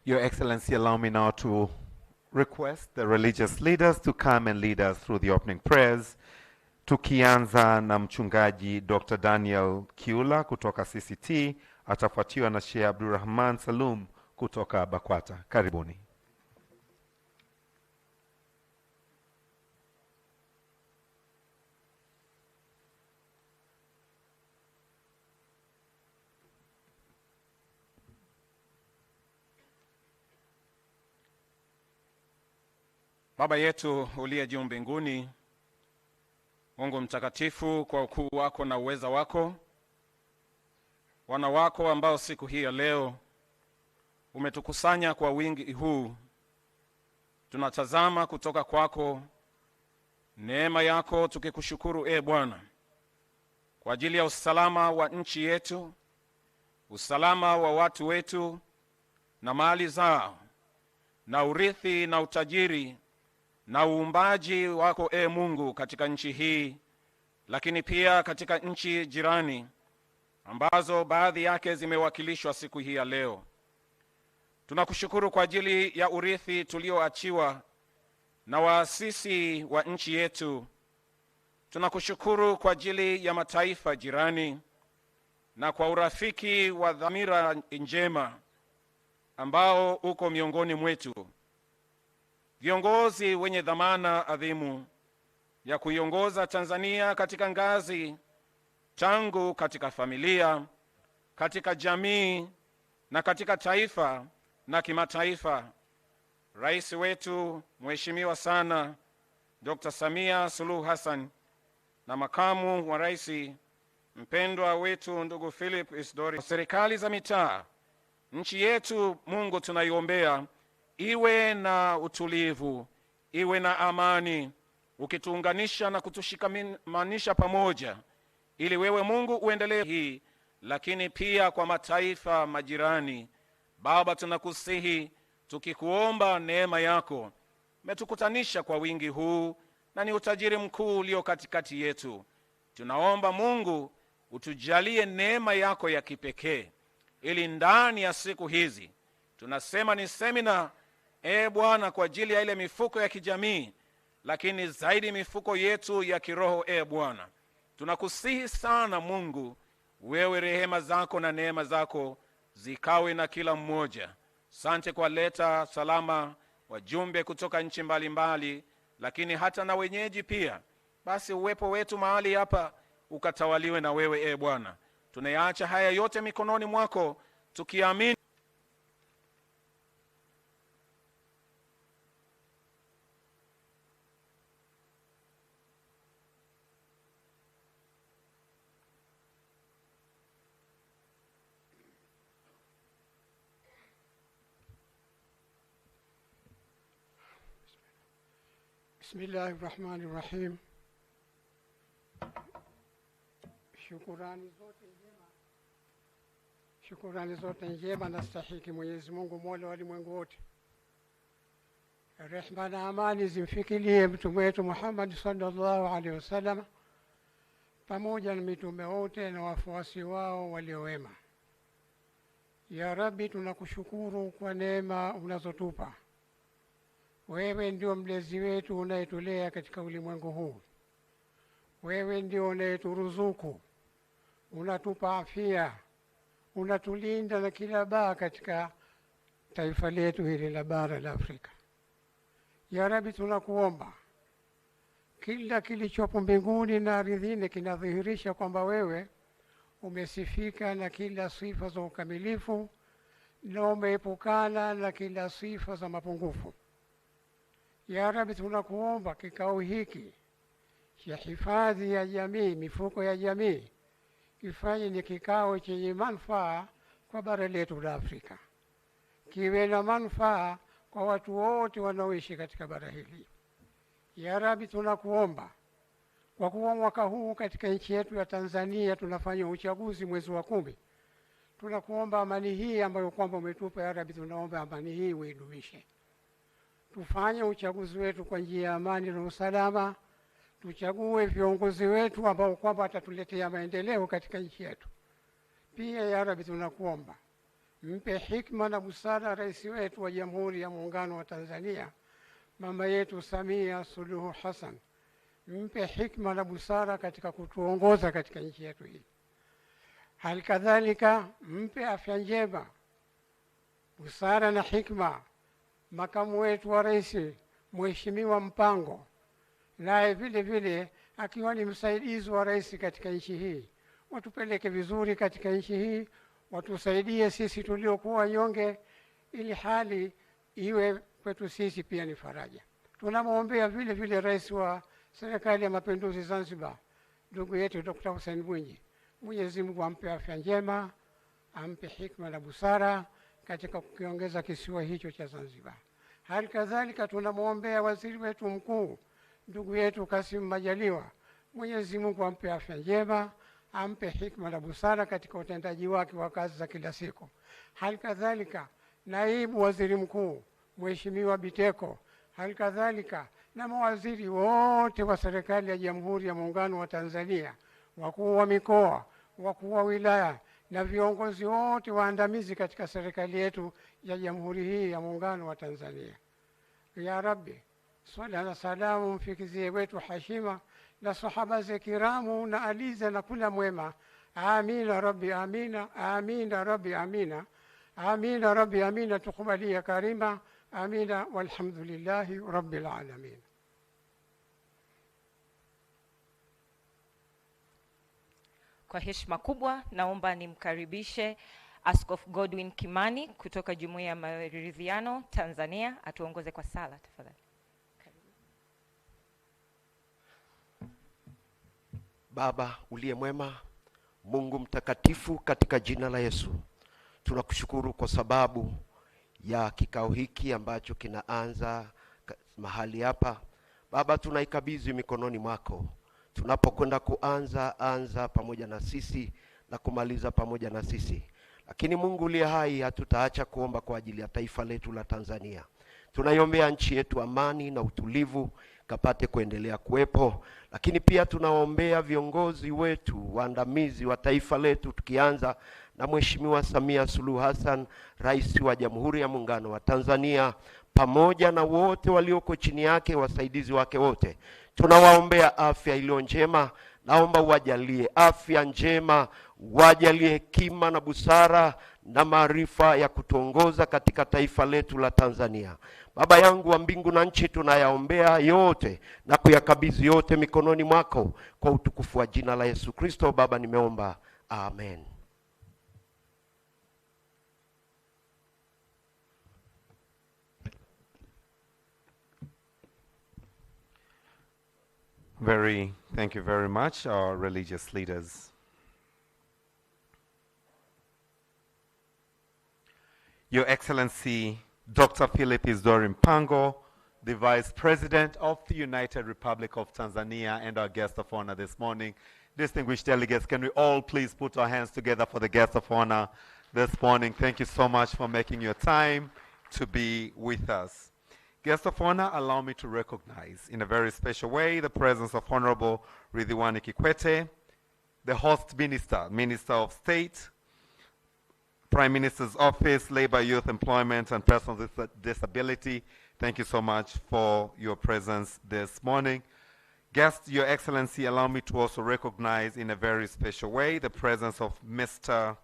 Your Excellency, allow me now to request the religious leaders to come and lead us through the opening prayers. Tukianza na mchungaji Dr. Daniel Kiula kutoka CCT, atafuatiwa na Sheikh Abdurrahman Salum kutoka BAKWATA. Karibuni. Baba yetu uliye juu mbinguni, Mungu mtakatifu, kwa ukuu wako na uweza wako, wana wako ambao siku hii ya leo umetukusanya kwa wingi huu, tunatazama kutoka kwako neema yako, tukikushukuru Bwana kwa ajili ya usalama wa nchi yetu, usalama wa watu wetu na mali zao, na urithi na utajiri na uumbaji wako Mungu katika nchi hii, lakini pia katika nchi jirani ambazo baadhi yake zimewakilishwa siku hii ya leo. Tunakushukuru kwa ajili ya urithi tulioachiwa na waasisi wa nchi yetu. Tunakushukuru kwa ajili ya mataifa jirani na kwa urafiki wa dhamira njema ambao uko miongoni mwetu. Viongozi wenye dhamana adhimu ya kuiongoza Tanzania katika ngazi tangu katika familia, katika jamii na katika taifa na kimataifa. Rais wetu mheshimiwa sana Dr. Samia Suluhu Hassan na makamu wa rais mpendwa wetu ndugu Philip Isdori, serikali za mitaa, nchi yetu Mungu tunaiombea iwe na utulivu, iwe na amani, ukituunganisha na kutushikamanisha pamoja, ili wewe Mungu uendelee hii, lakini pia kwa mataifa majirani. Baba, tunakusihi tukikuomba neema yako, umetukutanisha kwa wingi huu na ni utajiri mkuu ulio katikati yetu. Tunaomba Mungu utujalie neema yako ya kipekee, ili ndani ya siku hizi, tunasema ni semina Bwana kwa ajili ya ile mifuko ya kijamii, lakini zaidi mifuko yetu ya kiroho Bwana. Tunakusihi sana Mungu, wewe rehema zako na neema zako zikawe na kila mmoja. Asante kwa leta salama wajumbe kutoka nchi mbalimbali, lakini hata na wenyeji pia. Basi uwepo wetu mahali hapa ukatawaliwe na wewe Bwana. Tunayaacha haya yote mikononi mwako tukiamini. Bismillahirrahmanirrahim. Shukurani zote njema nastahiki Mwenyezi Mungu Mola wa ulimwengu wote. Rehema na amani zimfikirie mtume wetu Muhammad sallallahu alaihi wasallam pamoja na mitume wote na wafuasi wao waliowema. Ya Rabbi, tunakushukuru kwa neema unazotupa. Wewe ndio mlezi wetu unayetulea katika ulimwengu huu. Wewe ndio unayeturuzuku, unatupa afya, unatulinda na kila baa katika taifa letu hili la bara la Afrika. Ya Rabbi, tunakuomba kila kilichopo mbinguni na ardhini kinadhihirisha kwamba wewe umesifika na kila sifa za ukamilifu na umeepukana na kila sifa za mapungufu. Ya Rabbi, tunakuomba kikao hiki cha hifadhi ya jamii, mifuko ya jamii, kifanye ni kikao chenye manufaa kwa bara letu la Afrika, kiwe na manufaa kwa watu wote wanaoishi katika bara hili. Ya Rabbi, tunakuomba kwa kuwa mwaka huu katika nchi yetu ya Tanzania tunafanya uchaguzi mwezi wa 10, tunakuomba amani hii ambayo kwamba umetupa. Ya Rabbi, tunaomba amani hii uidumishe. Tufanye uchaguzi wetu kwa njia ya amani na usalama. Tuchague viongozi wetu ambao kwamba watatuletea maendeleo katika nchi yetu. Pia ya Rabbi, tunakuomba mpe hikma na busara rais wetu wa Jamhuri ya Muungano wa Tanzania, mama yetu Samia Suluhu Hassan. Mpe hikma na busara katika kutuongoza katika nchi yetu hii. Halikadhalika mpe afya njema, busara na hikma makamu wetu wa rais Mheshimiwa Mpango, naye vile vile akiwa ni msaidizi wa rais katika nchi hii. Watupeleke vizuri katika nchi hii, watusaidie sisi tuliokuwa nyonge, ili hali iwe kwetu sisi pia ni faraja. Tunamwombea vile vile rais wa Serikali ya Mapinduzi Zanzibar, ndugu yetu Dr. Hussein Mwinyi. Mwenyezi Mungu ampe afya njema, ampe hikma na busara katika kukiongeza kisiwa hicho cha Zanzibar. Hali kadhalika tunamwombea waziri wetu mkuu, ndugu yetu Kassim Majaliwa. Mwenyezi Mungu ampe afya njema, ampe hikma na busara katika utendaji wake wa kazi za kila siku. Hali kadhalika naibu waziri mkuu Mheshimiwa Biteko, hali kadhalika na mawaziri wote wa serikali ya Jamhuri ya Muungano wa Tanzania, wakuu wa mikoa, wakuu wa wilaya na viongozi wote waandamizi katika serikali yetu ya Jamhuri hii ya Muungano wa Tanzania. Ya Rabbi, swala na salamu mfikizie wetu hashima na sahaba za kiramu na aliza na kula mwema. Amina Rabbi amina, amina Rabbi amina, amina Rabbi amina, tukubalia karima. Amina walhamdulillahi rabbil alamin. Kwa heshima kubwa naomba nimkaribishe Askofu Godwin Kimani kutoka Jumuiya ya Maridhiano Tanzania atuongoze kwa sala tafadhali. Baba uliye mwema, Mungu mtakatifu, katika jina la Yesu tunakushukuru kwa sababu ya kikao hiki ambacho kinaanza mahali hapa. Baba, tunaikabidhi mikononi mwako. Tunapokwenda anza pamoja na sisi na kumaliza pamoja na sisi. Lakini Mungu uliye hai, hatutaacha kuomba kwa ajili ya taifa letu la Tanzania. Tunaiombea nchi yetu amani na utulivu kapate kuendelea kuwepo. Lakini pia tunaombea viongozi wetu waandamizi wa taifa letu, tukianza na Mheshimiwa Samia Suluhu Hassan, rais wa Jamhuri ya Muungano wa Tanzania, pamoja na wote walioko chini yake, wasaidizi wake wote. Tunawaombea afya iliyo njema. Naomba wajalie afya njema, wajalie hekima na busara na maarifa ya kutuongoza katika taifa letu la Tanzania. Baba yangu wa mbingu na nchi, tunayaombea yote na kuyakabidhi yote mikononi mwako kwa utukufu wa jina la Yesu Kristo. Baba nimeomba, amen. Thank you very much, our religious leaders. Your Excellency, Dr. Philip Isidore Mpango, the Vice President of the United Republic of Tanzania and our guest of honor this morning. Distinguished delegates, can we all please put our hands together for the guest of honor this morning? Thank you so much for making your time to be with us. Guest of honor, allow me to recognize in a very special way the presence of Honorable Ridhiwani Kikwete, the host minister, Minister of State, Prime Minister's Office, Labor, Youth, Employment, and Persons with Disability. Thank you so much for your presence this morning. Guest, Your Excellency, allow me to also recognize in a very special way the presence of Mr.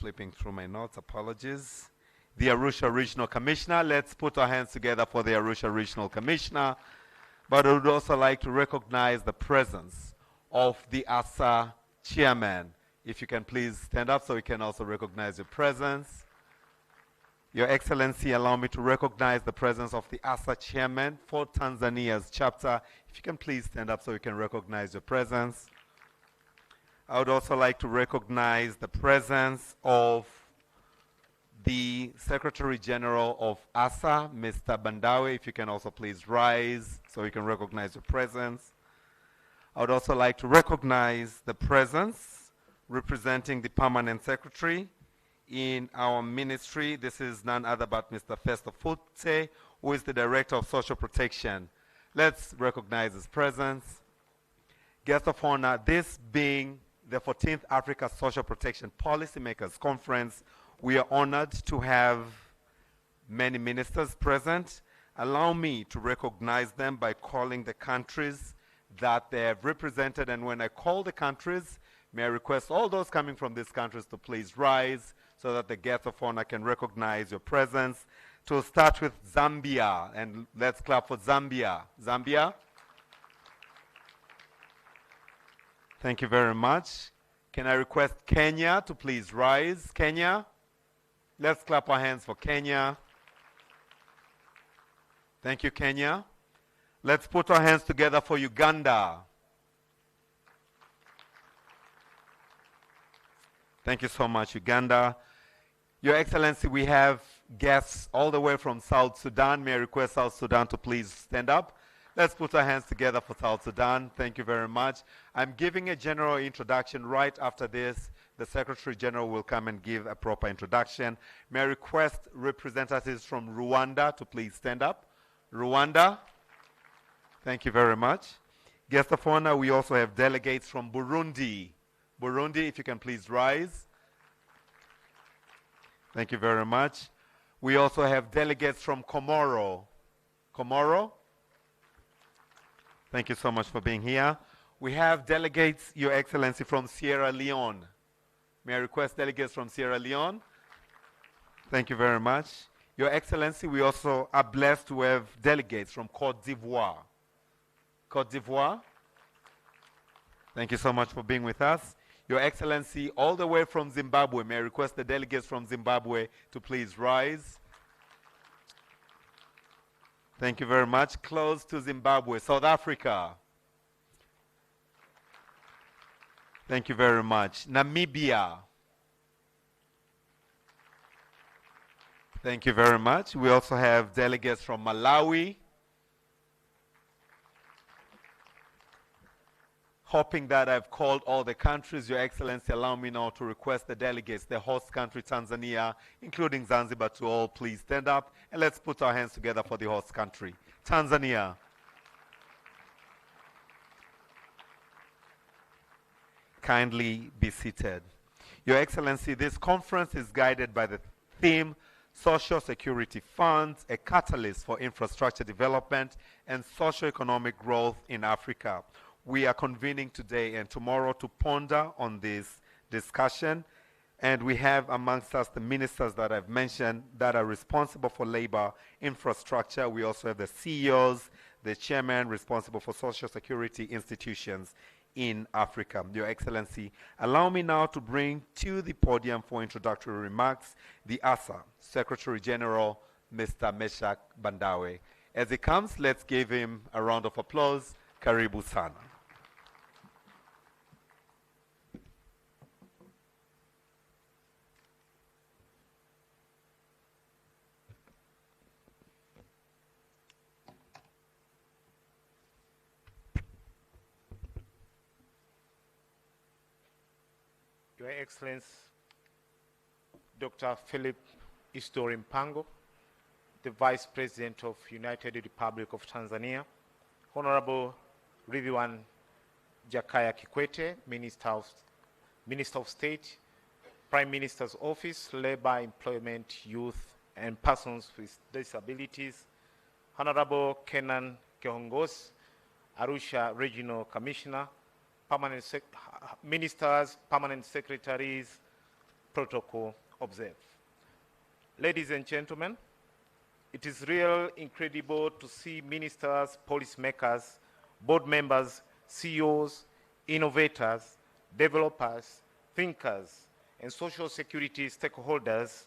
Flipping through my notes, apologies. The Arusha Regional Commissioner. Let's put our hands together for the Arusha Regional Commissioner. But I would also like to recognize the presence of the ASA Chairman. If you can please stand up so we can also recognize your presence. Your Excellency, allow me to recognize the presence of the ASA Chairman for Tanzania's chapter. If you can please stand up so we can recognize your presence. I would also like to recognize the presence of the Secretary General of ASA, Mr. Bandawe. If you can also please rise so we can recognize your presence. I would also like to recognize the presence representing the Permanent Secretary in our ministry. This is none other but Mr. Festo Fute, who is the Director of Social Protection. Let's recognize his presence. Guest of honor, this being the 14th Africa Social Protection Policymakers Conference. We are honored to have many ministers present. Allow me to recognize them by calling the countries that they have represented. And when I call the countries, may I request all those coming from these countries to please rise so that the guests of honor can recognize your presence. To start with Zambia, and let's clap for Zambia. Zambia. Thank you very much. Can I request Kenya to please rise? Kenya. Let's clap our hands for Kenya. Thank you, Kenya. Let's put our hands together for Uganda. Thank you so much, Uganda. Your Excellency, we have guests all the way from South Sudan. May I request South Sudan to please stand up? Let's put our hands together for South Sudan. Thank you very much. I'm giving a general introduction. Right after this, the Secretary General will come and give a proper introduction. May I request representatives from Rwanda to please stand up? Rwanda. Thank you very much. Guest of honor, we also have delegates from Burundi. Burundi, if you can please rise. Thank you very much. We also have delegates from Comoro. Comoro. Thank you so much for being here. We have delegates, Your Excellency, from Sierra Leone. May I request delegates from Sierra Leone? Thank you very much. Your Excellency, we also are blessed to have delegates from Côte d'Ivoire. Côte d'Ivoire. Thank you so much for being with us. Your Excellency, all the way from Zimbabwe, may I request the delegates from Zimbabwe to please rise. Thank you very much. Close to Zimbabwe, South Africa. Thank you very much. Namibia. Thank you very much. We also have delegates from Malawi. Hoping that I've called all the countries, Your Excellency, allow me now to request the delegates, the host country, Tanzania, including Zanzibar, to all please stand up, and let's put our hands together for the host country. Tanzania. Kindly be seated. Your Excellency, this conference is guided by the theme, Social Security Funds, a catalyst for infrastructure development and socio-economic growth in Africa. We are convening today and tomorrow to ponder on this discussion, and we have amongst us the ministers that I've mentioned that are responsible for labor infrastructure. We also have the CEOs, the chairman responsible for social security institutions in Africa. Your Excellency, allow me now to bring to the podium for introductory remarks the ASA Secretary General, Mr. Meshach Bandawe. As he comes, let's give him a round of applause. Karibu sana. Your Excellency, Dr. Philip Isdori Mpango, the Vice President of United Republic of Tanzania, Honorable Ridhiwan Jakaya Kikwete, Minister of State, Prime Minister's Office, Labor, Employment, Youth, and Persons with Disabilities, Honorable Kenan Kehongos, Arusha Regional Commissioner, Ministers, Permanent Secretaries, protocol observed. Ladies and gentlemen, it is real incredible to see ministers, policymakers, board members, CEOs, innovators, developers, thinkers, and social security stakeholders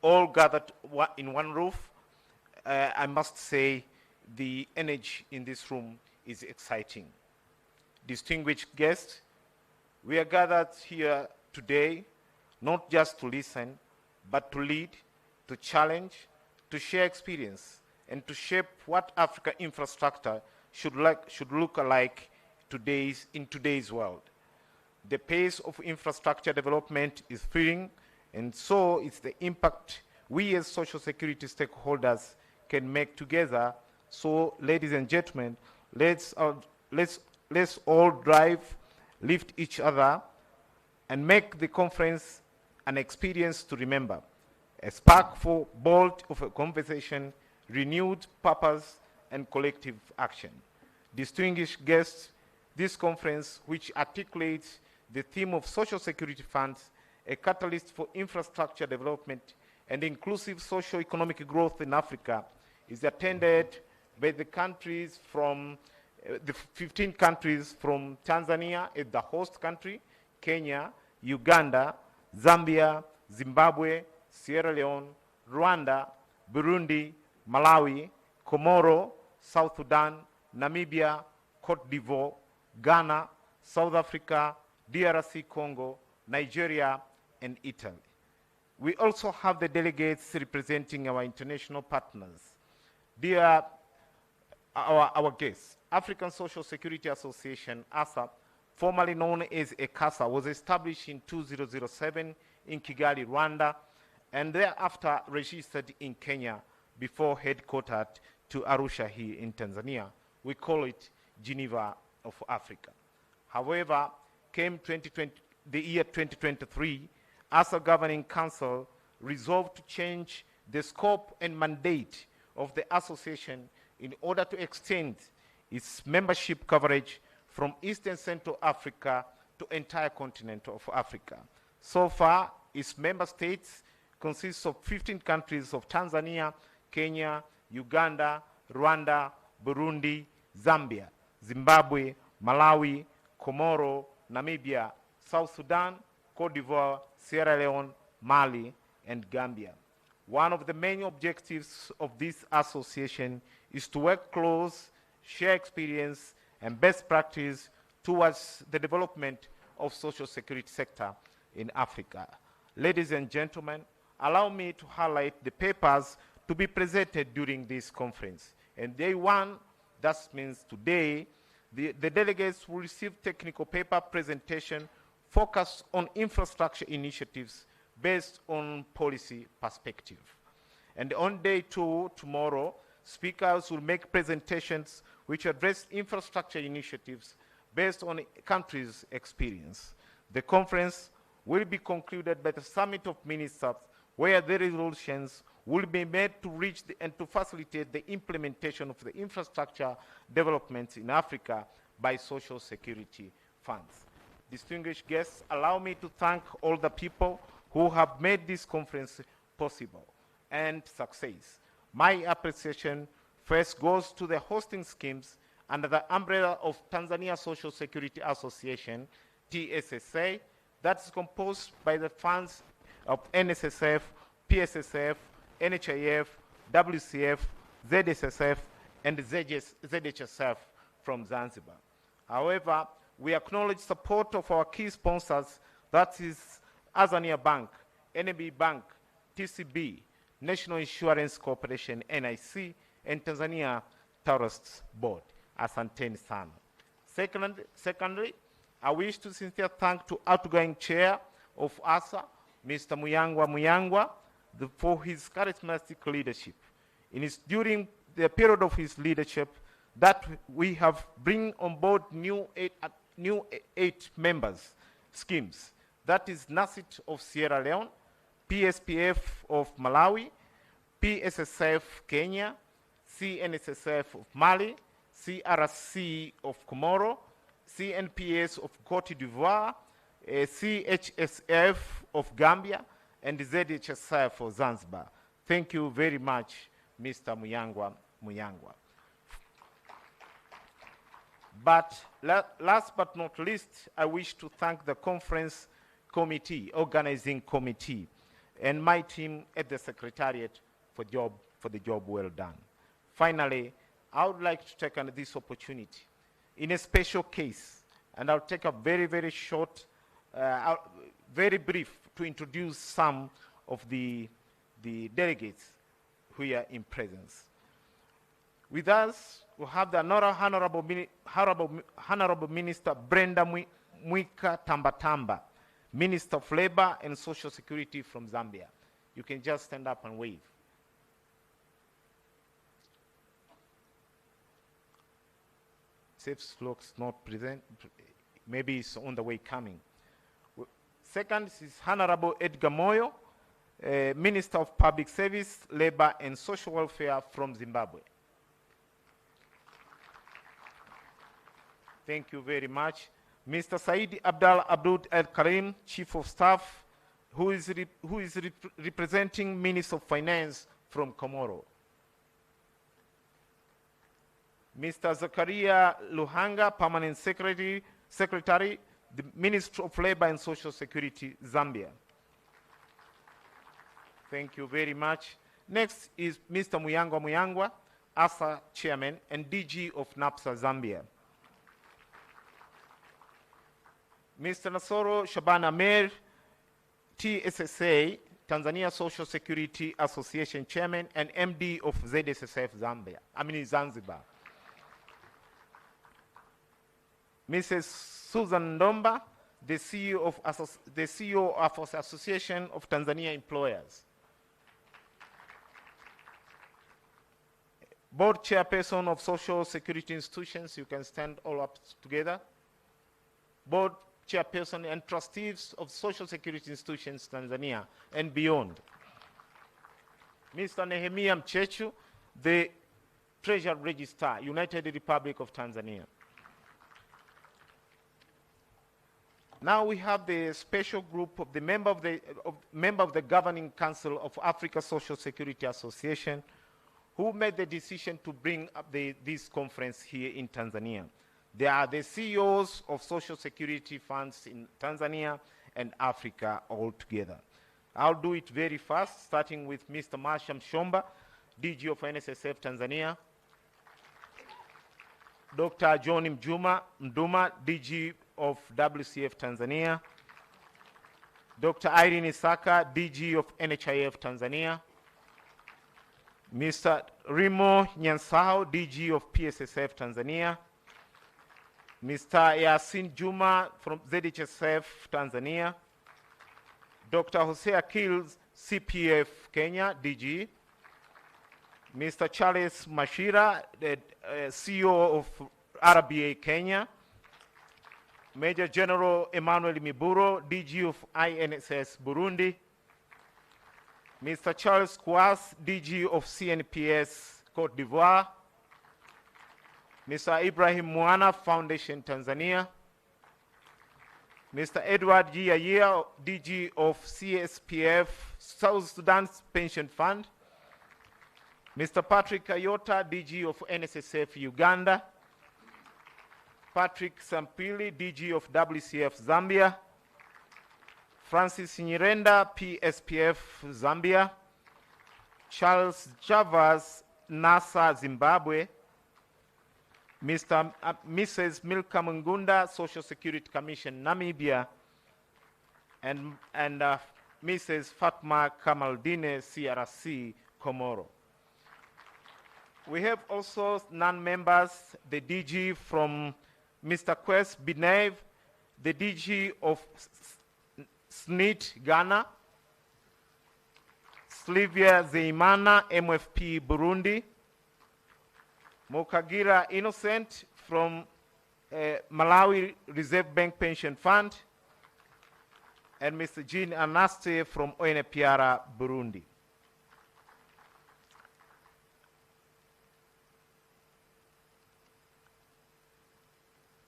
all gathered in one roof. I must say the energy in this room is exciting. Distinguished guests, we are gathered here today not just to listen, but to lead, to challenge, to share experience, and to shape what Africa infrastructure should look like in today's world. The pace of infrastructure development is thrilling, and so is the impact we as social security stakeholders can make together. So, ladies and gentlemen, let's all drive, lift each other, and make the conference an experience to remember, a spark for bolt of a conversation, renewed purpose, and collective action. Distinguished guests, this conference, which articulates the theme of social security funds, a catalyst for infrastructure development and inclusive socio-economic growth in Africa, is attended by the countries from the 15 countries from Tanzania as the host country, Kenya, Uganda, Zambia, Zimbabwe, Sierra Leone, Rwanda, Burundi, Malawi, Comoro, South Sudan, Namibia, Cote d'Ivoire, Ghana, South Africa, DRC Congo, Nigeria, and Italy. We also have the delegates representing our international partners. Dear our guests, African Social Security Association, ASA, formerly known as ECASA, was established in 2007 in Kigali, Rwanda, and thereafter registered in Kenya before headquartered to Arusha here in Tanzania. We call it Geneva of Africa. However, came the year 2023, ASA Governing Council resolved to change the scope and mandate of the association in order to extend its membership coverage from East and Central Africa to entire continent of Africa. So far, its member states consist of 15 countries of Tanzania, Kenya, Uganda, Rwanda, Burundi, Zambia, Zimbabwe, Malawi, Comoro, Namibia, South Sudan, Cote d'Ivoire, Sierra Leone, Mali, and Gambia. One of the main objectives of this association is to work close, share experience, and best practice towards the development of social security sector in Africa. Ladies and gentlemen, allow me to highlight the papers to be presented during this conference. And day one, that means today, the delegates will receive technical paper presentation focused on infrastructure initiatives based on policy perspective. And on day two, tomorrow, speakers will make presentations which address infrastructure initiatives based on a country's experience. The conference will be concluded by the Summit of Ministers, where the resolutions will be made to reach and to facilitate the implementation of the infrastructure developments in Africa by social security funds. Distinguished guests, allow me to thank all the people who have made this conference possible and success. My appreciation first goes to the hosting schemes under the umbrella of Tanzania Social Security Association, TSSA, that's composed by the funds of NSSF, PSSF, NHIF, WCF, ZSSF, and ZHSF from Zanzibar. However, we acknowledge support of our key sponsors, that is Azania Bank, NB Bank, TCB, National Insurance Corporation, NIC, and Tanzania Tourists Board. Asanteni sana. Secondly, I wish to sincerely thank to outgoing chair of ASA, Mr. Muyangwa, for his charismatic leadership. During the period of his leadership, that we have bring on board new eight members schemes. That is NACIT of Sierra Leone, PSPF of Malawi, PSSF Kenya, CNSSF of Mali, CRC of Comoro, CNPS of Cote d'Ivoire, CHSF of Gambia, and ZHSF of Zanzibar. Thank you very much, Mr. Muyangwa. But last but not least, I wish to thank the conference committee, organizing committee, and my team at the Secretariat for the job well done. Finally, I would like to take on this opportunity in a special case, and I'll take a very, very short, very brief to introduce some of the delegates who are in presence. With us, we have the Honorable Minister Brenda Mwika Tambatamba, Minister of Labor and Social Security from Zambia. You can just stand up and wave. Safe looks not present. Maybe it's on the way coming. Second is Honorable Edgar Moyo, Minister of Public Service, Labor and Social Welfare from Zimbabwe. Thank you very much. Mr. Said Abdal Abdul El Karim, Chief of Staff, who is representing Minister of Finance from Comoro. Mr. Zakaria Luhanga, Permanent Secretary, the Ministry of Labor and Social Security, Zambia. Thank you very much. Next is Mr. Muyangwa Muyangwa, ASA Chairman and DG of NAPSA, Zambia. Mr. Nasoro Shabana Mer, TSSA, Tanzania Social Security Association Chairman and MD of ZSSF Zanzibar. Mrs. Susan Ndomba, the CEO of Association of Tanzania Employers. Board Chairperson of Social Security Institutions, you can stand all up together. Board Chairperson and Trustees of Social Security Institutions, Tanzania and beyond. Mr. Nehemiah Mchechu, the Treasury Registrar, United Republic of Tanzania. Now we have the special group of the member of the Governing Council of Africa Social Security Association, who made the decision to bring up this conference here in Tanzania. They are the CEOs of Social Security funds in Tanzania and Africa all together. I'll do it very fast, starting with Mr. Marsham Shomba, DG of NSSF Tanzania. Dr. John Mduma, DG of WCF Tanzania. Dr. Irene Isaka, DG of NHIF Tanzania. Mr. Rimo Nyansao, DG of PSSF Tanzania. Mr. Yasin Juma from ZHSF Tanzania. Dr. Jose Akils, CPF Kenya, DG. Mr. Charles Mashira, the CEO of RBA Kenya. Major General Emmanuel Miburo, DG of INSS Burundi. Mr. Charles Kouas, DG of CNPS Cote d'Ivoire. Mr. Ibrahim Mwana, Foundation Tanzania. Mr. Edward Giaya, DG of CSPF, South Sudan's Pension Fund. Mr. Patrick Ayota, DG of NSSF Uganda. Patrick Sampili, DG of WCF Zambia. Francis Nyirenda, PSPF Zambia. Charles Javas, NASA Zimbabwe. Mrs. Milka Mungunda, Social Security Commission, Namibia, and Mrs. Fatma Kamaldine, CRC, Comoro. We have also non-members, the DG from Mr. Quest Binev, the DG of SNIT, Ghana, Slivia Zeimana, MFP, Burundi, Mokagira Innocent from Malawi Reserve Bank Pension Fund, and Mr. Jean Anaste from ONPR, Burundi.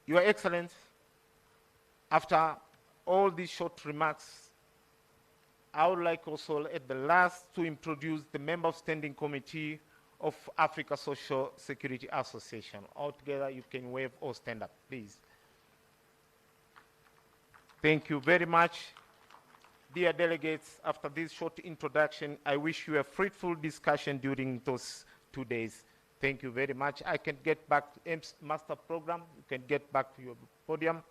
Your Excellency, after all these short remarks, I would like also at the last to introduce the member of Standing Committee of Africa Social Security Association. Altogether, you can wave or stand up, please. Thank you very much. Dear delegates, after this short introduction, I wish you a fruitful discussion during those 2 days. Thank you very much. I can get back to AIMS Master Program. You can get back to your podium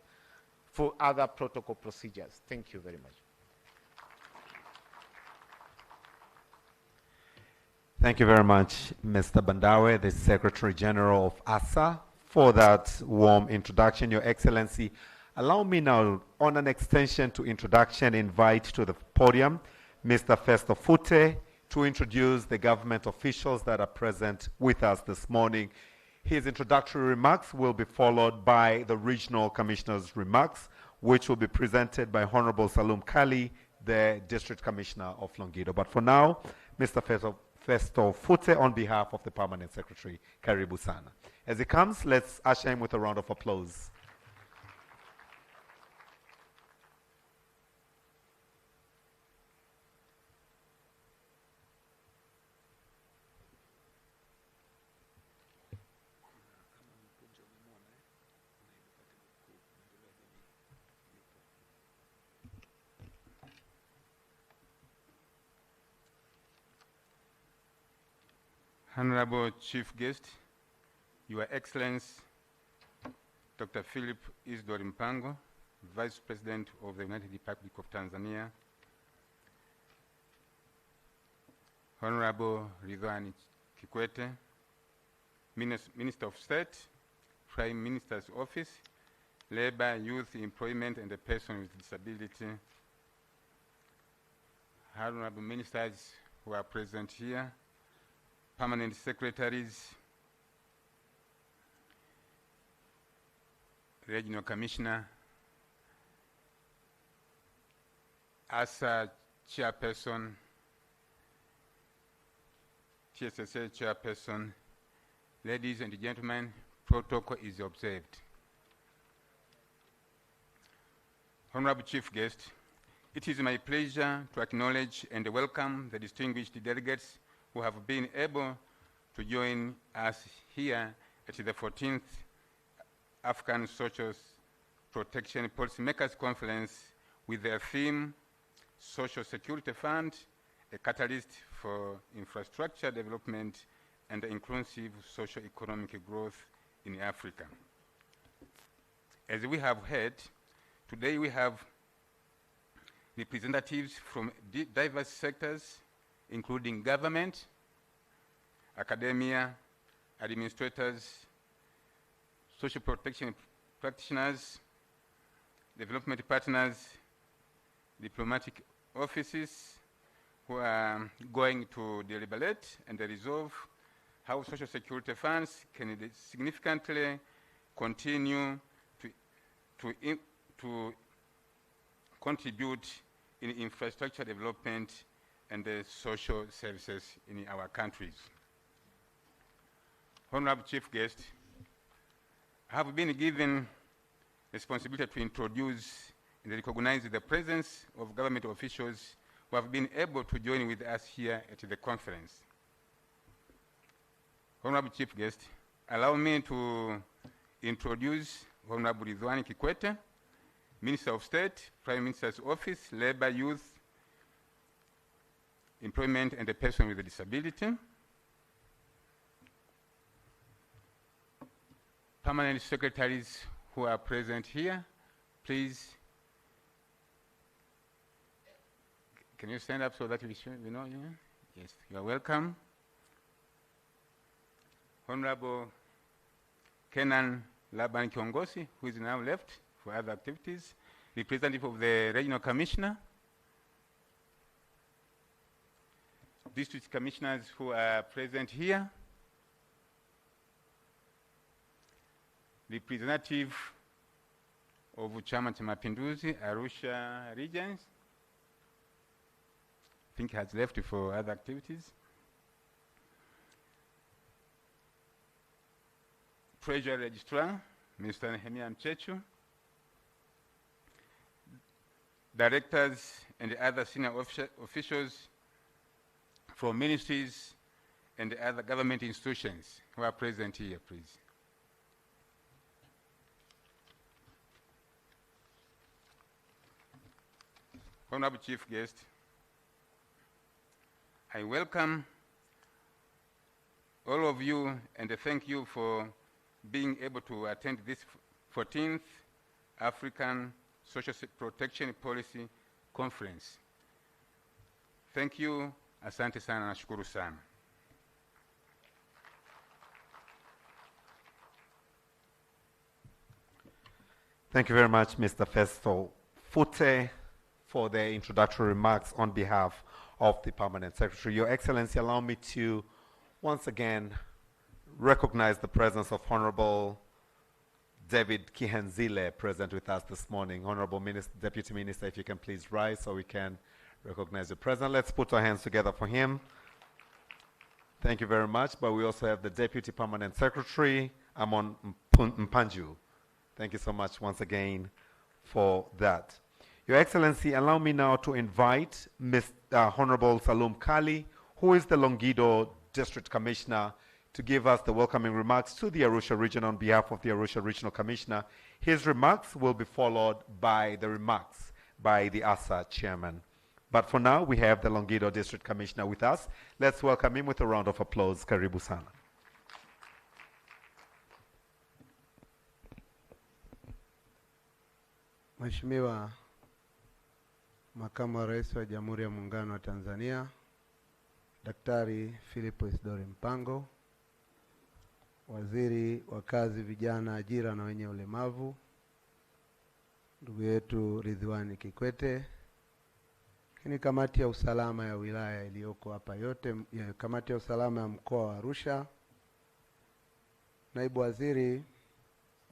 for other protocol procedures. Thank you very much. Thank you very much, Mr. Bandawe, the Secretary General of ASA, for that warm introduction. Your Excellency, allow me now, on an extension to introduction, invite to the podium Mr. Festo Fute to introduce the government officials that are present with us this morning. His introductory remarks will be followed by the regional commissioner's remarks, which will be presented by Honorable Salum Kali, the District Commissioner of Longido. But for now, Mr. Festo Fute, on behalf of the Permanent Secretary, Karibu Sana. As he comes, let's usher him with a round of applause. Honorable Chief Guest, Your Excellency, Dr. Philip Isdor Mpango, Vice President of the United Republic of Tanzania, Honorable Ridwan Kikwete, Minister of State, Prime Minister's Office, Labor, Youth, Employment, and the Person with Disability, Honorable Ministers who are present here, Permanent Secretaries, Regional Commissioner, ASA Chairperson, TSSA Chairperson, ladies and gentlemen, protocol is observed. Honorable Chief Guest, it is my pleasure to acknowledge and welcome the distinguished delegates who have been able to join us here at the 14th African Social Protection Policymakers Conference with their theme, Social Security Fund, a catalyst for infrastructure development and inclusive socio-economic growth in Africa. As we have heard, today we have representatives from diverse sectors, including government, academia, administrators, social protection practitioners, development partners, diplomatic offices, who are going to deliberate and resolve how social security funds can significantly continue to contribute in infrastructure development and the social services in our countries. Honorable Chief Guest, I have been given responsibility to introduce and recognize the presence of government officials who have been able to join with us here at the conference. Honorable Chief Guest, allow me to introduce Honorable Ridwan Kikwete, Minister of State, Prime Minister's Office, Labor, Youth, Employment, and the Person with a Disability. Permanent secretaries who are present here, please. Can you stand up so that we know you? Yes, you are welcome. Honorable Kenan Laban Kiongosi, who is now left for other activities, representative of the Regional Commissioner, district commissioners who are present here, representative of Chama cha Mapinduzi, Arusha regions, I think has left for other activities. Treasury Registrar, Mr. Nehemiah Mchechu, directors and other senior officials from ministries and other government institutions who are present here, please. Honorable Chief Guest, I welcome all of you and thank you for being able to attend this 14th African Social Protection Policy Conference. Thank you, asante sana, nashukuru sana. Thank you very much, Mr. Festo Fute, for the introductory remarks on behalf of the Permanent Secretary. Your Excellency, allow me to once again recognize the presence of Honorable David Kihenzile present with us this morning. Honorable Deputy Minister, if you can please rise so we can recognize the president. Let's put our hands together for him. Thank you very much. But we also have the Deputy Permanent Secretary, Amon Mpanju. Thank you so much once again for that. Your Excellency, allow me now to invite Honorable Salum Kali, who is the Longido District Commissioner, to give us the welcoming remarks to the Arusha region on behalf of the Arusha Regional Commissioner. His remarks will be followed by the remarks by the ASA chairman. But for now, we have the Longido District Commissioner with us. Let's welcome him with a round of applause. Karibu sana. Mheshimiwa Makamu wa Rais wa Jamhuri ya Muungano wa Tanzania, Daktari Philip Isidori Mpango, Waziri wa Kazi, Vijana, Ajira na Wenye Ulemavu, ndugu yetu Ridhiwani Kikwete, lakini kamati ya usalama ya wilaya iliyoko hapa yote, kamati ya usalama ya mkoa wa Arusha, naibu waziri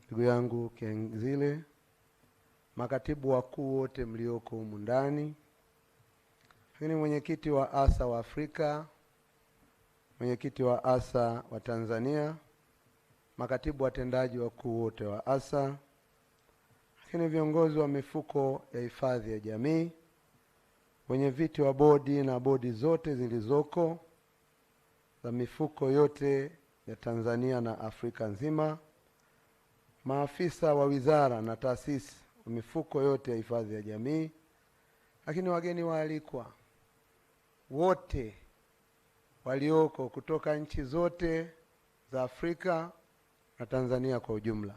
ndugu yangu Kenzile, makatibu wakuu wote mlioko humu ndani, lakini mwenyekiti wa ASA wa Afrika, mwenyekiti wa ASA wa Tanzania, makatibu watendaji wakuu wote wa ASA, lakini viongozi wa mifuko ya hifadhi ya jamii, wenye viti wa bodi na bodi zote zilizoko za mifuko yote ya Tanzania na Afrika nzima, maafisa wa wizara na taasisi wa mifuko yote ya hifadhi ya jamii, lakini wageni waalikwa wote walioko kutoka nchi zote za Afrika na Tanzania kwa ujumla.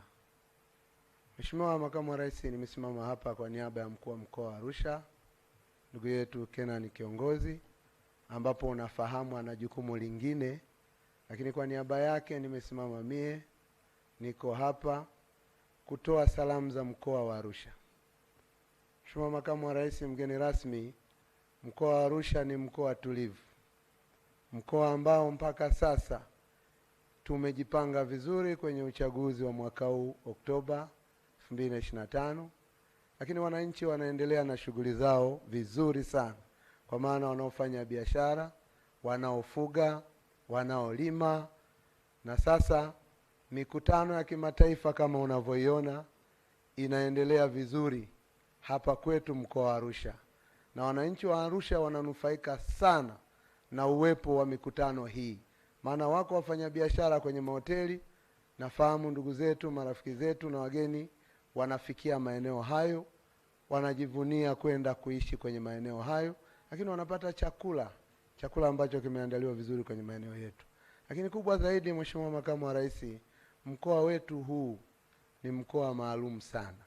Mheshimiwa Makamu wa Rais, nimesimama hapa kwa niaba ya mkuu wa mkoa wa Arusha, ndugu yetu Kenan Kiongozi, ambapo unafahamu ana jukumu lingine, lakini kwa niaba yake nimesimama mie, niko hapa kutoa salamu za mkoa wa Arusha. Mheshimiwa Makamu wa Rais, mgeni rasmi, mkoa wa Arusha ni mkoa tulivu, mkoa ambao mpaka sasa tumejipanga vizuri kwenye uchaguzi wa mwaka huu Oktoba 2025, lakini wananchi wanaendelea na shughuli zao vizuri sana, kwa maana wanaofanya biashara, wanaofuga, wanaolima, na sasa mikutano ya kimataifa kama unavyoiona inaendelea vizuri hapa kwetu mkoa wa Arusha, na wananchi wa Arusha wananufaika sana na uwepo wa mikutano hii. Maana wako wafanyabiashara kwenye mahoteli, nafahamu ndugu zetu, marafiki zetu na wageni wanafikia maeneo hayo, wanajivunia kwenda kuishi kwenye maeneo hayo, lakini wanapata chakula ambacho kimeandaliwa vizuri kwenye maeneo yetu. Lakini kubwa zaidi, Mheshimiwa Makamu wa Rais, mkoa wetu huu ni mkoa maalum sana.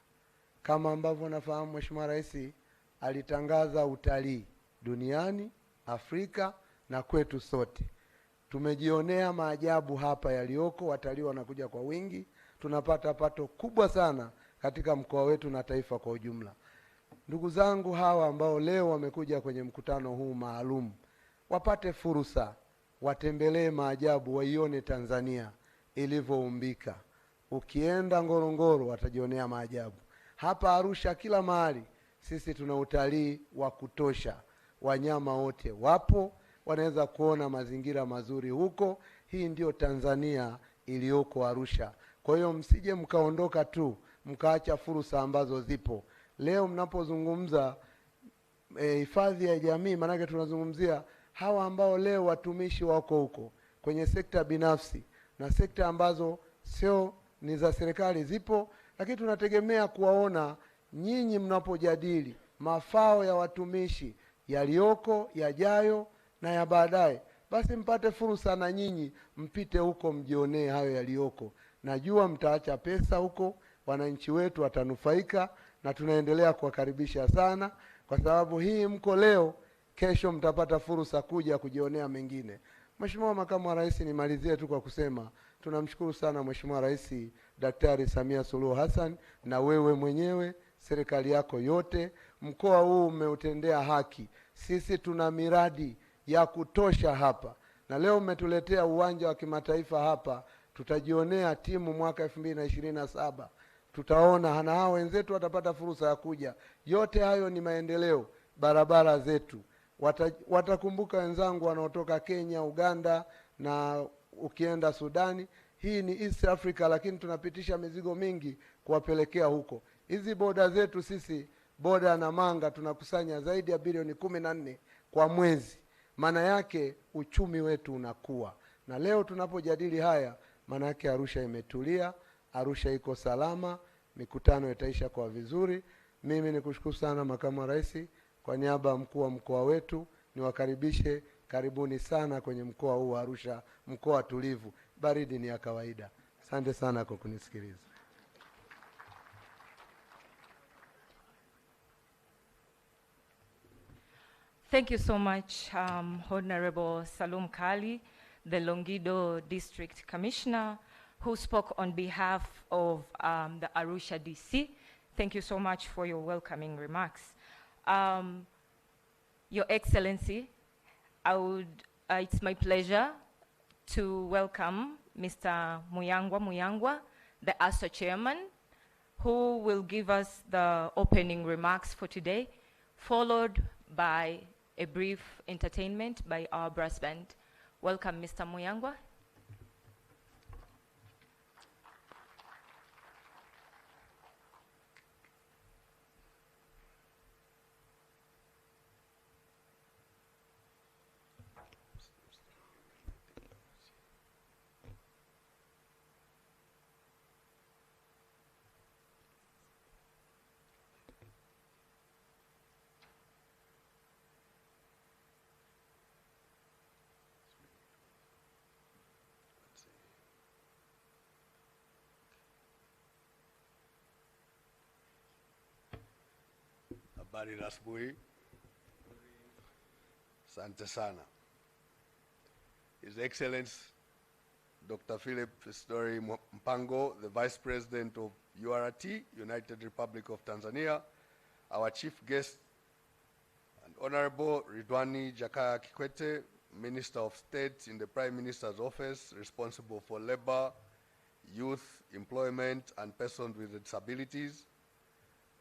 Kama ambavyo nafahamu, Mheshimiwa Rais alitangaza utalii duniani, Afrika na kwetu sote. Tumejionea maajabu hapa yalioko, watalii wanakuja kwa wingi, tunapata pato kubwa sana katika mkoa wetu na taifa kwa ujumla. Ndugu zangu hawa ambao leo wamekuja kwenye mkutano huu maalum, wapate fursa, watembelee maajabu, waione Tanzania ilivyoumbika. Ukienda Ngorongoro watajionea maajabu. Hapa Arusha kila mahali sisi tuna utalii wa kutosha. Wanyama wote wapo, wanaweza kuona mazingira mazuri huko. Hii ndio Tanzania iliyoko Arusha. Kwa hiyo msije mkaondoka tu mkaacha fursa ambazo zipo. Leo mnapozungumza hifadhi ya jamii, maana tunazungumzia hawa ambao leo watumishi wako huko kwenye sekta binafsi na sekta ambazo sio ni za serikali zipo, lakini tunategemea kuwaona nyinyi mnapojadili mafao ya watumishi yalioko, yajayo na ya baadaye. Basi mpate fursa na nyinyi mpite huko mjionee hayo yalioko. Najua mtaacha pesa huko, wananchi wetu watanufaika, na tunaendelea kuwakaribisha sana, kwa sababu hii mko leo, kesho mtapata fursa kuja kujionea mengine. Mheshimiwa Makamu wa Rais, nimalizie tu kwa kusema tunamshukuru sana Mheshimiwa Rais Daktari Samia Suluhu Hassan na wewe mwenyewe, serikali yako yote. Mkoa huu umeutendea haki. Sisi tuna miradi ya kutosha hapa, na leo umetuletea uwanja wa kimataifa hapa. Tutajionea timu mwaka 2027 tutaona na hao wenzetu watapata fursa ya kuja. Yote hayo ni maendeleo, barabara zetu. Watakumbuka wenzangu wanaotoka Kenya, Uganda na ukienda Sudani. Hii ni East Africa, lakini tunapitisha mizigo mingi kuwapelekea huko. Hizi boda zetu sisi, boda na Manga, tunakusanya zaidi ya bilioni 14 kwa mwezi. Maana yake uchumi wetu unakuwa. Na leo tunapojadili haya, maana yake Arusha imetulia, Arusha iko salama, mikutano itaisha kwa vizuri. Mimi nikushukuru sana Makamu wa Rais, kwa niaba ya mkuu wa mkoa wetu niwakaribishe, karibuni sana kwenye mkoa huu wa Arusha, mkoa tulivu, baridi ni ya kawaida. Asante sana kwa kunisikiliza. Thank you so much, Honorable Salum Kali, the Longido District Commissioner, who spoke on behalf of the Arusha DC. Thank you so much for your welcoming remarks. Your Excellency, it's my pleasure to welcome Mr. Muyangwa, the ASA chairman, who will give us the opening remarks for today, followed by a brief entertainment by our brass band. Welcome, Mr. Muyangwa. Habari za asubuhi. Asante sana. His Excellency Dr. Philip Story Mpango, the Vice President of URT, United Republic of Tanzania, our Chief Guest and Honorable Ridwani Jakaya Kikwete, Minister of State in the Prime Minister's Office, responsible for labor, youth, employment, and persons with disabilities,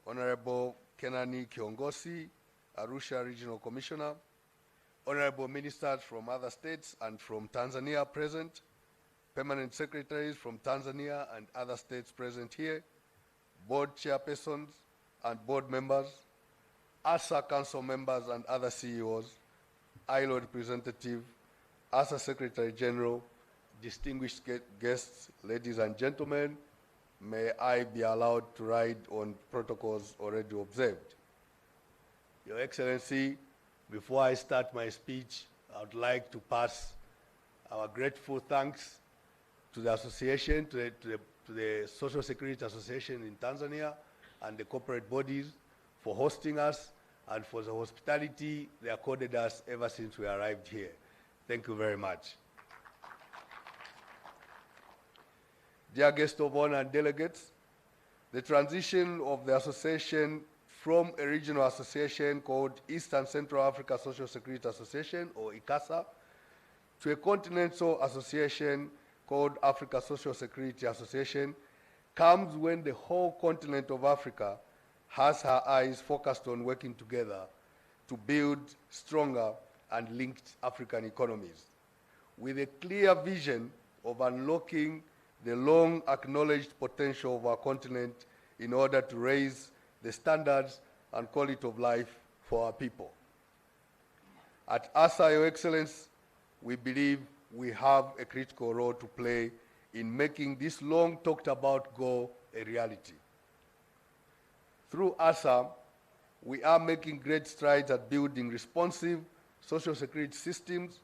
Honorable Kenani Kiongosi, Arusha Regional Commissioner, Honorable Ministers from other states and from Tanzania present, Permanent Secretaries from Tanzania and other states present here, Board Chairpersons and Board Members, ASA Council Members and other CEOs, ILO Representative, ASA Secretary General, distinguished guests, ladies and gentlemen, may I be allowed to ride on protocols already observed. Your Excellency, before I start my speech, I would like to pass our grateful thanks to the association, to the Social Security Association in Tanzania and the corporate bodies for hosting us and for the hospitality they accorded us ever since we arrived here. Thank you very much. Dear guests of honor and delegates, the transition of the association from a regional association called East and Central Africa Social Security Association, or ICASA, to a continental association called Africa Social Security Association comes when the whole continent of Africa has her eyes focused on working together to build stronger and linked African economies, with a clear vision of unlocking the long acknowledged potential of our continent in order to raise the standards and quality of life for our people. At ASA, Your Excellence, we believe we have a critical role to play in making this long talked about goal a reality. Through ASA, we are making great strides at building responsive social security systems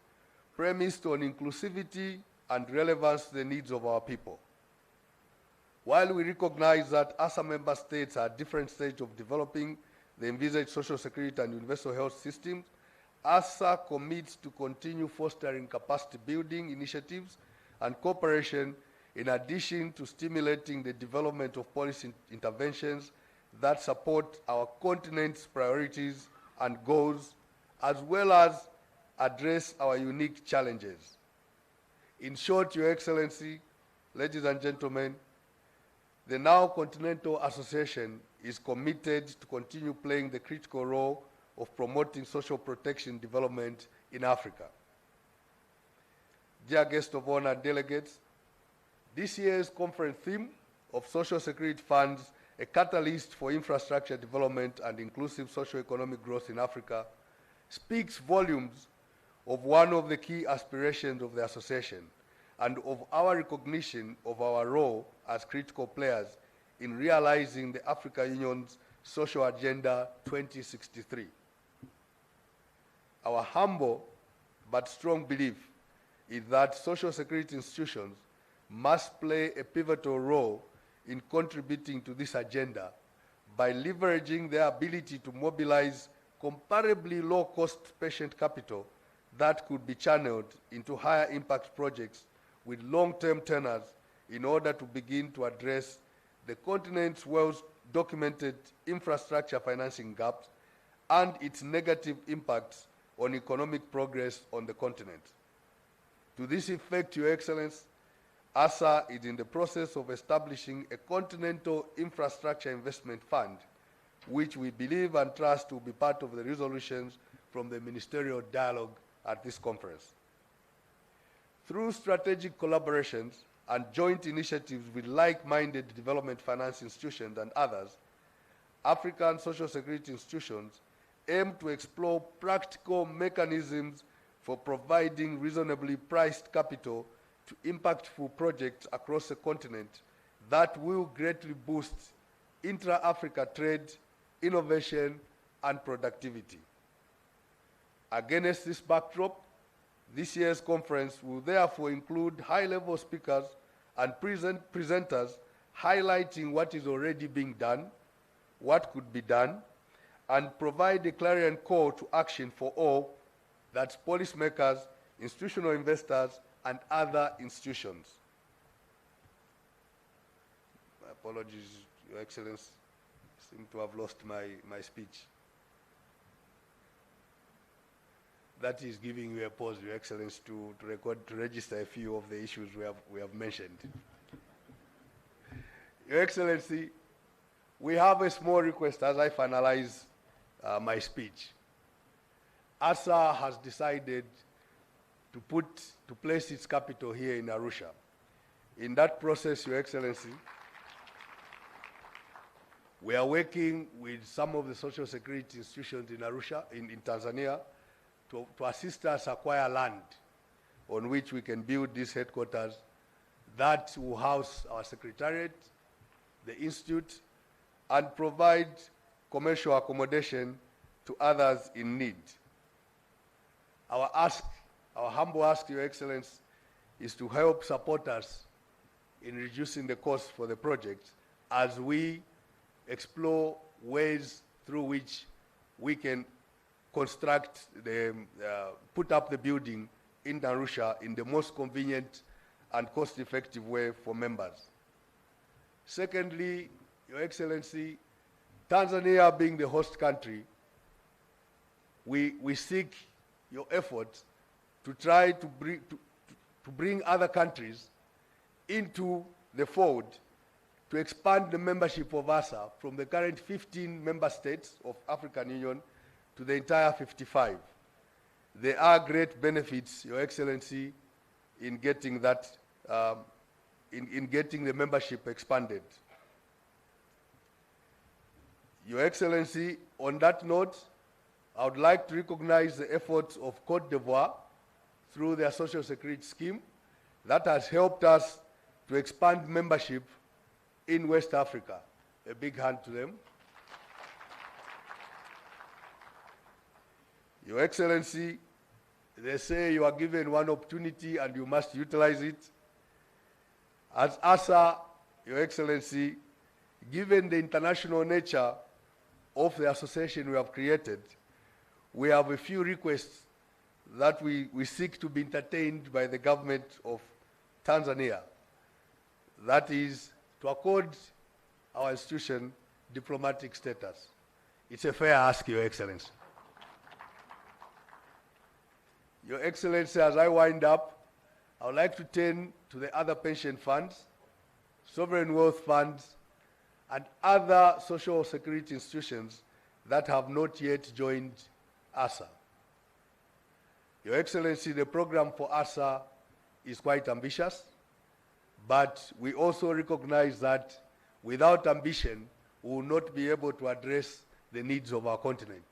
premised on inclusivity and relevance to the needs of our people. While we recognize that ASA member states are at different stages of developing the envisaged social security and universal health systems, ASA commits to continue fostering capacity building initiatives and cooperation in addition to stimulating the development of policy interventions that support our continent's priorities and goals, as well as address our unique challenges. In short, Your Excellency, ladies and gentlemen, the now Continental Association is committed to continue playing the critical role of promoting social protection development in Africa. Dear guest of honor and delegates, this year's conference theme of Social Security Funds, a catalyst for infrastructure development and inclusive socio-economic growth in Africa, speaks volumes of one of the key aspirations of the association and of our recognition of our role as critical players in realizing the African Union's Social Agenda 2063. Our humble but strong belief is that social security institutions must play a pivotal role in contributing to this agenda by leveraging their ability to mobilize comparably low-cost patient capital that could be channeled into higher impact projects with long-term tenors in order to begin to address the continent's well-documented infrastructure financing gaps and its negative impacts on economic progress on the continent. To this effect, Your Excellence, ASA is in the process of establishing a Continental Infrastructure Investment Fund, which we believe and trust will be part of the resolutions from the ministerial dialogue at this conference. Through strategic collaborations and joint initiatives with like-minded development finance institutions and others, African social security institutions aim to explore practical mechanisms for providing reasonably priced capital to impactful projects across the continent that will greatly boost intra-Africa trade, innovation, and productivity. Against this backdrop, this year's conference will therefore include high-level speakers and presenters highlighting what is already being done, what could be done, and provide a clarion call to action for all, that's policymakers, institutional investors, and other institutions. My apologies, Your Excellency. I seem to have lost my speech. That is giving you a pause, Your Excellency, to register a few of the issues we have mentioned. Your Excellency, we have a small request as I finalize my speech. ASA has decided to place its capital here in Arusha. In that process, Your Excellency, we are working with some of the social security institutions in Arusha, in Tanzania, to assist us acquire land on which we can build these headquarters that will house our secretariat, the institute, and provide commercial accommodation to others in need. Our humble ask, Your Excellency, is to help support us in reducing the cost for the project as we explore ways through which we can construct put up the building in Arusha in the most convenient and cost-effective way for members. Secondly, Your Excellency, Tanzania being the host country, we seek your efforts to try to bring other countries into the fold to expand the membership of ASA from the current 15 member states of African Union to the entire 55. There are great benefits, Your Excellency, in getting that, in getting the membership expanded. Your Excellency, on that note, I would like to recognize the efforts of Côte d'Ivoire through their social security scheme that has helped us to expand membership in West Africa. A big hand to them. Your Excellency, they say you are given one opportunity and you must utilize it. As ASA, Your Excellency, given the international nature of the association we have created, we have a few requests that we seek to be entertained by the government of Tanzania. That is to accord our institution diplomatic status. It's a fair ask, Your Excellency. Your Excellency, as I wind up, I would like to turn to the other pension funds, sovereign wealth funds, and other social security institutions that have not yet joined ASA. Your Excellency, the program for ASA is quite ambitious, but we also recognize that without ambition, we will not be able to address the needs of our continent.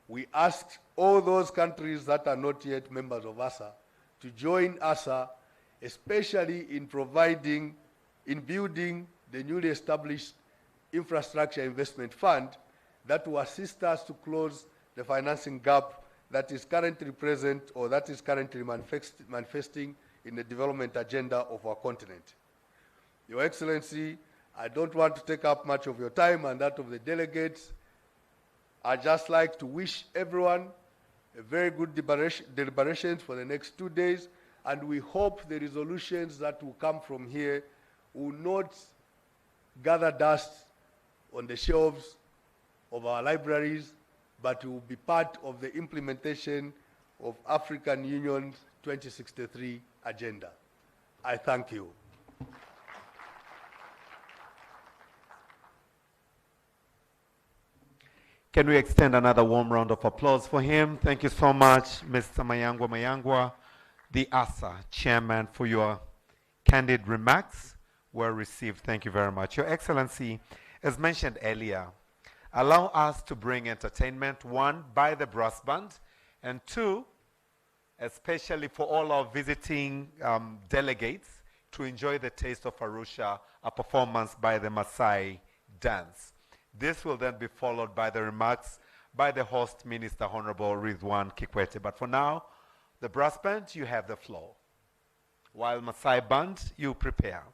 We ask all those countries that are not yet members of ASA to join ASA, especially in building the newly established Infrastructure Investment Fund that will assist us to close the financing gap that is currently present or that is currently manifesting in the development agenda of our continent. Your Excellency, I don't want to take up much of your time and that of the delegates. I'd just like to wish everyone a very good deliberations for the next 2 days, and we hope the resolutions that will come from here will not gather dust on the shelves of our libraries, but will be part of the implementation of African Union's 2063 agenda. I thank you. Can we extend another warm round of applause for him? Thank you so much, Mr. Mayangwa, the ASA chairman, for your candid remarks were received. Thank you very much. Your Excellency, as mentioned earlier, allow us to bring entertainment, one, by the brass band, and two, especially for all our visiting delegates, to enjoy the taste of Arusha, a performance by the Maasai dance. This will then be followed by the remarks by the host Minister Honorable Ridwan Kikwete. But for now, the brass band, you have the floor. While Maasai band, you prepare.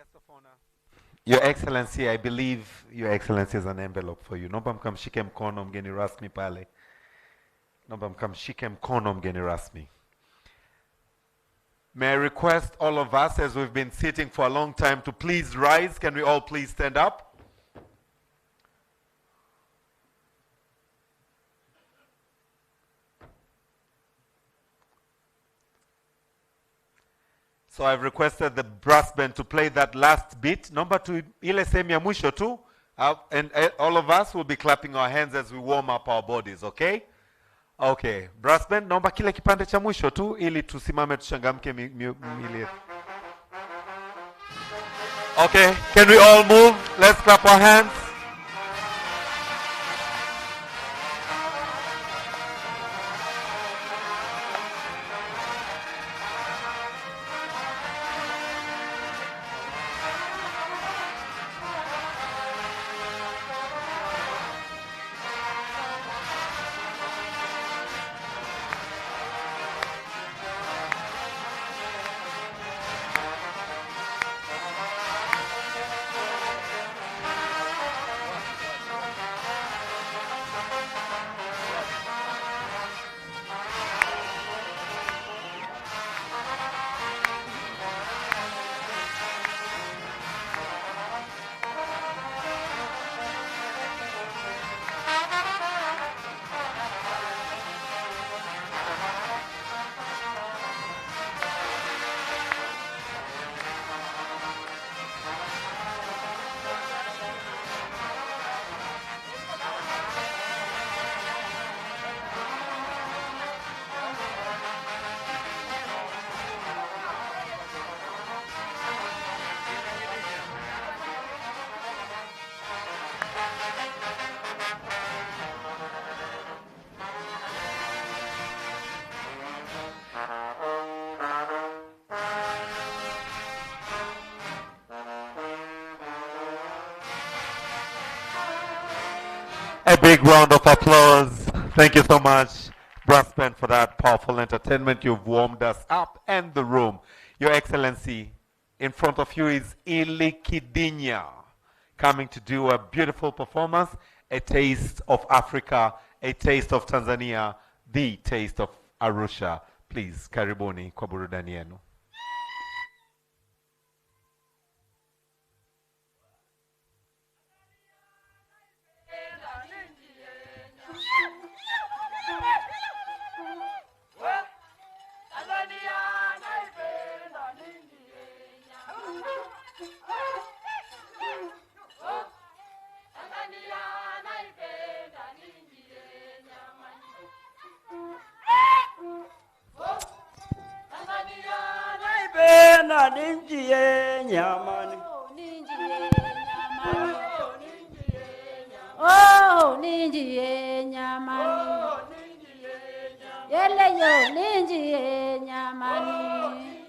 Guest of honor. Your Excellency, I believe Your Excellency is an envelope for you. Naomba mkamshike mkono mgeni rasmi pale. Naomba mkamshike mkono mgeni rasmi. May I request all of us, as we've been sitting for a long time, to please rise. Can we all please stand up? So I've requested the brass band to play that last bit. Number two, ile sehemu ya mwisho tu. And all of us will be clapping our hands as we warm up our bodies, okay? Okay. Brass band, naomba kile kipande cha mwisho tu ili tusimame tushangamke mili. Okay, can we all move? Let's clap our hands. A big round of applause. Thank you so much, brass band, for that powerful entertainment. You've warmed us up and the room. Your Excellency, in front of you is Ilikidinya, coming to do a beautiful performance, a taste of Africa, a taste of Tanzania, the taste of Arusha. Please, karibuni kwa burudani yenu. Oh, ninjiye nyamani. Yele yo ninjiye nyamani.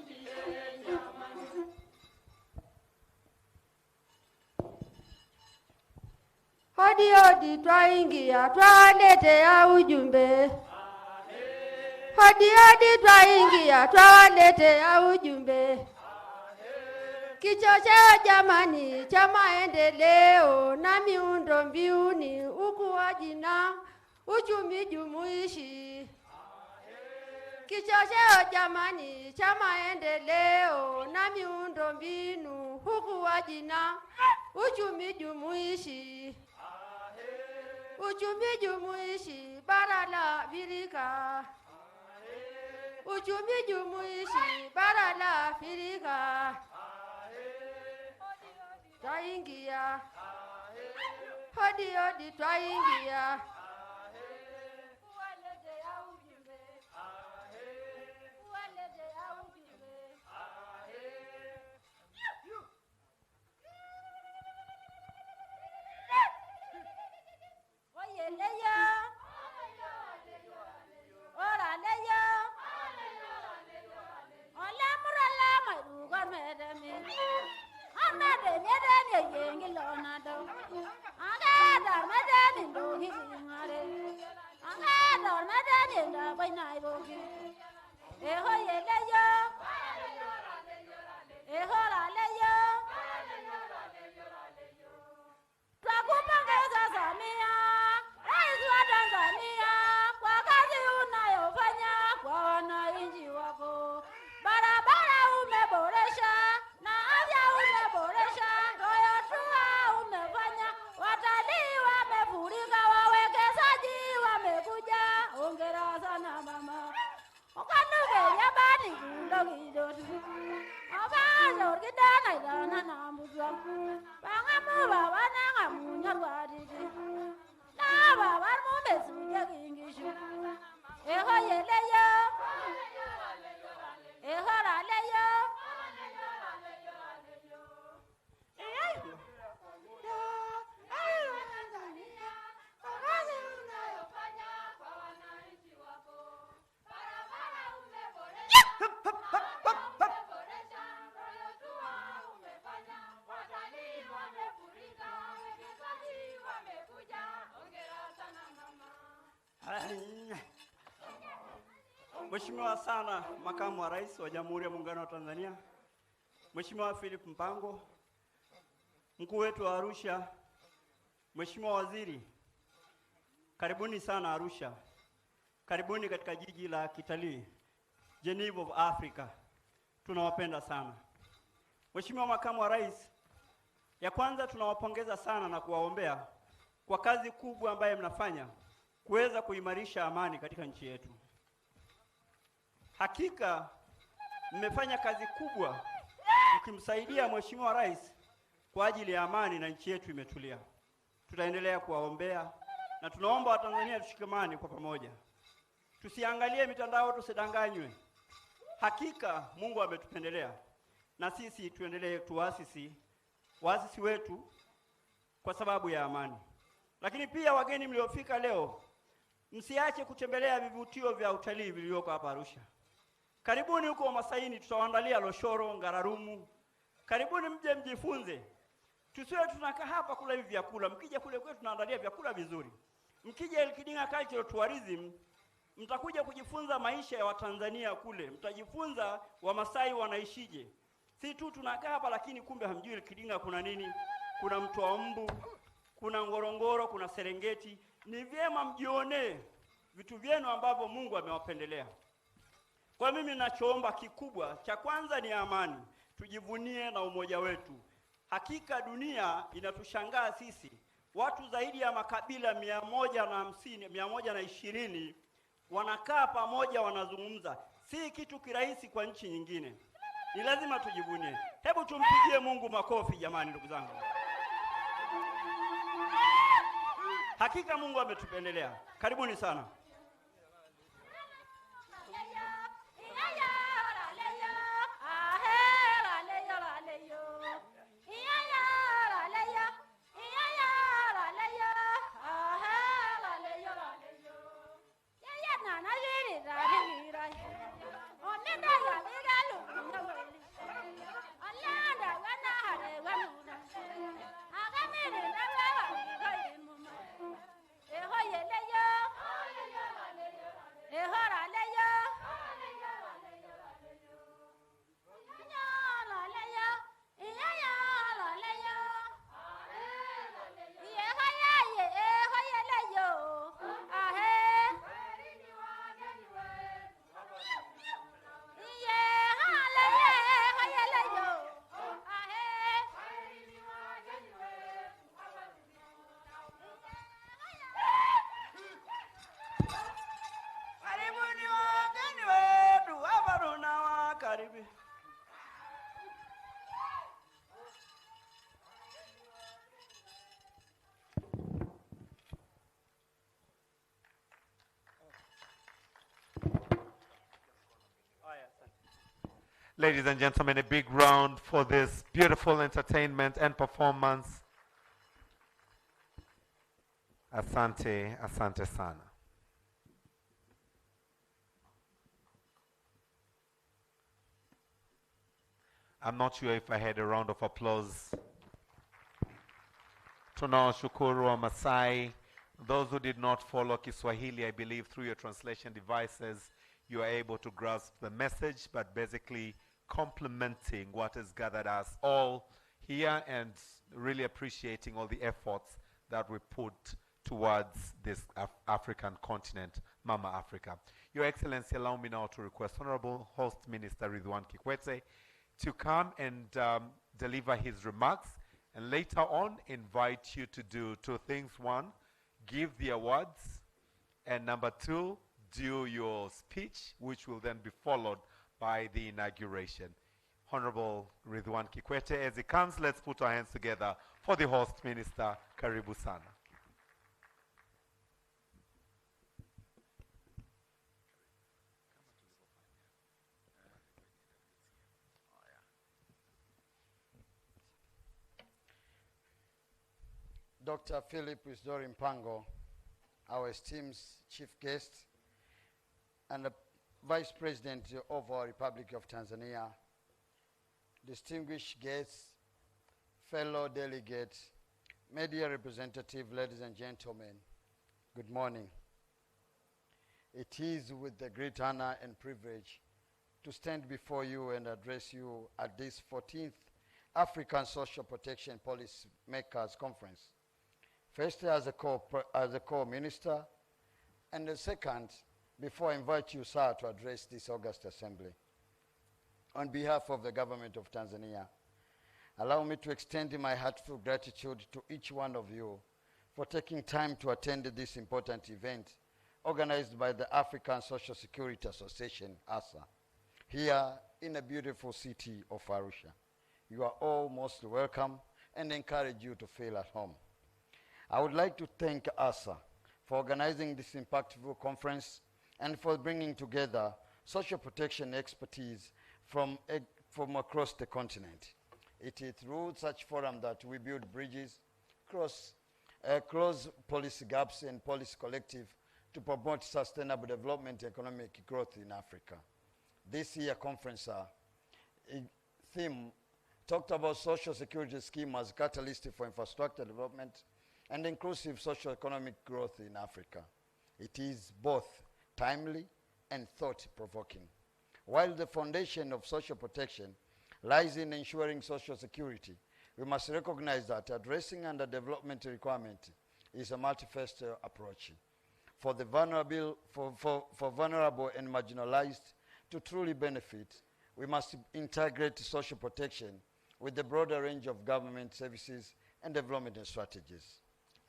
Hodi hodi twaingia twaletea ujumbe. Hodi hodi twaingia twaletea ujumbe. Kichocheo jamani cha maendeleo na miundo mbiuni, ukuaji na uchumi jumuishi. Kichocheo jamani cha maendeleo na miundo mbinu, ukuaji na uchumi jumuishi. Uchumi jumuishi bara la Afrika. Uchumi jumuishi bara la Afrika. Twaingia. Hodi hodi twaingia. Mheshimiwa sana Makamu wa Rais wa Jamhuri ya Muungano wa Tanzania, Mheshimiwa Philip Mpango, mkuu wetu wa Arusha, Mheshimiwa Waziri, karibuni sana Arusha. Karibuni katika jiji la kitalii, Geneva of Africa. Tunawapenda sana. Mheshimiwa Makamu wa Rais, ya kwanza tunawapongeza sana na kuwaombea kwa kazi kubwa ambayo mnafanya kuweza kuimarisha amani katika nchi yetu. Hakika mmefanya kazi kubwa mkimsaidia Mheshimiwa Rais kwa ajili ya amani na nchi yetu imetulia. Tutaendelea kuwaombea na tunaomba Watanzania tushikamane kwa pamoja. Tusiangalie mitandao, tusidanganywe. Hakika Mungu ametupendelea na sisi tuendelee tuasisi wetu kwa sababu ya amani. Lakini pia wageni mliofika leo, msiache kutembelea vivutio vya utalii vilivyoko hapa Arusha. Karibuni huko Masaini, tutawaandalia loshoro, ngararumu. Karibuni mje mjifunze. Tusiwe tunakaa hapa kula hivi vyakula. Mkija kule kwetu tunaandalia vyakula vizuri. Mkija Kidinga Cultural Tourism, mtakuja kujifunza maisha ya Watanzania kule. Mtajifunza Wamasai wanaishije. Si tu tunakaa hapa lakini kumbe hamjui Kidinga kuna nini. Kuna mto wa Mbu, kuna Ngorongoro, kuna Serengeti. Ni vyema mjione vitu vyenu ambavyo Mungu amewapendelea. Kwa mimi ninachoomba kikubwa cha kwanza ni amani. Tujivunie na umoja wetu. Hakika dunia inatushangaa sisi. Watu zaidi ya makabila 150, 120 wanakaa pamoja wanazungumza. Si kitu kirahisi kwa nchi nyingine. Ni lazima tujivunie. Hebu tumpigie Mungu makofi jamani, ndugu zangu. Hakika Mungu ametupendelea. Karibuni sana. Ladies and gentlemen, a big round for this beautiful entertainment and performance. Asante, asante sana. I'm not sure if I had a round of applause. Tunawashukuru wa Masai. Those who did not follow Kiswahili, I believe through your translation devices, you are able to grasp the message, but basically complementing what has gathered us all here and really appreciating all the efforts that we put towards this African continent, Mama Africa. Your Excellency, allow me now to request Honorable Host Minister Ridwan Kikwete to come and deliver his remarks, and later on invite you to do two things. One, give the awards, and number two, do your speech, which will then be followed by the inauguration. Honorable Ridwan Kikwete, as he comes, let's put our hands together for the host minister. Karibu sana. Dr. Philip Mpango, our esteemed chief guest, and the Vice President of our Republic of Tanzania, distinguished guests, fellow delegates, media representatives, ladies and gentlemen, good morning. It is with the great honor and privilege to stand before you and address you at this 14th African Social Protection Policy Makers Conference. First, as a co-minister, and the second, before I invite you, sir, to address this August Assembly. On behalf of the government of Tanzania, allow me to extend my heartfelt gratitude to each one of you for taking time to attend this important event organized by the African Social Security Association, ASA, here in the beautiful city of Arusha. You are all most welcome and encourage you to feel at home. I would like to thank ASA for organizing this impactful conference and for bringing together social protection expertise from across the continent. It is through such forum that we build bridges, close policy gaps and policy collective to promote sustainable development and economic growth in Africa. This year conference theme talked about social security scheme as catalyst for infrastructure development and inclusive socio-economic growth in Africa. It is both timely and thought-provoking. While the foundation of social protection lies in ensuring social security, we must recognize that addressing underdevelopment requirement is a multifaceted approach. For the vulnerable, for vulnerable and marginalized to truly benefit, we must integrate social protection with the broader range of government services and development strategies.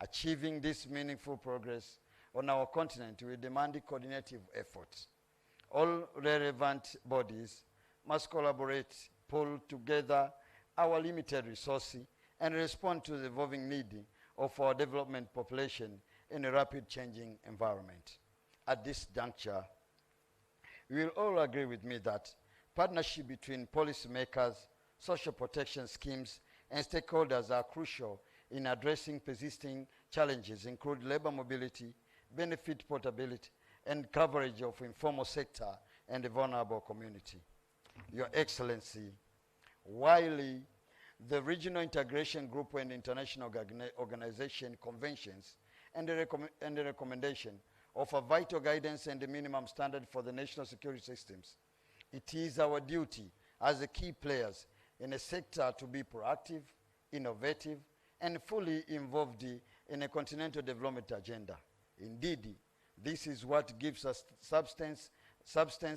Achieving this meaningful progress on our continent will demand coordinated efforts. All relevant bodies must collaborate, pull together our limited resources, and respond to the evolving need of our development population in a rapid changing environment. At this juncture, you will all agree with me that partnership between policymakers, social protection schemes, and stakeholders are crucial in addressing persisting challenges, including labor mobility, benefit portability, and coverage of informal sector and the vulnerable community. Your Excellency, while the Regional Integration Group and International Organization conventions and the recommendation of a vital guidance and the minimum standard for the national security systems, it is our duty as the key players in a sector to be proactive, innovative, and fully involved in a continental development agenda. Indeed, this is what gives us substance,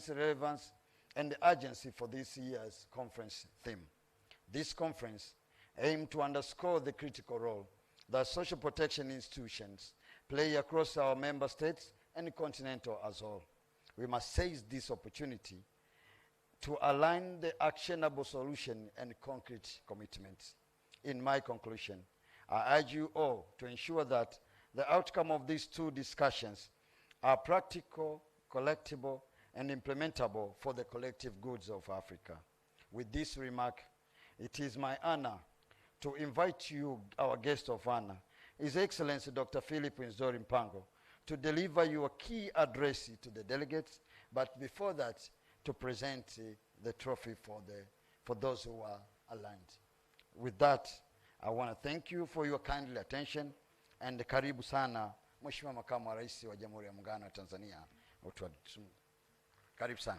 relevance, and urgency for this year's conference theme. This conference aims to underscore the critical role that social protection institutions play across our member states and the continental as a whole. We must seize this opportunity to align the actionable solution and concrete commitments. In my conclusion, I urge you all to ensure that the outcome of these two discussions are practical, collectible, and implementable for the collective goods of Africa. With this remark, it is my honor to invite you, our guest of honor, His Excellency Dr. Philip Nzori Mpango, to deliver your key address to the delegates, but before that, to present the trophy for those who are aligned. With that, I want to thank you for your kindly attention, and karibu sana Mheshimiwa Makamu wa Rais wa Jamhuri ya Muungano wa Tanzania. Karibu sana.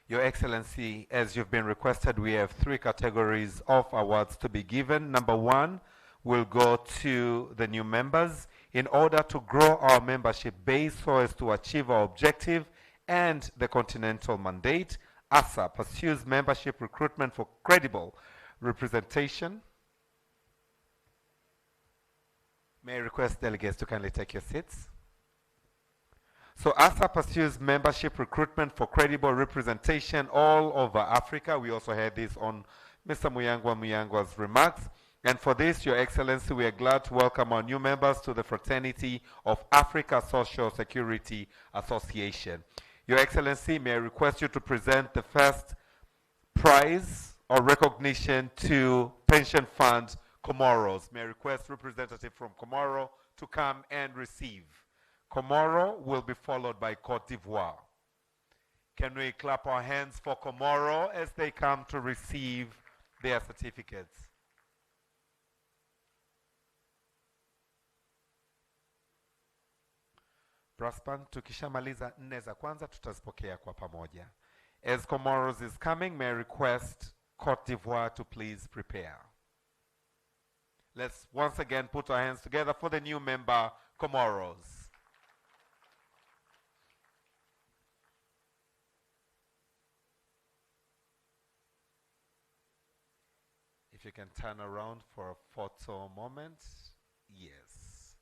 Your Excellency, as you've been requested, we have 3 categories of awards to be given. Number 1 will go to the new members in order to grow our membership base so as to achieve our objective and the continental mandate. ASA pursues membership recruitment for credible representation. May I request delegates to kindly take your seats. So ASA pursues membership recruitment for credible representation all over Africa. We also had this on Mr. Muyangwa's remarks. And for this, Your Excellency, we are glad to welcome our new members to the Fraternity of Africa Social Security Association. Your Excellency, may I request you to present the first prize or recognition to Pension Fund Comoros. May I request representative from Comoro to come and receive. Comoro will be followed by Cote d'Ivoire. Can we clap our hands for Komoro as they come to receive their certificates? Braspan, tukishamaliza 4 za kwanza tutazipokea kwa pamoja. As Comoros is coming, may I request Côte d'Ivoire to please prepare. Let's once again put our hands together for the new member, Comoros. If you can turn around for a photo moment. Yes.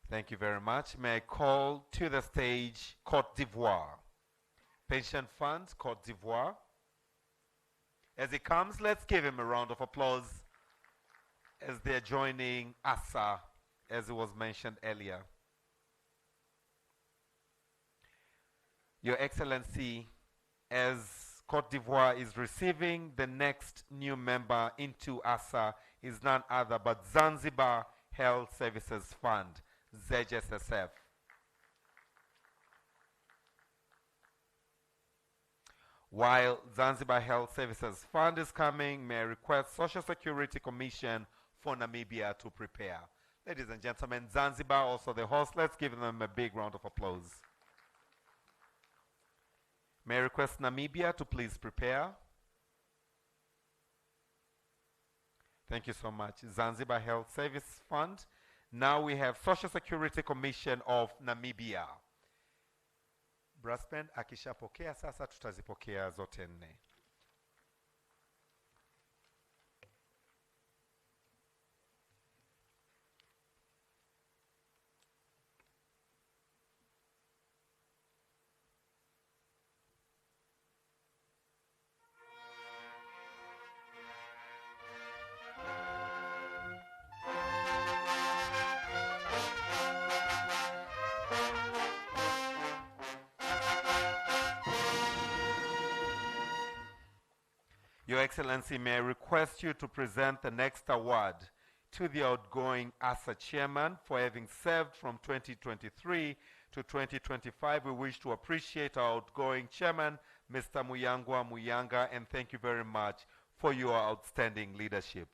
Thank you very much. May I call to the stage Côte d'Ivoire. Pension Fund, Côte d'Ivoire. As he comes, let's give him a round of applause as they're joining ASA, as it was mentioned earlier. Your Excellency, as Côte d'Ivoire is receiving the next new member into ASA is none other but Zanzibar Health Services Fund, ZSSF. While Zanzibar Health Services Fund is coming, may I request Social Security Commission for Namibia to prepare. Ladies and gentlemen, Zanzibar, also the host, let's give them a big round of applause. May I request Namibia to please prepare. Thank you so much. Zanzibar Health Service Fund. Now we have Social Security Commission of Namibia. Brassband akishapokea sasa tutazipokea zote 4. Your Excellency, may I request you to present the next award to the outgoing ASA chairman for having served from 2023 to 2025. We wish to appreciate our outgoing chairman, Mr. Muyangwa Muyanga, and thank you very much for your outstanding leadership.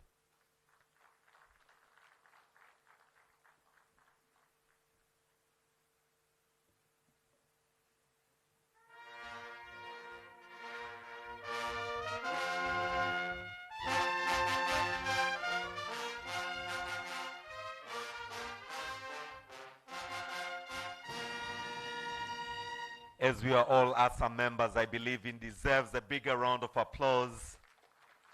As we are all ASA members, I believe he deserves a bigger round of applause.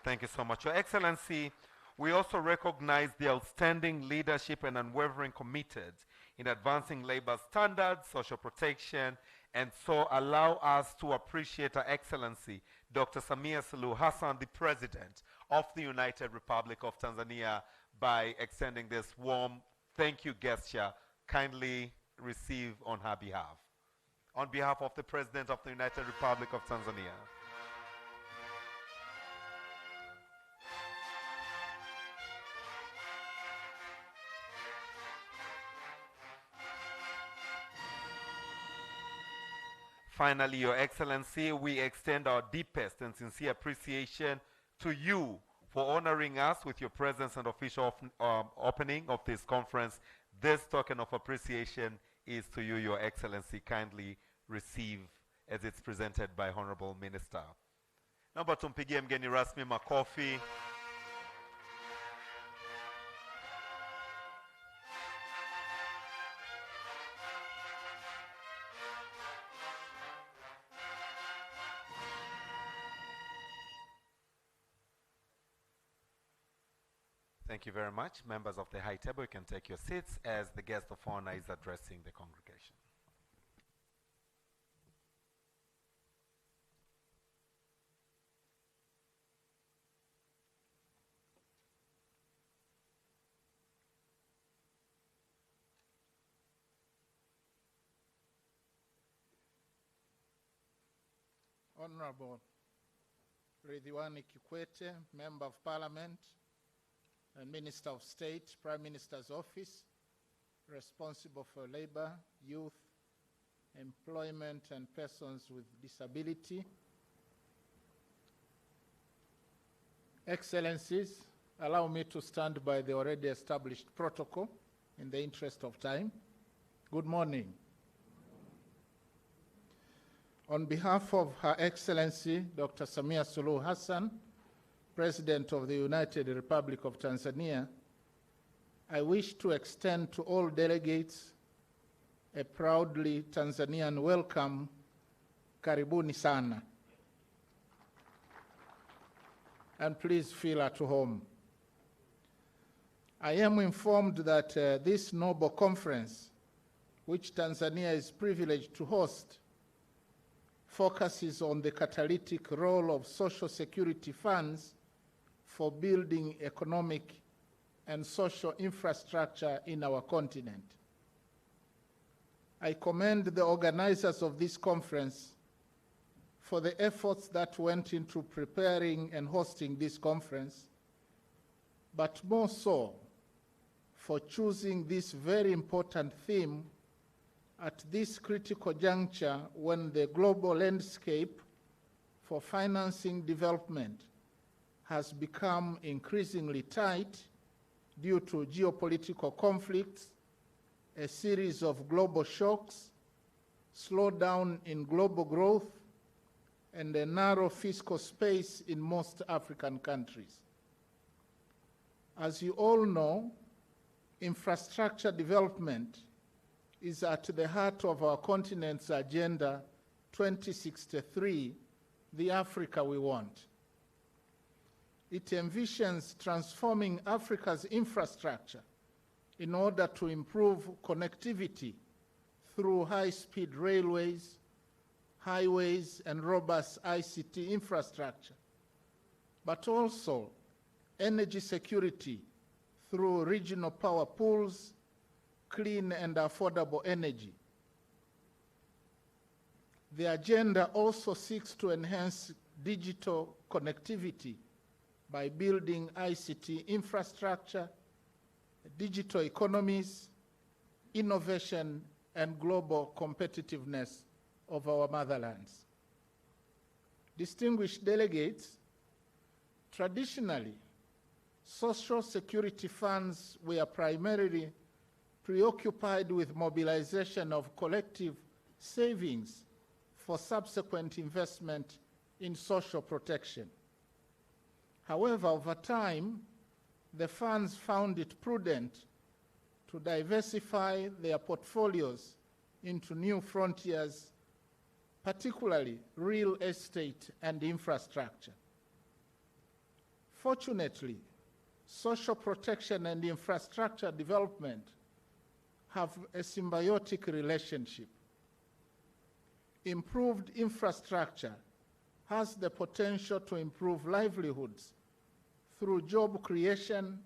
Thank you so much. Your Excellency, we also recognize the outstanding leadership and unwavering commitment in advancing labor standards, social protection, and so allow us to appreciate Her Excellency, Dr. Samia Suluhu Hassan, the President of the United Republic of Tanzania, by extending this warm thank you gesture. Kindly receive on her behalf. On behalf of the President of the United Republic of Tanzania. Finally, Your Excellency, we extend our deepest and sincere appreciation to you for honoring us with your presence and official opening of this conference. This token of appreciation is to you, Your Excellency. Kindly receive as it's presented by Honorable Minister. Naomba tumpigie mgeni rasmi makofi. Thank you very much. Members of the high table, you can take your seats as the guest of honor is addressing the congregation. Honorable Ridhiwani Kikwete, Member of Parliament and Minister of State, Prime Minister's Office, responsible for labor, youth, employment, and persons with disability. Excellencies, allow me to stand by the already established protocol in the interest of time. Good morning. On behalf of Her Excellency Dr. Samia Suluhu Hassan, President of the United Republic of Tanzania, I wish to extend to all delegates a proudly Tanzanian welcome. Karibuni sana. And please feel at home. I am informed that this noble conference, which Tanzania is privileged to host, focuses on the catalytic role of social security funds for building economic and social infrastructure in our continent. I commend the organizers of this conference for the efforts that went into preparing and hosting this conference, but more so for choosing this very important theme at this critical juncture when the global landscape for financing development has become increasingly tight due to geopolitical conflicts, a series of global shocks, slowdown in global growth, and a narrow fiscal space in most African countries. As you all know, infrastructure development is at the heart of our continent's Agenda 2063, the Africa we want. It envisions transforming Africa's infrastructure in order to improve connectivity through high-speed railways, highways, and robust ICT infrastructure, but also energy security through regional power pools, clean and affordable energy. The agenda also seeks to enhance digital connectivity by building ICT infrastructure, digital economies, innovation, and global competitiveness of our motherlands. Distinguished delegates, traditionally, social security funds were primarily preoccupied with mobilization of collective savings for subsequent investment in social protection. However, over time, the funds found it prudent to diversify their portfolios into new frontiers, particularly real estate and infrastructure. Fortunately, social protection and infrastructure development have a symbiotic relationship. Improved infrastructure has the potential to improve livelihoods through job creation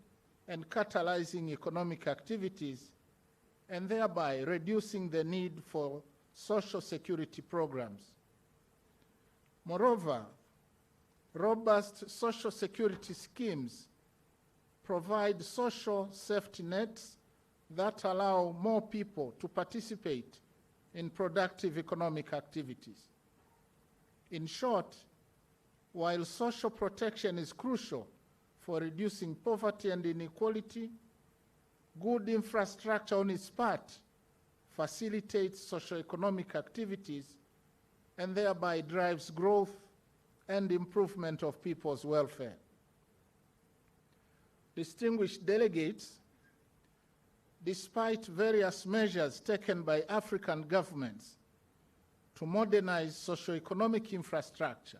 and catalyzing economic activities, and thereby reducing the need for social security programs. Moreover, robust social security schemes provide social safety nets that allow more people to participate in productive economic activities. In short, while social protection is crucial for reducing poverty and inequality, good infrastructure on its part facilitates socio-economic activities and thereby drives growth and improvement of people's welfare. Distinguished delegates, despite various measures taken by African governments to modernize socio-economic infrastructure,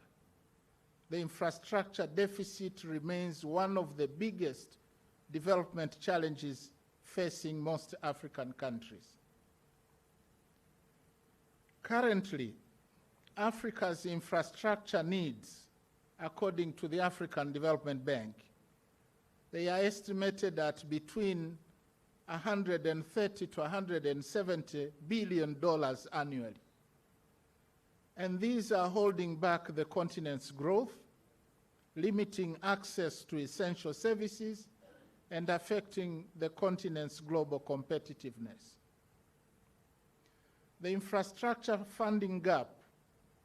the infrastructure deficit remains one of the biggest development challenges facing most African countries. Currently, Africa's infrastructure needs, according to the African Development Bank, they are estimated at between $130 to $170 billion annually. And these are holding back the continent's growth, limiting access to essential services, and affecting the continent's global competitiveness. The infrastructure funding gap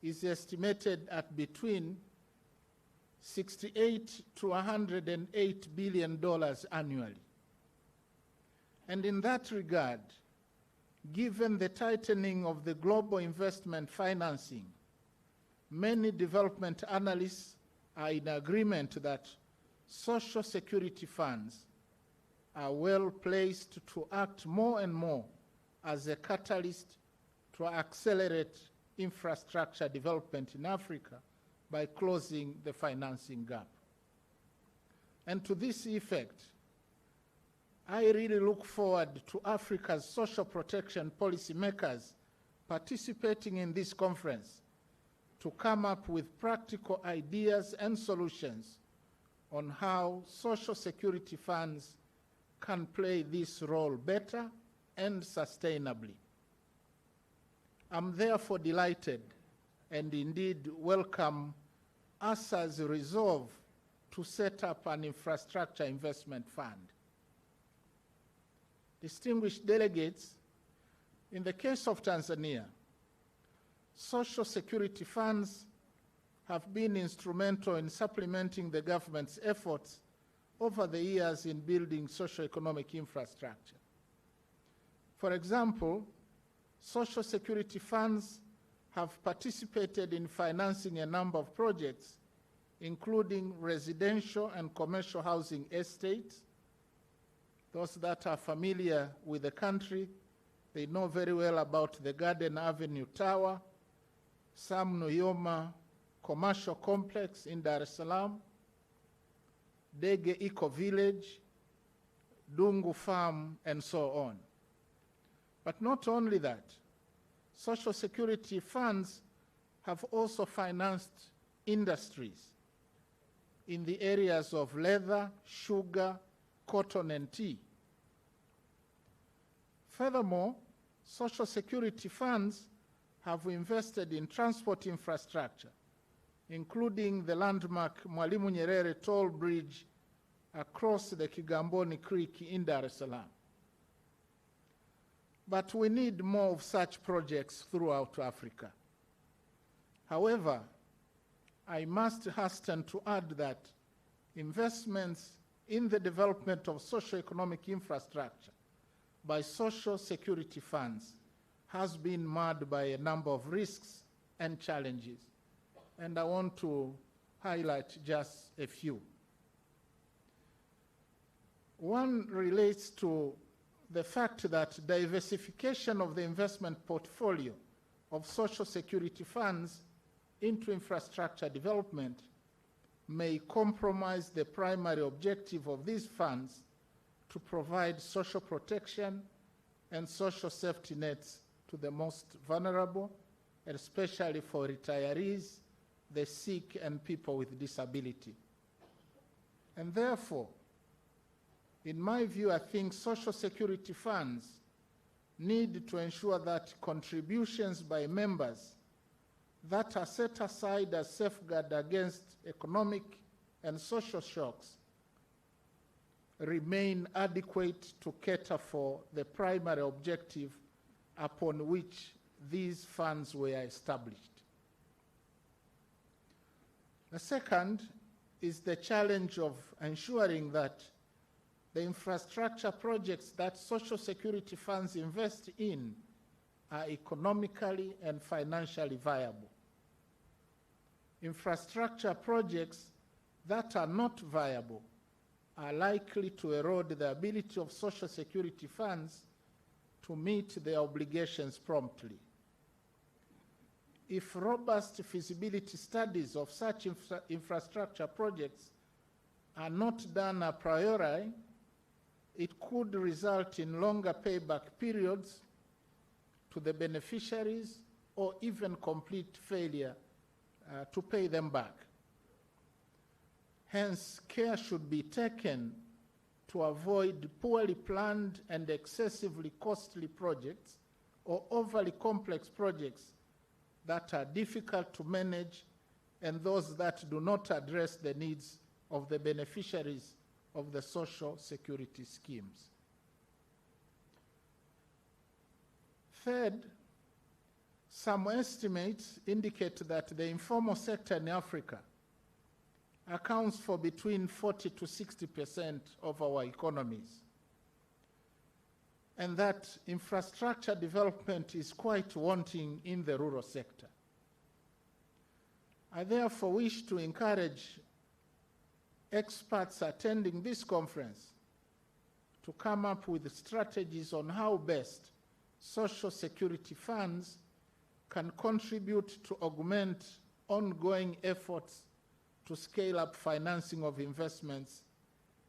is estimated at between $68 to $108 billion annually. And in that regard, given the tightening of the global investment financing, many development analysts are in agreement that social security funds are well placed to act more and more as a catalyst to accelerate infrastructure development in Africa by closing the financing gap. And to this effect, I really look forward to Africa's social protection policymakers participating in this conference to come up with practical ideas and solutions on how social security funds can play this role better and sustainably. I'm therefore delighted and indeed welcome ASA's resolve to set up an infrastructure investment fund. Distinguished delegates, in the case of Tanzania, social security funds have been instrumental in supplementing the government's efforts over the years in building socio-economic infrastructure. For example, social security funds have participated in financing a number of projects, including residential and commercial housing estates. Those that are familiar with the country, they know very well about the Garden Avenue Tower, Sam Nujoma Commercial Complex in Dar es Salaam, Dege Eco Village, Dungu Farm, and so on. But not only that, social security funds have also financed industries in the areas of leather, sugar, cotton, and tea. Furthermore, social security funds have invested in transport infrastructure, including the landmark Mwalimu Nyerere toll bridge across the Kigamboni Creek in Dar es Salaam. But we need more of such projects throughout Africa. However, I must hasten to add that investments in the development of socio-economic infrastructure by social security funds has been marred by a number of risks and challenges, and I want to highlight just a few. One relates to the fact that diversification of the investment portfolio of social security funds into infrastructure development may compromise the primary objective of these funds to provide social protection and social safety nets to the most vulnerable, especially for retirees, the sick, and people with disability. And therefore, in my view, I think social security funds need to ensure that contributions by members that are set aside as safeguard against economic and social shocks remain adequate to cater for the primary objective upon which these funds were established. The second is the challenge of ensuring that the infrastructure projects that social security funds invest in are economically and financially viable. Infrastructure projects that are not viable are likely to erode the ability of social security funds to meet their obligations promptly. If robust feasibility studies of such infrastructure projects are not done a priori, it could result in longer payback periods to the beneficiaries or even complete failure to pay them back. Hence, care should be taken to avoid poorly planned and excessively costly projects or overly complex projects that are difficult to manage and those that do not address the needs of the beneficiaries of the social security schemes. Third, some estimates indicate that the informal sector in Africa accounts for between 40 to 60% of our economies, and that infrastructure development is quite wanting in the rural sector. I therefore wish to encourage experts attending this conference to come up with strategies on how best social security funds can contribute to augment ongoing efforts to scale up financing of investments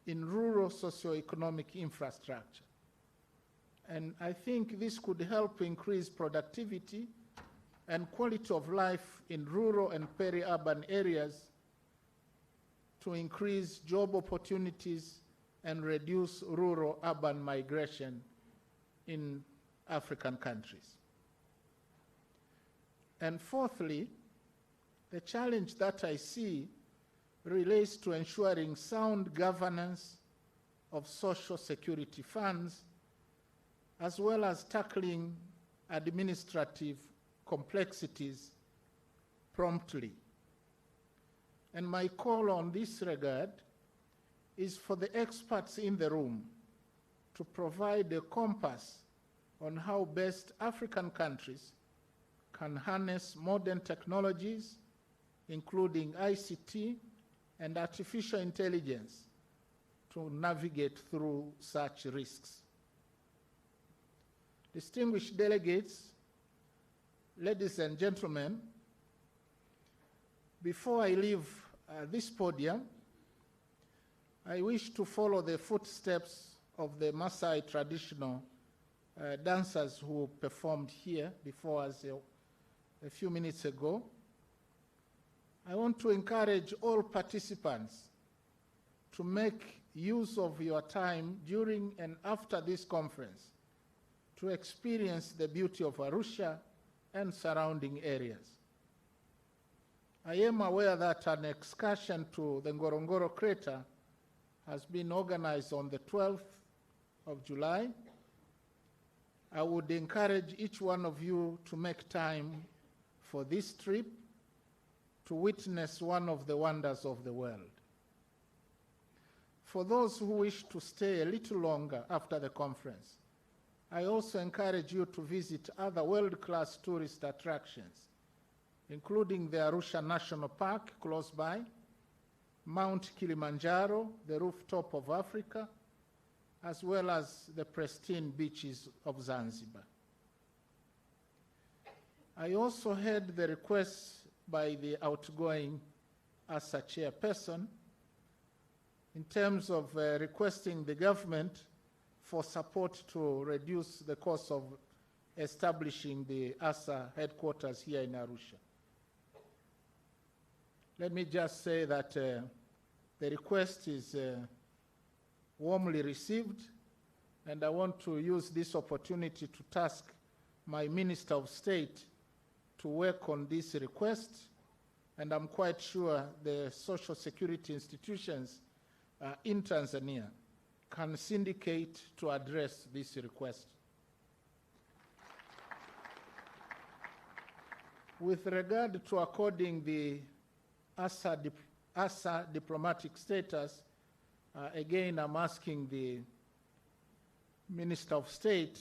in rural socio-economic infrastructure. And I think this could help increase productivity and quality of life in rural and peri-urban areas, to increase job opportunities and reduce rural-urban migration in African countries. And fourthly, the challenge that I see relates to ensuring sound governance of social security funds, as well as tackling administrative complexities promptly. And my call on this regard is for the experts in the room to provide a compass on how best African countries can harness modern technologies, including ICT and artificial intelligence, to navigate through such risks. Distinguished delegates, ladies and gentlemen, before I leave this podium, I wish to follow the footsteps of the Maasai traditional dancers who performed here before us a few minutes ago. I want to encourage all participants to make use of your time during and after this conference to experience the beauty of Arusha and surrounding areas. I am aware that an excursion to the Ngorongoro crater has been organized on the 12th of July. I would encourage each one of you to make time for this trip to witness one of the wonders of the world. For those who wish to stay a little longer after the conference, I also encourage you to visit other world-class tourist attractions, including the Arusha National Park close by, Mount Kilimanjaro, the rooftop of Africa, as well as the pristine beaches of Zanzibar. I also heard the requests by the outgoing ASA chairperson in terms of requesting the government for support to reduce the cost of establishing the ASA headquarters here in Arusha. Let me just say that the request is warmly received, and I want to use this opportunity to task my Minister of State to work on this request, and I'm quite sure the social security institutions in Tanzania can syndicate to address this request. With regard to according the ASA diplomatic status, again, I'm asking the Minister of State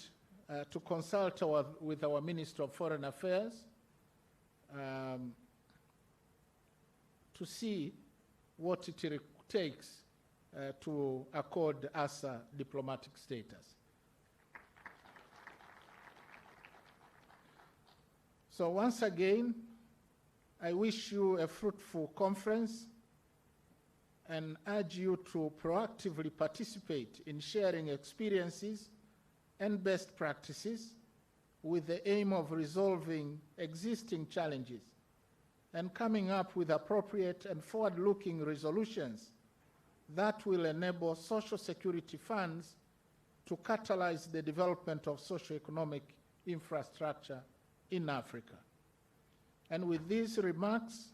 to consult with our Minister of Foreign Affairs to see what it takes to accord ASA diplomatic status. So once again, I wish you a fruitful conference and urge you to proactively participate in sharing experiences and best practices with the aim of resolving existing challenges and coming up with appropriate and forward-looking resolutions that will enable social security funds to catalyze the development of socio-economic infrastructure in Africa. And with these remarks,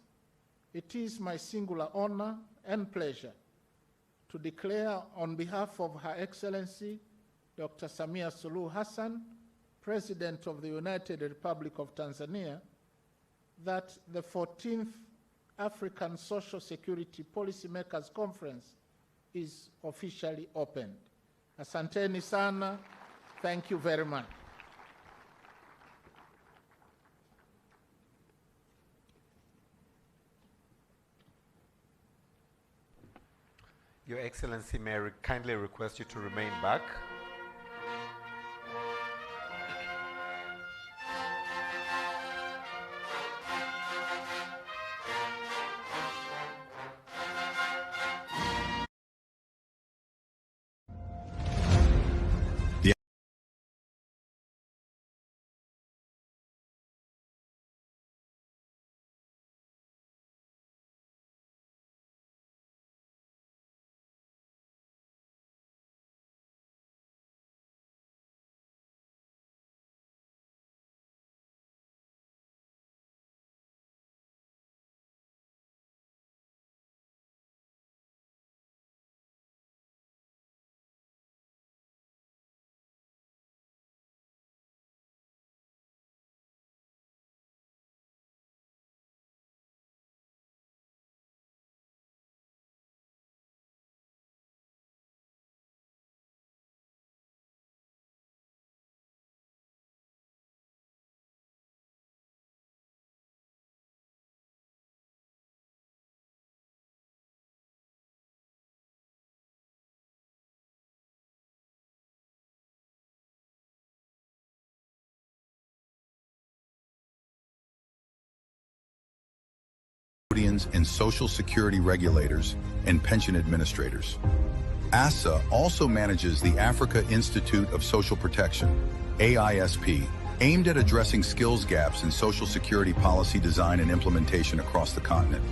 it is my singular honor and pleasure to declare on behalf of Her Excellency Dr. Samia Suluhu Hassan, President of the United Republic of Tanzania, that the 14th African Social Security Policymakers Conference is officially opened. Asanteni sana. Thank you very much. Your Excellency, may I kindly request you to remain back. And Social Security regulators and pension administrators. ASSA also manages the Africa Institute of Social Protection, AISP, aimed at addressing skills gaps in Social Security policy design and implementation across the continent.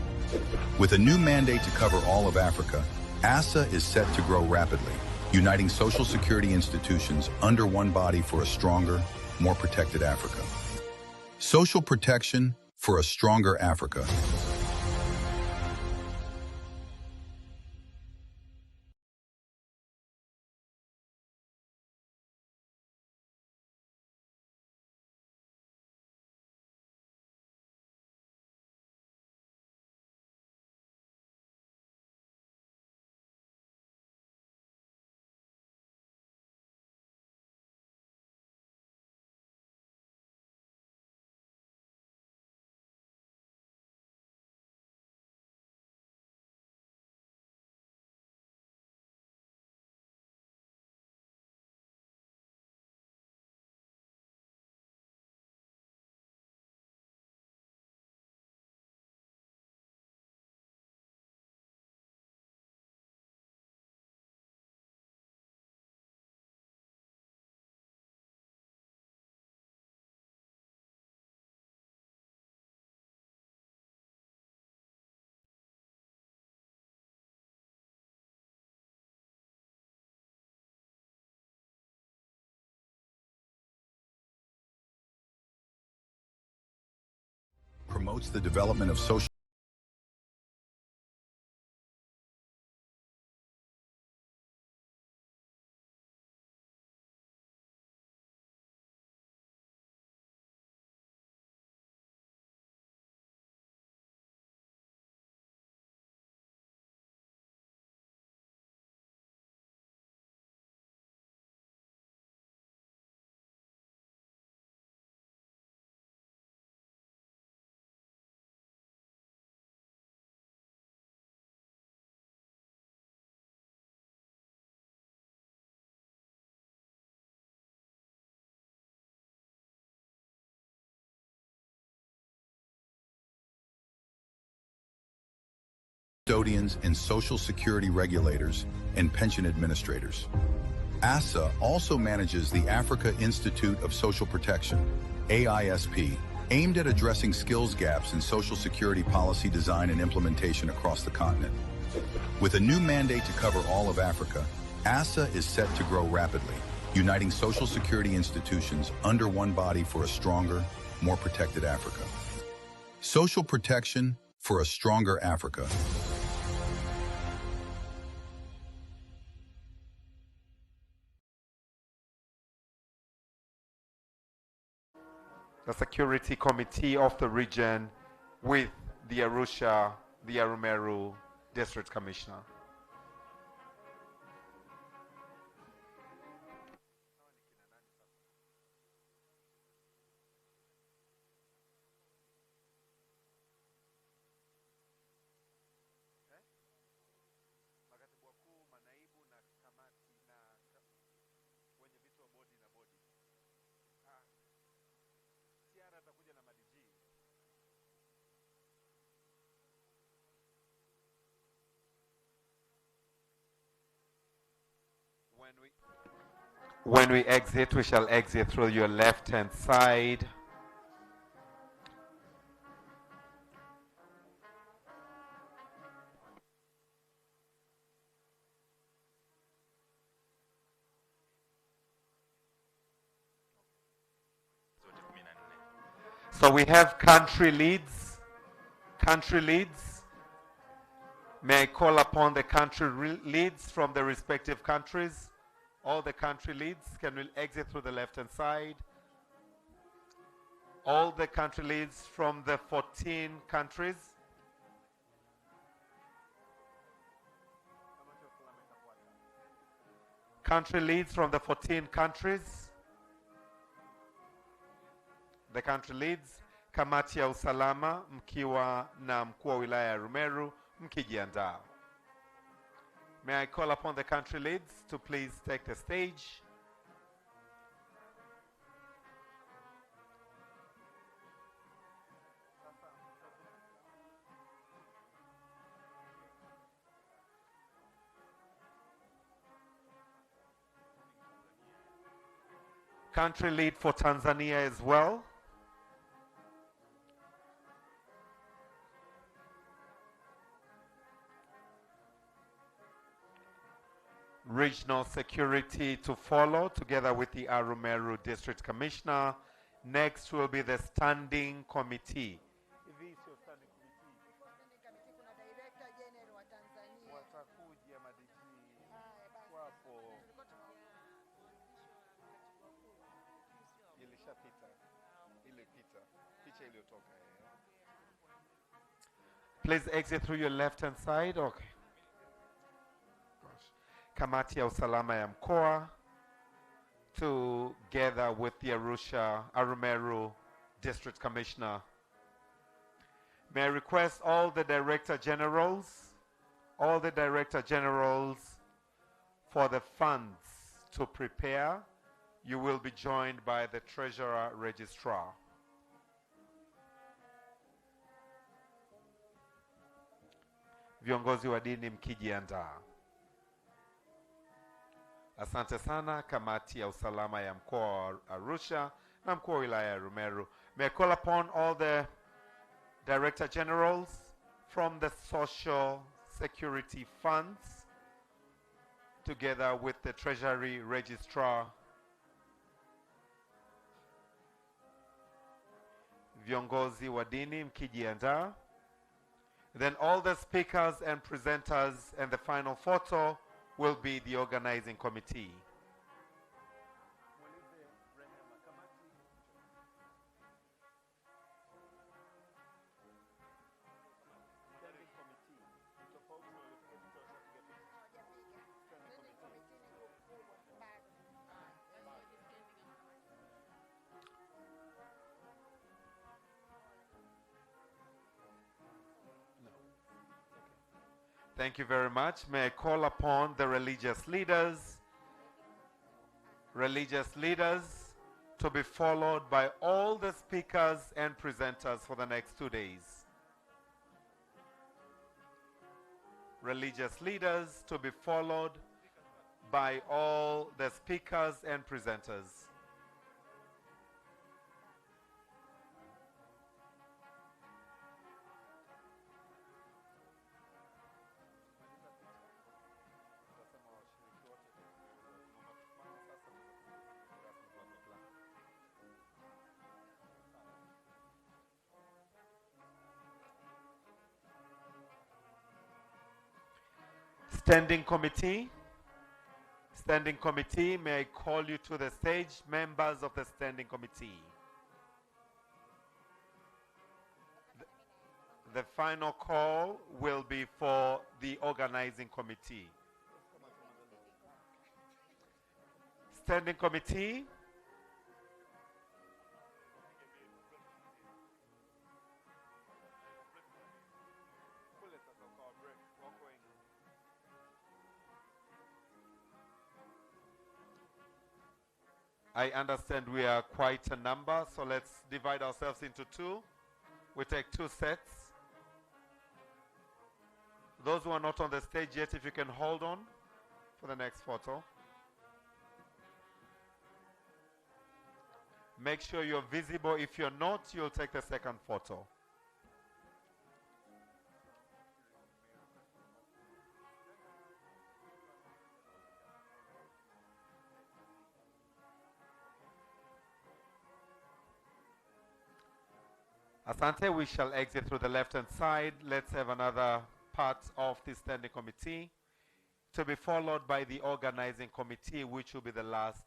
With a new mandate to cover all of Africa, ASSA is set to grow rapidly, uniting Social Security institutions under one body for a stronger, more protected Africa. Social protection for a stronger Africa. Promotes the development of social custodians and Social Security regulators and pension administrators. ASSA also manages the Africa Institute of Social Protection, AISP, aimed at addressing skills gaps in Social Security policy design and implementation across the continent. With a new mandate to cover all of Africa, ASSA is set to grow rapidly, uniting Social Security institutions under one body for a stronger, more protected Africa. Social protection for a stronger Africa. the Security Committee of the region with the Arusha, the Arumeru District Commissioner. When we exit, we shall exit through your left-hand side. So we have country leads. Country leads. May I call upon the country leads from the respective countries? All the country leads, can we exit through the left-hand side? All the country leads from the 14 countries. Country leads from the 14 countries. The country leads, kamati ya usalama, mkiwa na mkuu wa wilaya ya Arumeru, mkijiandaa. May I call upon the country leads to please take the stage. Country lead for Tanzania as well. Regional security to follow together with the Arumeru District Commissioner. Next will be the standing committee. Please exit through your left-hand side. Okay. Kamati ya usalama ya mkoa together with the Arusha Arumeru District Commissioner. May I request all the Director Generals for the funds to prepare. You will be joined by the Treasurer Registrar. Viongozi wa dini mkijiandaa. Asante sana kamati ya usalama ya mkoa wa Arusha na mkuu wa wilaya ya Arumeru. May I call upon all the Director Generals from the Social Security Funds together with the Treasury Registrar. Viongozi wa dini mkijiandaa. Then all the speakers and presenters and the final photo will be the organizing committee. Thank you very much. May I call upon the religious leaders to be followed by all the speakers and presenters for the next 2 days. Religious leaders to be followed by all the speakers and presenters. Standing committee, may I call you to the stage, members of the standing committee. The final call will be for the organizing committee. Standing committee. I understand we are quite a number, so let's divide ourselves into two. We take two sets. Those who are not on the stage yet, if you can hold on for the next photo. Make sure you're visible. If you're not, you'll take the second photo. Asante, we shall exit through the left-hand side. Let's have another part of the standing committee to be followed by the organizing committee, which will be the last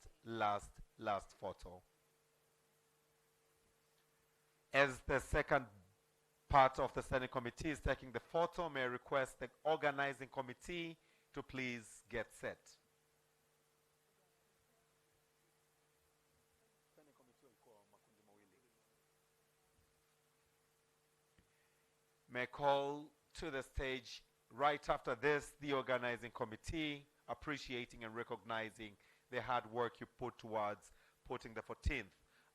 photo. As the second part of the standing committee is taking the photo, may I request the organizing committee to please get set. May I call to the stage right after this the organizing committee, appreciating and recognizing the hard work you put towards putting the 14th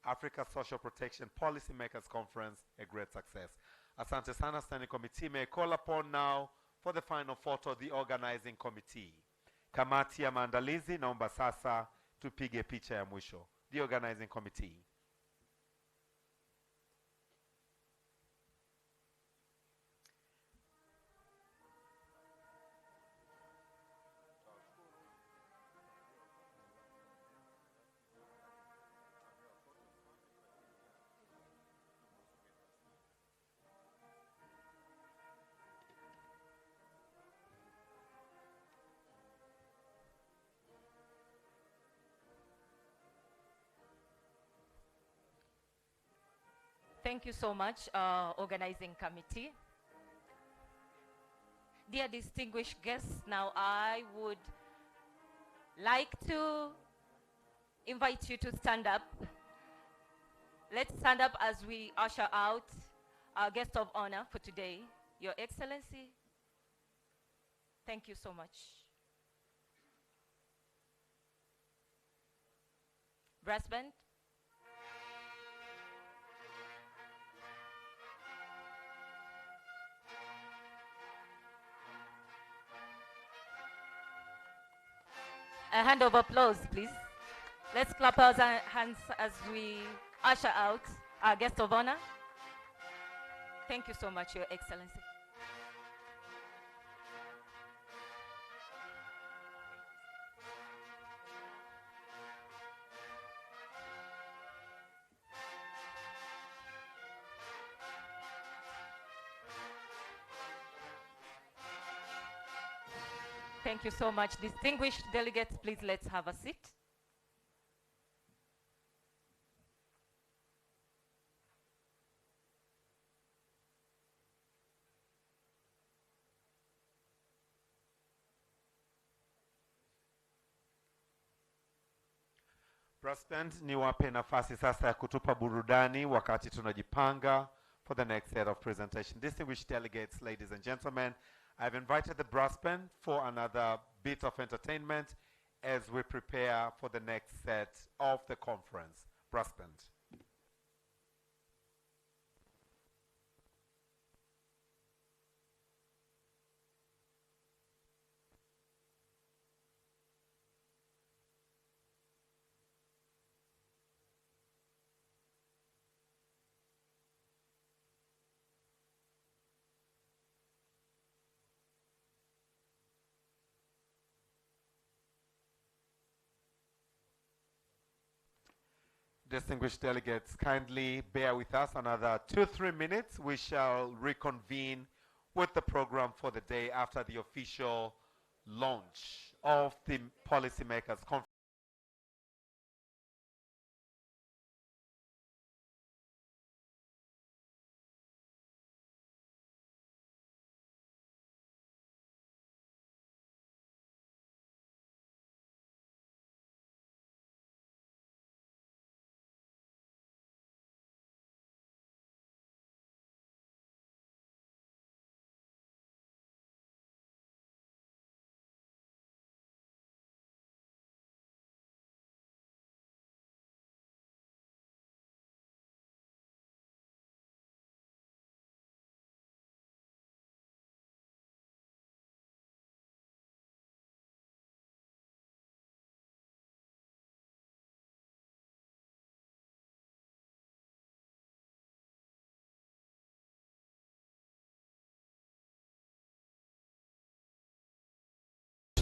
Africa Social Protection Policymakers Conference a great success. Asante sana, standing committee. May I call upon now for the final photo the organizing committee. Kamati ya maandalizi, naomba sasa tupige picha ya mwisho. The organizing committee. Thank you so much, organizing committee. Dear distinguished guests, now I would like to invite you to stand up. Let's stand up as we usher out our guest of honor for today, Your Excellency. Thank you so much. Brass band. A hand of applause, please. Let's clap our hands as we usher out our guest of honor. Thank you so much, Your Excellency. Thank you so much. Distinguished delegates, please let's have a seat. Brass band, niwape nafasi sasa ya kutupa burudani wakati tunajipanga for the next set of presentation. Distinguished delegates, ladies and gentlemen, I've invited the brass band for another bit of entertainment as we prepare for the next set of the conference. Brass band. Distinguished delegates, kindly bear with us another 2-3 minutes. We shall reconvene with the program for the day after the official launch of the Policymakers Conference.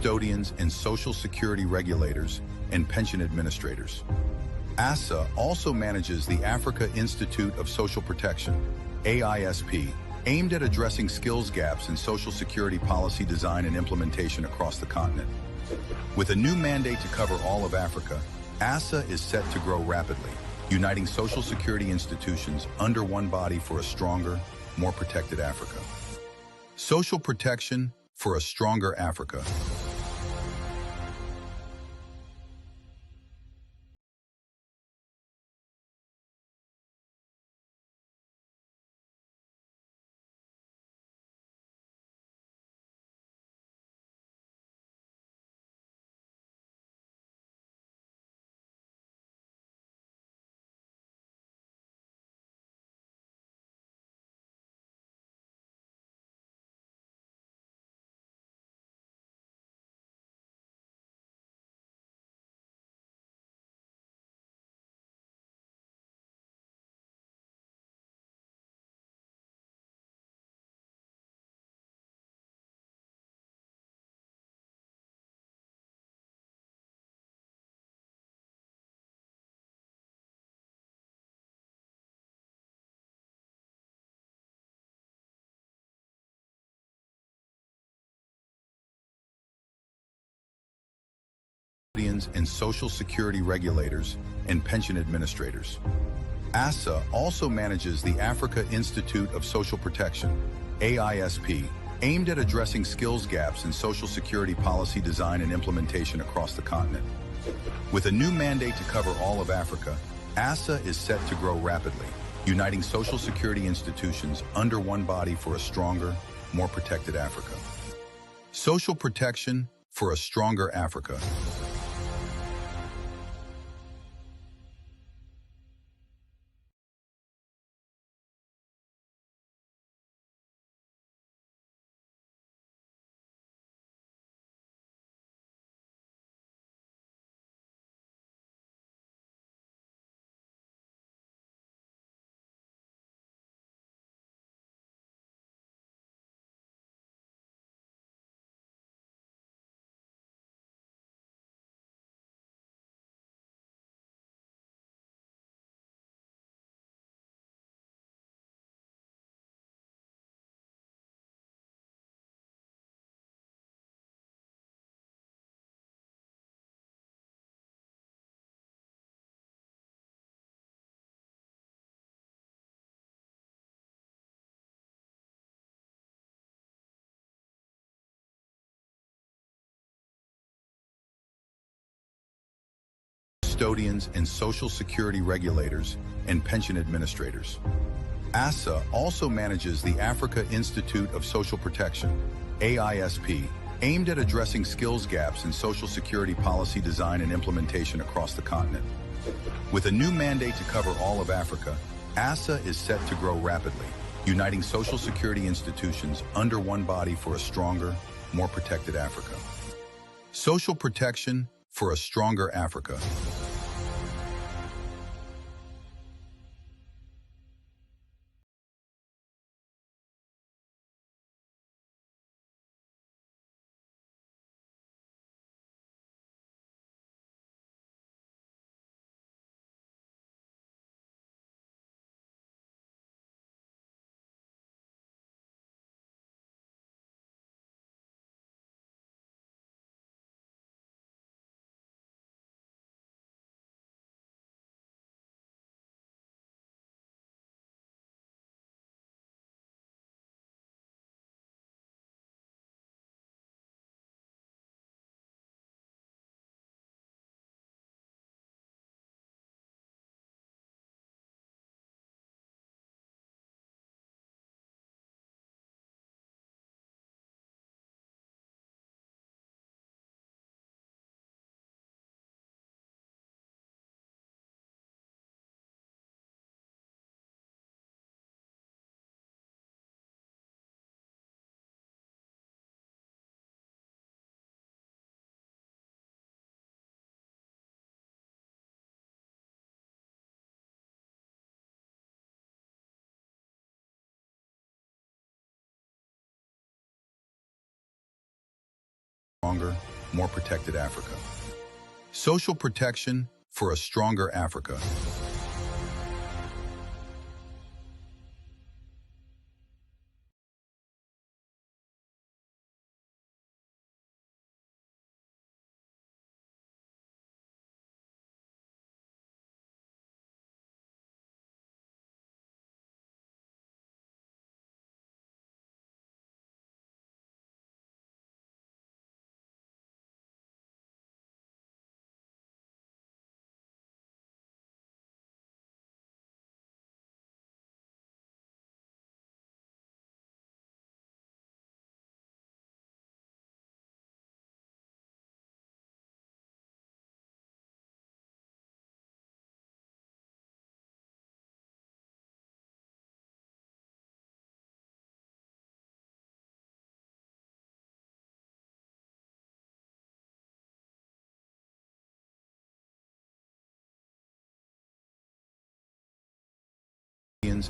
custodians and social security regulators, and pension administrators. ASSA also manages the Africa Institute of Social Protection, AISP, aimed at addressing skills gaps in social security policy design and implementation across the continent. With a new mandate to cover all of Africa, ASSA is set to grow rapidly, uniting social security institutions under one body for a stronger, more protected Africa. Social protection for a stronger Africa. And social security regulators and pension administrators. ASSA also manages the Africa Institute of Social Protection, AISP, aimed at addressing skills gaps in social security policy design and implementation across the continent. With a new mandate to cover all of Africa, ASSA is set to grow rapidly, uniting social security institutions under one body for a stronger, more protected Africa. Social protection for a stronger Africa. Custodians and social security regulators and pension administrators. ASSA also manages the Africa Institute of Social Protection, AISP, aimed at addressing skills gaps in social security policy design and implementation across the continent. With a new mandate to cover all of Africa, ASSA is set to grow rapidly, uniting social security institutions under one body for a stronger, more protected Africa. Social protection for a stronger Africa. Stronger, more protected Africa. Social protection for a stronger Africa.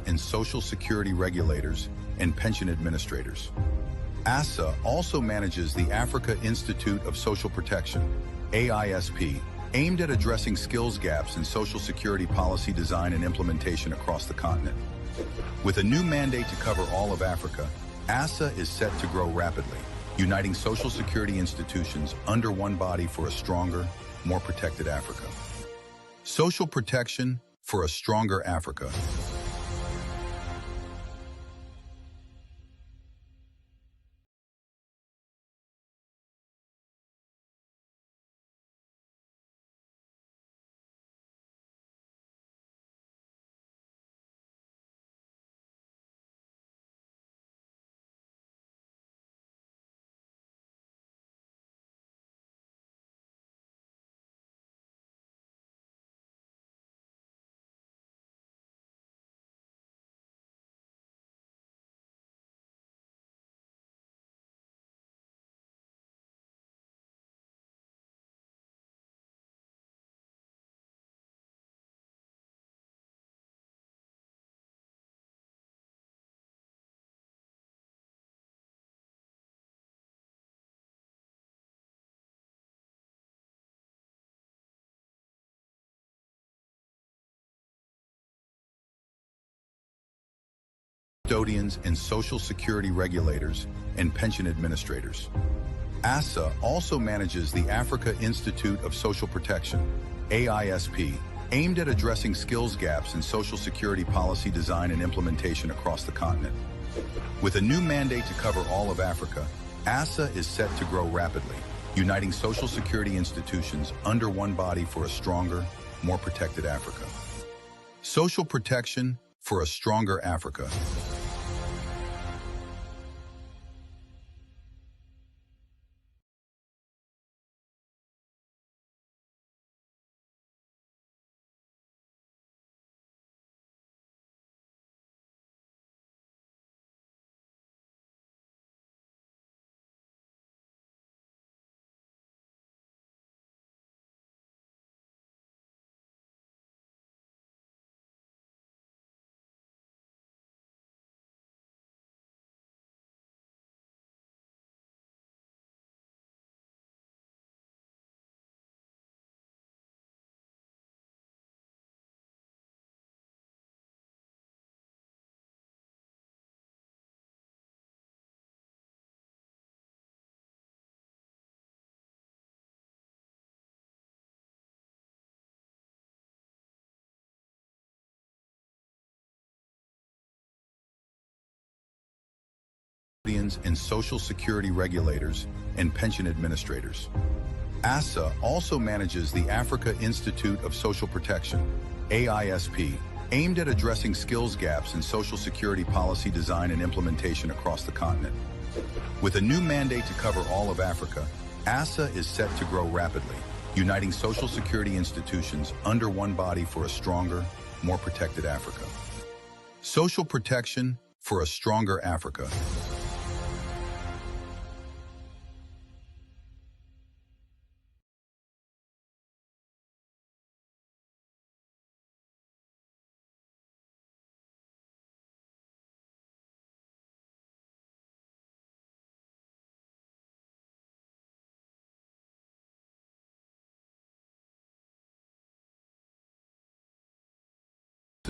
And Social Security regulators and pension administrators. ASSA also manages the Africa Institute of Social Protection, AISP, aimed at addressing skills gaps in Social Security policy design and implementation across the continent. With a new mandate to cover all of Africa, ASSA is set to grow rapidly, uniting Social Security institutions under one body for a stronger, more protected Africa. Social protection for a stronger Africa. Custodians and Social Security regulators and pension administrators. ASSA also manages the Africa Institute of Social Protection, AISP, aimed at addressing skills gaps in Social Security policy design and implementation across the continent. With a new mandate to cover all of Africa, ASSA is set to grow rapidly, uniting Social Security institutions under one body for a stronger, more protected Africa. Social protection for a stronger Africa. And Social Security regulators and pension administrators. ASSA also manages the Africa Institute of Social Protection, AISP, aimed at addressing skills gaps in Social Security policy design and implementation across the continent. With a new mandate to cover all of Africa, ASSA is set to grow rapidly, uniting Social Security institutions under one body for a stronger, more protected Africa. Social protection for a stronger Africa.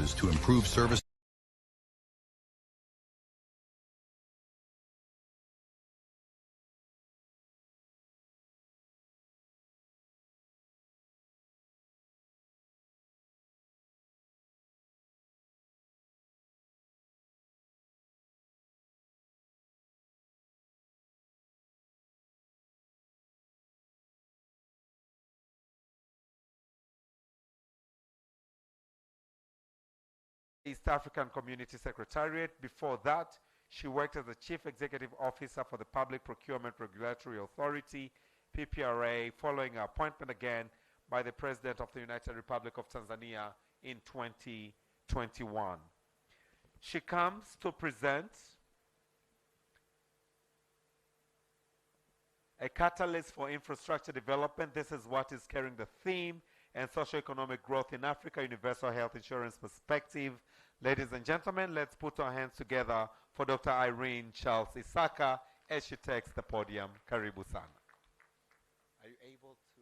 resources to improve service. East African Community Secretariat. Before that, she worked as the Chief Executive Officer for the Public Procurement Regulatory Authority, PPRA, following her appointment again by the President of the United Republic of Tanzania in 2021. She comes to present a catalyst for infrastructure development. This is what is carrying the theme and socioeconomic growth in Africa, Universal Health Insurance Perspective. Ladies and gentlemen, let's put our hands together for Dr. Irene Charles Isaka as she takes the podium. Karibu sana. Are you able to?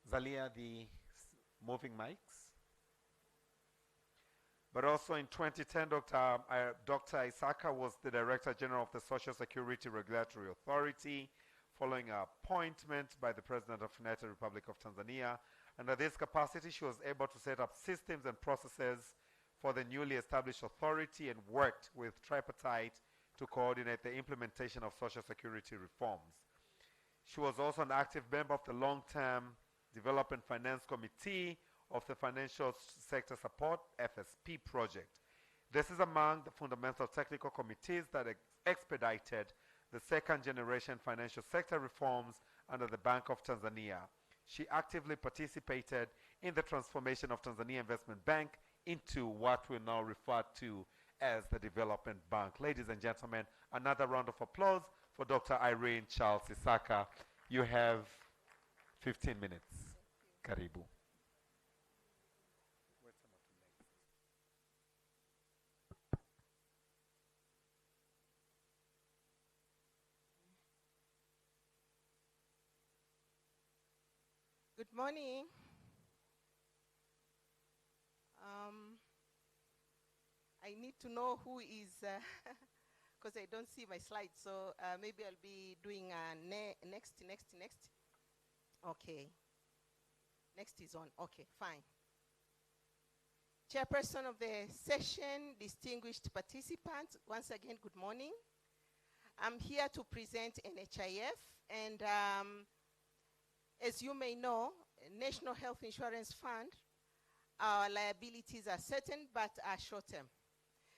Zalia, the moving mics. But also in 2010, Dr. Isaka was the Director General of the Social Security Regulatory Authority, following her appointment by the President of the United Republic of Tanzania. Under this capacity, she was able to set up systems and processes for the newly established authority and worked with tripartite to coordinate the implementation of social security reforms. She was also an active member of the Long-Term Development Finance Committee of the Financial Sector Support FSP project. This is among the fundamental technical committees that expedited the second generation financial sector reforms under the Bank of Tanzania. She actively participated in the transformation of Tanzania Investment Bank into what we now refer to as the Development Bank. Ladies and gentlemen, another round of applause for Dr. Irene Charles Isaka. You have 15 minutes. Karibu. Good morning. I need to know who is, because I don't see my slides, so maybe I'll be doing next. Okay. Next is on. Okay, fine. Chairperson of the session, distinguished participants, once again, good morning. I'm here to present NHIF, and as you may know, National Health Insurance Fund, our liabilities are certain but are short-term.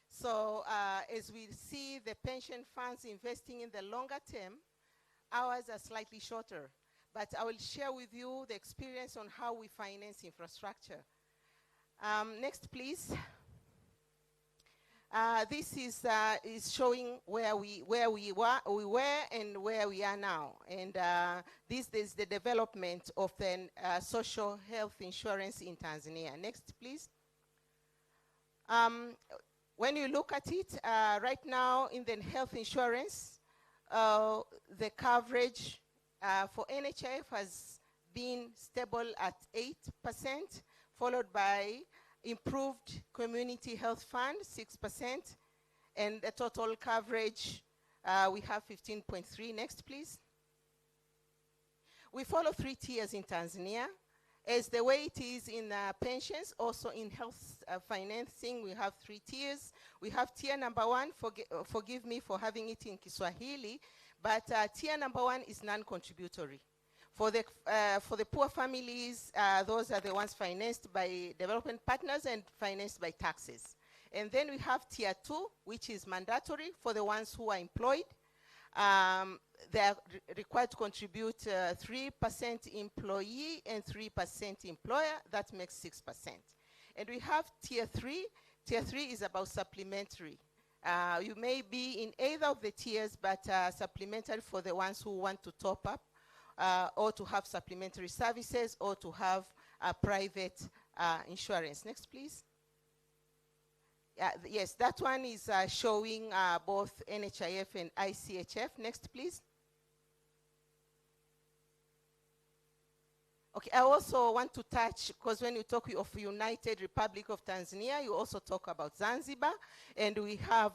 So as we see the pension funds investing in the longer term, ours are slightly shorter. But I will share with you the experience on how we finance infrastructure. Next, please. This is showing where we were and where we are now. And this is the development of the social health insurance in Tanzania. Next, please. When you look at it, right now in the health insurance, the coverage for NHIF has been stable at 8%, followed by improved community health fund, 6%, and the total coverage, we have 15.3. Next, please. We follow 3 tiers in Tanzania. As the way it is in pensions, also in health financing, we have 3 tiers. We have tier number 1, forgive me for having it in Kiswahili, but tier number 1 is non-contributory. For the poor families, those are the ones financed by development partners and financed by taxes. And then we have tier 2, which is mandatory for the ones who are employed. They are required to contribute 3% employee and 3% employer. That makes 6%. And we have tier 3. Tier 3 is about supplementary. You may be in either of the tiers, but supplementary for the ones who want to top up or to have supplementary services or to have a private insurance. Next, please. Yes, that one is showing both NHIF and ICHF. Next, please. Okay, I also want to touch, because when you talk of United Republic of Tanzania, you also talk about Zanzibar, and we have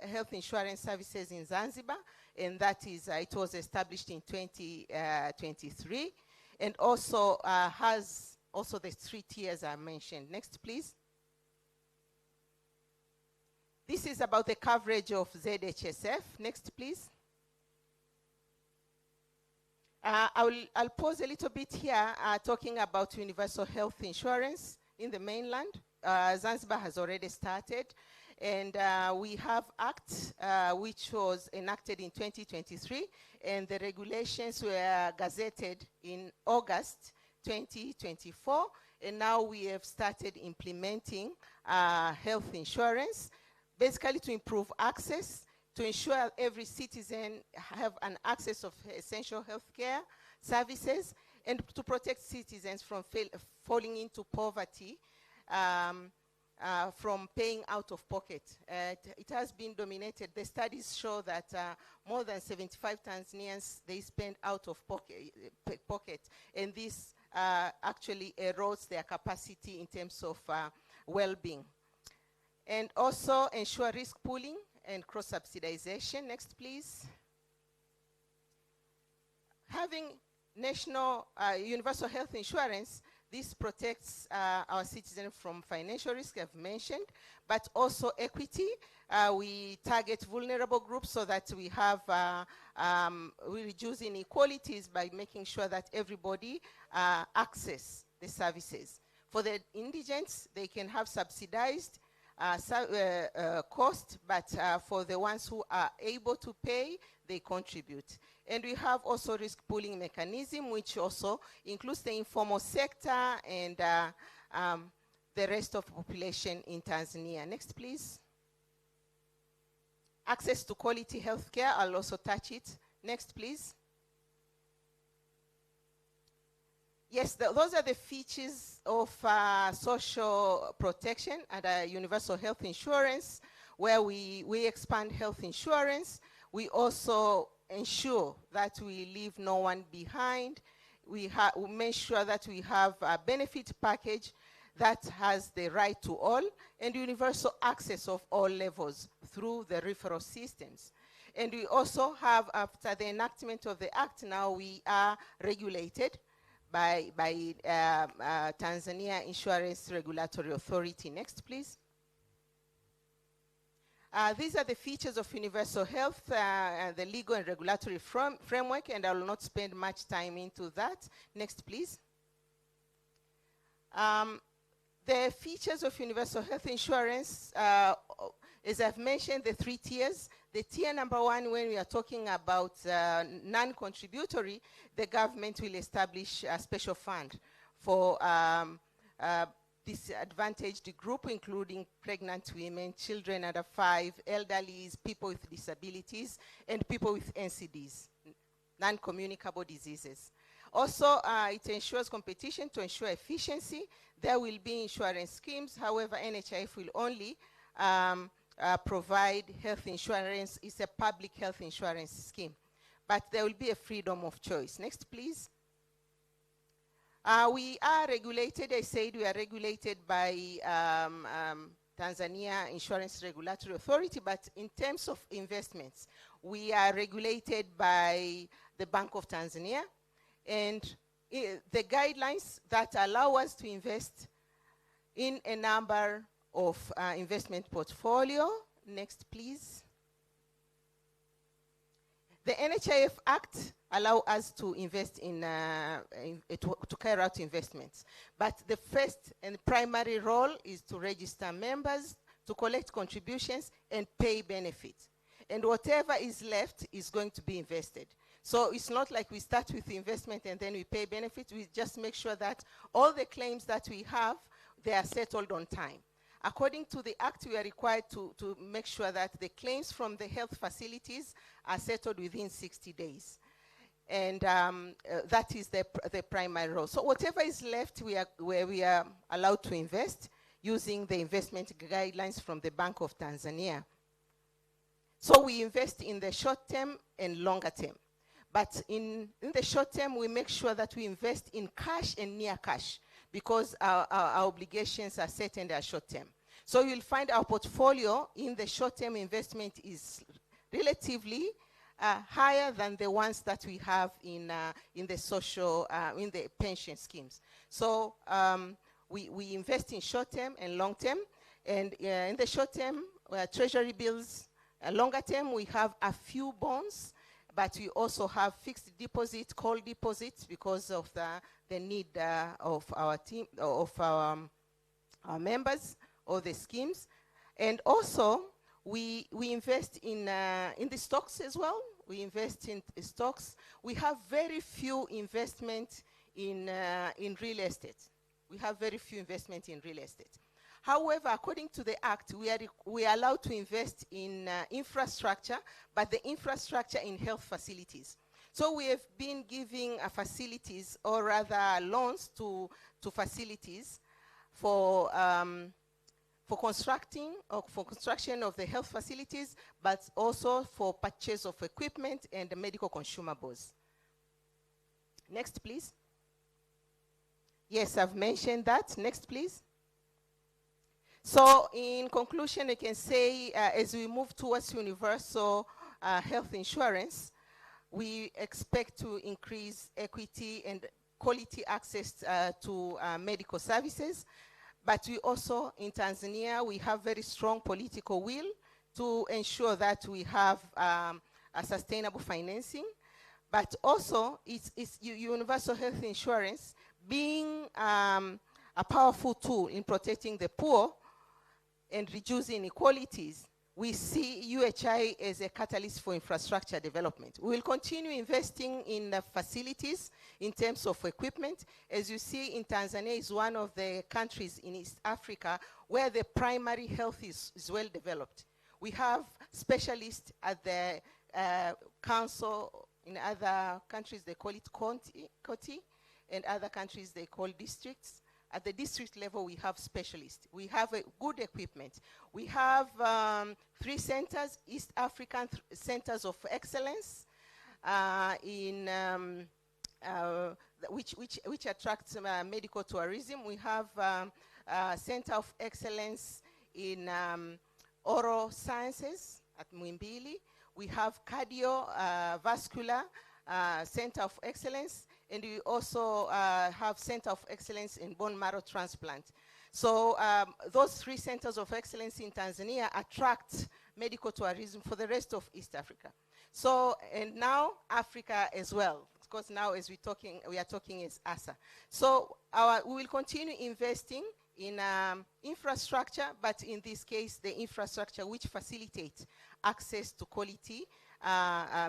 health insurance services in Zanzibar, and that is, it was established in 2023, and also has also the 3 tiers I mentioned. Next, please. This is about the coverage of ZHSF. Next, please. I'll pause a little bit here talking about universal health insurance in the mainland. Zanzibar has already started, and we have Act, which was enacted in 2023, and the regulations were gazetted in August 2024, and now we have started implementing health insurance, basically to improve access, to ensure every citizen have an access of essential health care services, and to protect citizens from falling into poverty, from paying out of pocket. It has been dominated. The studies show that more than 75 Tanzanians, they spend out of pocket, and this actually erodes their capacity in terms of well-being. And also ensure risk pooling and cross-subsidization. Next, please. Having national universal health insurance, this protects our citizens from financial risk, I've mentioned, but also equity. We target vulnerable groups so that we have, we reduce inequalities by making sure that everybody access the services. For the indigents, they can have subsidized cost, but for the ones who are able to pay, they contribute. And we have also risk pooling mechanism, which also includes the informal sector and the rest of the population in Tanzania. Next, please. Access to quality health care, I'll also touch it. Next, please. Yes, those are the features of social protection and universal health insurance, where we expand health insurance. We also ensure that we leave no one behind. We make sure that we have a benefit package that has the right to all and universal access of all levels through the referral systems. And we also have, after the enactment of the Act, now we are regulated by Tanzania Insurance Regulatory Authority. Next, please. These are the features of universal health, the legal and regulatory framework, and I will not spend much time into that. Next, please. The features of universal health insurance, as I've mentioned, the 3 tiers. The tier number 1, when we are talking about non-contributory, the government will establish a special fund for disadvantaged group, including pregnant women, children under 5, elderly, people with disabilities, and people with NCDs, non-communicable diseases. Also, it ensures competition to ensure efficiency. There will be insurance schemes. However, NHIF will only provide health insurance. It's a public health insurance scheme. But there will be a freedom of choice. Next, please. We are regulated, I said we are regulated by Tanzania Insurance Regulatory Authority, but in terms of investments, we are regulated by the Bank of Tanzania, and the guidelines that allow us to invest in a number of investment portfolio. Next, please. The NHIF Act allow us to invest to carry out investments. But the first and primary role is to register members, to collect contributions, and pay benefits. And whatever is left is going to be invested. So it's not like we start with the investment and then we pay benefits. We just make sure that all the claims that we have, they are settled on time. According to the Act, we are required to make sure that the claims from the health facilities are settled within 60 days. And that is the primary role. So whatever is left, where we are allowed to invest, using the investment guidelines from the Bank of Tanzania. So we invest in the short term and longer term. But in the short term, we make sure that we invest in cash and near cash because our obligations are set and are short term. So you'll find our portfolio in the short term investment is relatively higher than the ones that we have in the social, in the pension schemes. So we invest in short term and long term. And in the short term, treasury bills. Longer term, we have a few bonds, but we also have fixed deposit, call deposits, because of the need of our team, of our members, or the schemes. And also, we invest in the stocks as well. We invest in stocks. We have very few investment in real estate. We have very few investment in real estate. However, according to the Act, we are allowed to invest in infrastructure, but the infrastructure in health facilities. So we have been giving facilities, or rather loans to facilities for construction of the health facilities, but also for purchase of equipment and medical consumables. Next, please. Yes, I've mentioned that. Next, please. So in conclusion, I can say as we move towards universal health insurance, we expect to increase equity and quality access to medical services. But we also, in Tanzania, we have very strong political will to ensure that we have a sustainable financing. But also, it's universal health insurance being a powerful tool in protecting the poor and reducing inequalities. We see UHI as a catalyst for infrastructure development. We will continue investing in the facilities in terms of equipment. As you see, in Tanzania is one of the countries in East Africa where the primary health is well developed. We have specialists at the council. In other countries, they call it county, and other countries, they call districts. At the district level, we have specialists. We have a good equipment. We have 3 centers, East African centers of excellence, which attracts medical tourism. We have a center of excellence in oral sciences at Muimbili. We have cardiovascular center of excellence. And we also have Center of Excellence in Bone Marrow Transplant. So those 3 centers of excellence in Tanzania attract medical tourism for the rest of East Africa. So, and now Africa as well, because now as we are talking as ASA. So we will continue investing in infrastructure, but in this case, the infrastructure which facilitates access to quality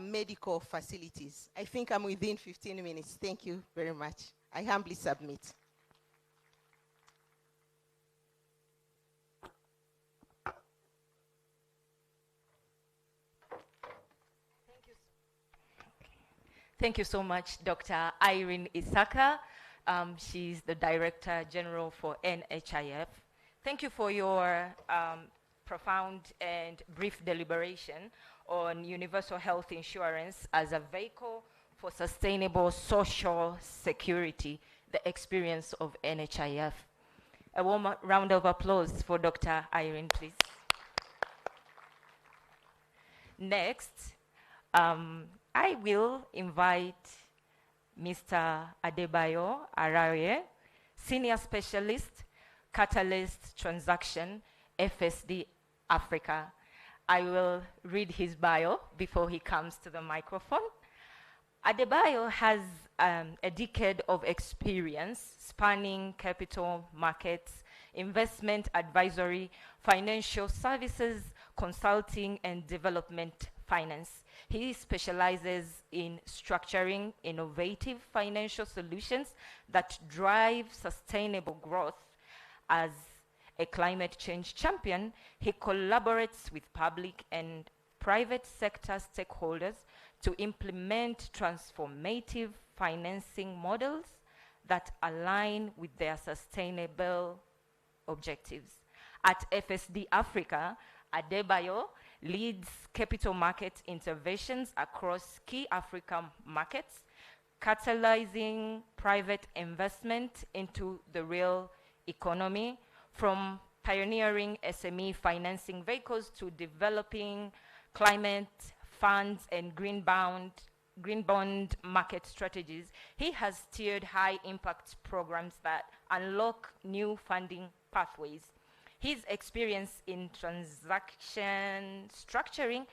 medical facilities. I think I'm within 15 minutes. Thank you very much. I humbly submit. Thank you so much, Dr. Irene Isaka. She's the Director General for NHIF. Thank you for your profound and brief deliberation on universal health insurance as a vehicle for sustainable social security, the experience of NHIF. A warm round of applause for Dr. Irene, please. Next, I will invite Mr. Adebayo Araye, Senior Specialist, Catalyst Transaction, FSD Africa. I will read his bio before he comes to the microphone. Adebayo has a decade of experience spanning capital markets, investment advisory, financial services, consulting, and development finance. He specializes in structuring innovative financial solutions that drive sustainable growth. As a climate change champion, he collaborates with public and private sector stakeholders to implement transformative financing models that align with their sustainable objectives. At FSD Africa, Adebayo leads capital market interventions across key African markets, catalyzing private investment into the real economy, from pioneering SME financing vehicles to developing climate funds and green bond market strategies. He has steered high impact programs that unlock new funding pathways. His experience in transaction structuring,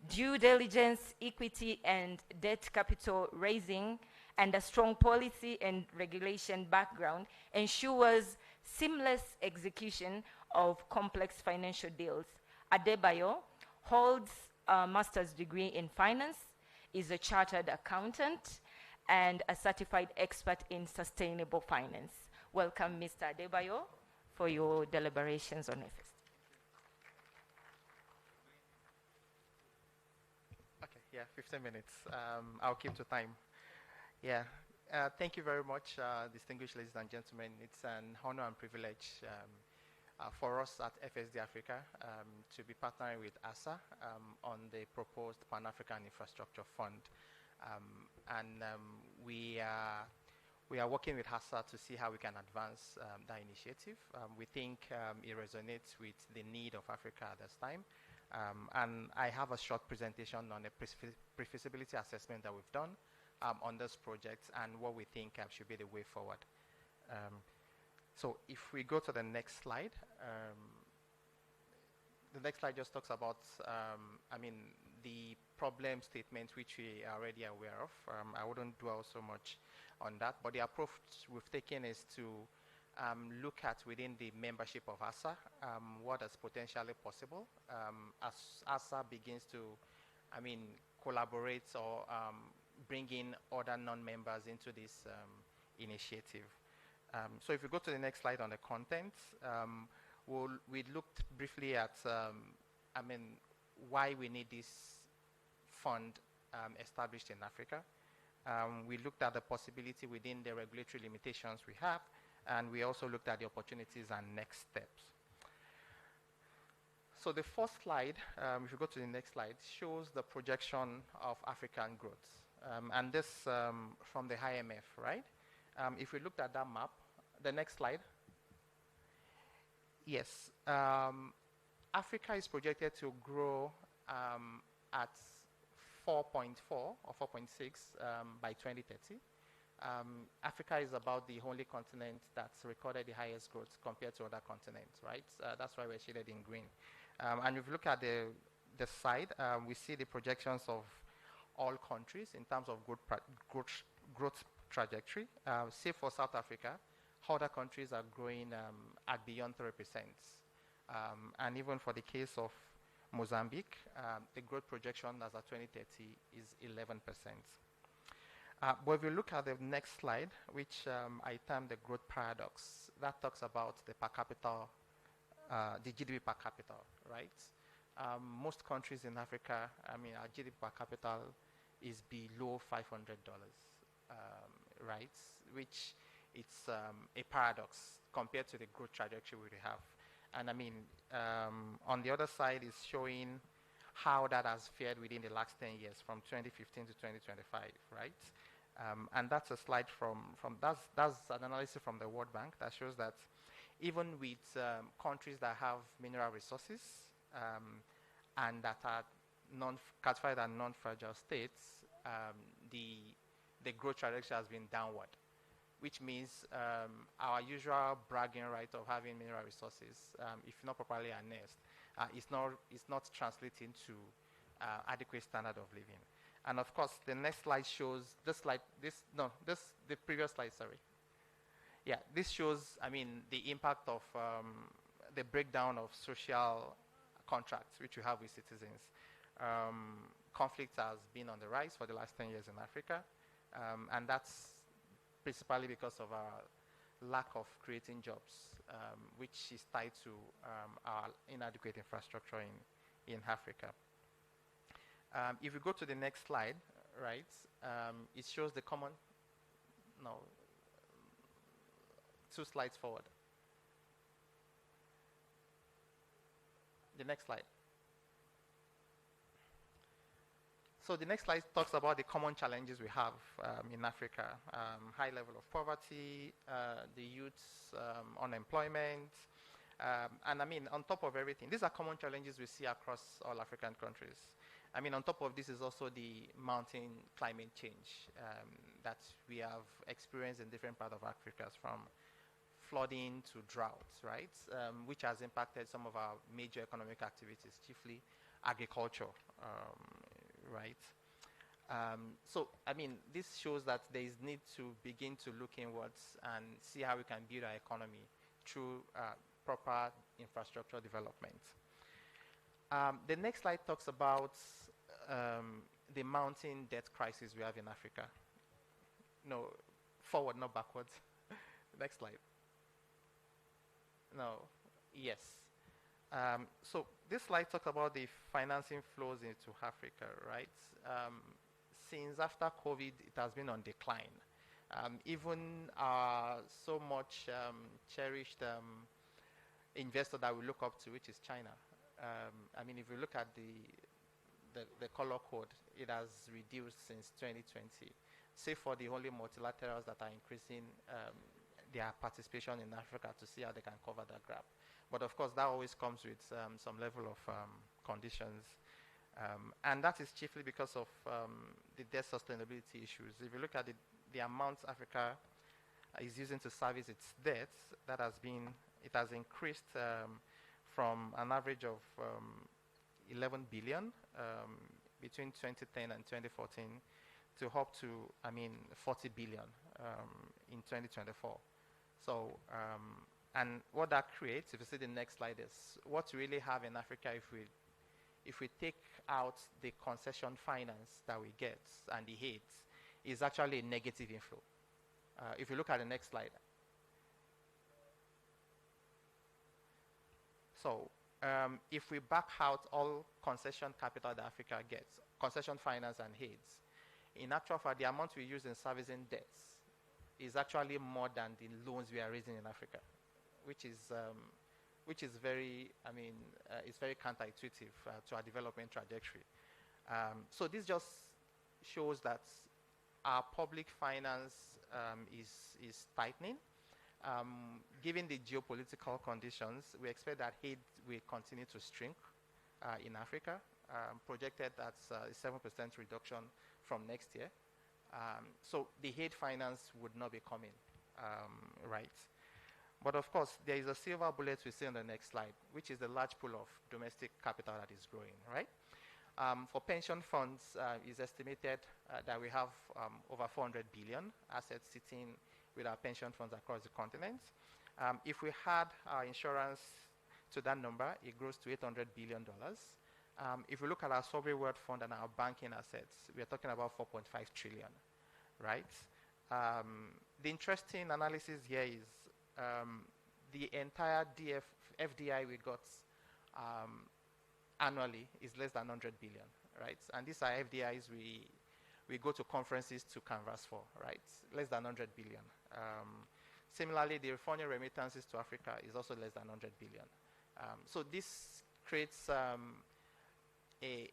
due diligence, equity and debt capital raising, and a strong policy and regulation background ensures seamless execution of complex financial deals. Adebayo holds a master's degree in finance, is a chartered accountant, and a certified expert in sustainable finance. Welcome, Mr. Adebayo, for your deliberations on FSD. Okay, yeah, 15 minutes. I'll keep to time. Yeah, thank you very much, distinguished ladies and gentlemen. It's an honor and privilege for us at FSD Africa to be partnering with ASA on the proposed Pan-African Infrastructure Fund. We are working with ASA to see how we can advance that initiative. We think it resonates with the need of Africa at this time. And I have a short presentation on a pre-feasibility assessment that we've done on this project and what we think should be the way forward. So if we go to the next slide, the next slide just talks about, the problem statement which we are already aware of. I wouldn't dwell so much on that, but the approach we've taken is to look at within the membership of ASA what is potentially possible as ASA begins to, collaborate or bring in other non-members into this initiative. So if you go to the next slide on the content, we looked briefly at, why we need this fund established in Africa. We looked at the possibility within the regulatory limitations we have, and we also looked at the opportunities and next steps. So the first slide, if you go to the next slide, shows the projection of African growth. And this from the IMF, right? If we looked at that map, the next slide. Yes, Africa is projected to grow at 4.4 or 4.6 by 2030. Africa is about the only continent that's recorded the highest growth compared to other continents, right? That's why we're shaded in green. And if you look at the side, we see the projections of all countries in terms of growth trajectory. Say for South Africa, other countries are growing at beyond 3%. And even for the case of Mozambique, the growth projection as of 2030 is 11%. But if you look at the next slide, which I term the growth paradox, that talks about the per capita, the GDP per capita, right? Most countries in Africa, our GDP per capita is below $500, right? Which it's a paradox compared to the growth trajectory we have. And on the other side is showing how that has fared within the last 10 years from 2015 to 2025, right? And that's a slide that's an analysis from the World Bank that shows that even with countries that have mineral resources and that are classified as non-fragile states, the growth trajectory has been downward, which means our usual bragging right of having mineral resources, if not properly harnessed, is not translating to adequate standard of living. And of course, the next slide shows the previous slide, sorry. Yeah, this shows, the impact of the breakdown of social contracts which we have with citizens. Conflict has been on the rise for the last 10 years in Africa, and that's principally because of our lack of creating jobs, which is tied to our inadequate infrastructure in Africa. If you go to the next slide, right, it shows the common, no, 2 slides forward. The next slide. So the next slide talks about the common challenges we have in Africa. High level of poverty, the youth's unemployment, and I mean, on top of everything, these are common challenges we see across all African countries. I mean, on top of this is also the mounting climate change that we have experienced in different parts of Africa, from flooding to droughts, right? Which has impacted some of our major economic activities, chiefly agriculture, right? So, I mean, this shows that there is need to begin to look inwards and see how we can build our economy through proper infrastructure development. The next slide talks about the mounting debt crisis we have in Africa. No, forward, not backwards. Next slide. No, yes. So this slide talks about the financing flows into Africa, right? Since after COVID, it has been on decline. Even so much cherished investor that we look up to, which is China. I mean, if you look at the color code, it has reduced since 2020, save for the only multilaterals that are increasing their participation in Africa to see how they can cover that gap. But of course, that always comes with some level of conditions. And that is chiefly because of the debt sustainability issues. If you look at the amount Africa is using to service its debts, it has increased from an average of 11 billion between 2010 and 2014 to up to, I mean, 40 billion in 2024. So, and what that creates, if you see the next slide, is what we really have in Africa if we take out the concession finance that we get and the aids, is actually a negative inflow. If you look at the next slide. So, if we back out all concession capital that Africa gets, concession finance and aids, in actual fact, the amount we use in servicing debts is actually more than the loans we are raising in Africa, which is very, I mean, it's very counterintuitive to our development trajectory. So this just shows that our public finance is tightening. Given the geopolitical conditions, we expect that aid will continue to shrink in Africa, projected at a 7% reduction from next year. So the aid finance would not be coming, right? But of course, there is a silver bullet we see on the next slide, which is the large pool of domestic capital that is growing, right? For pension funds, it's estimated that we have over 400 billion assets sitting with our pension funds across the continent. If we add our insurance to that number, it grows to $800 billion. If we look at our sovereign wealth fund and our banking assets, we are talking about 4.5 trillion, right? The interesting analysis here is the entire FDI we got annually is less than 100 billion, right? And these are FDIs we go to conferences to canvas for, right? Less than 100 billion. Similarly, the foreign remittances to Africa is also less than 100 billion. So this creates a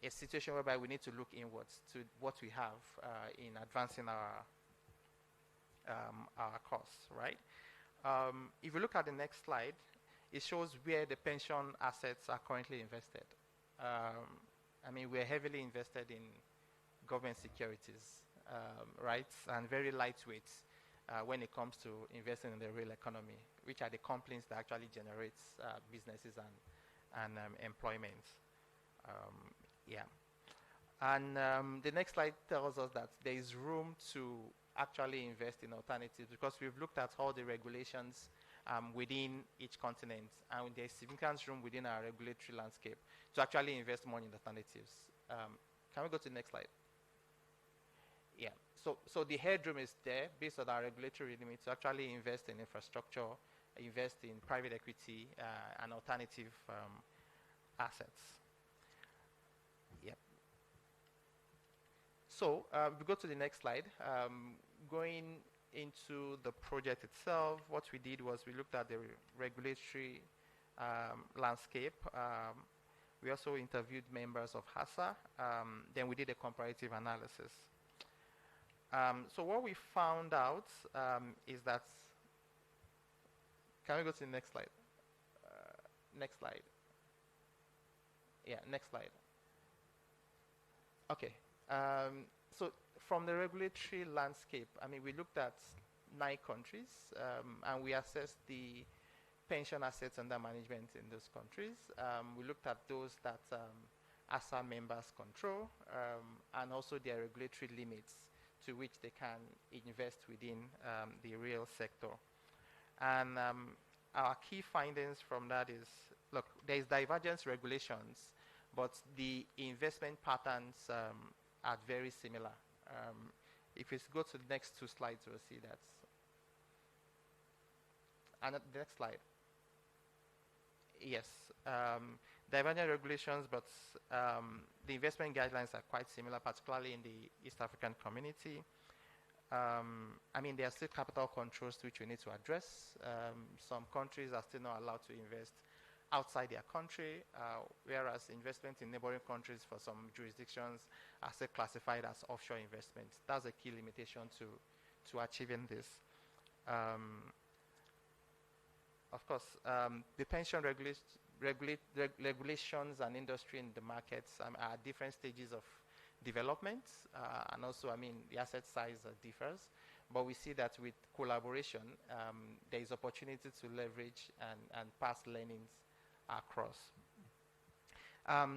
situation whereby we need to look inwards to what we have in advancing our costs, right? If you look at the next slide, it shows where the pension assets are currently invested. I mean, we're heavily invested in government securities, right? And very lightweight when it comes to investing in the real economy, which are the companies that actually generate businesses and employment. Yeah. And the next slide tells us that there is room to actually invest in alternatives, because we've looked at all the regulations within each continent, and there's significant room within our regulatory landscape to actually invest more in alternatives. Can we go to the next slide? Yeah, so the headroom is there based on our regulatory limits to actually invest in infrastructure, invest in private equity and alternative assets. Yep. So we go to the next slide. Going into the project itself, what we did was we looked at the regulatory landscape. We also interviewed members of HASA. Then we did a comparative analysis. So what we found out is that, can we go to the next slide? Next slide. Yeah, next slide. Okay. So from the regulatory landscape, I mean, we looked at 9 countries, and we assessed the pension assets under management in those countries. We looked at those that ASA members control, and also their regulatory limits to which they can invest within the real sector. And our key findings from that is, look, there is divergence regulations, but the investment patterns are very similar. If we go to the next 2 slides, we'll see that. And the next slide. Yes, divergent regulations, but the investment guidelines are quite similar, particularly in the East African community. I mean, there are still capital controls which we need to address. Some countries are still not allowed to invest outside their country, whereas investment in neighboring countries for some jurisdictions are still classified as offshore investments. That's a key limitation to achieving this. Of course, the pension regulations and industry in the markets are at different stages of development, and also, I mean, the asset size differs, but we see that with collaboration, there is opportunity to leverage and pass learnings across.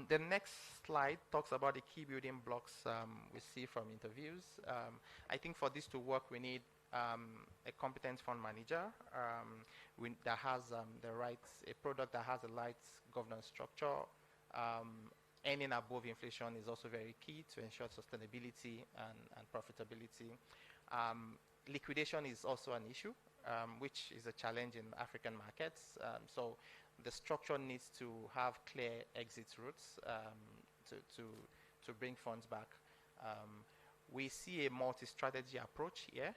The next slide talks about the key building blocks we see from interviews. I think for this to work, we need a competent fund manager that has the rights, a product that has the right governance structure. Earning above inflation is also very key to ensure sustainability and profitability. Liquidation is also an issue, which is a challenge in African markets. So the structure needs to have clear exit routes to bring funds back. We see a multi-strategy approach here,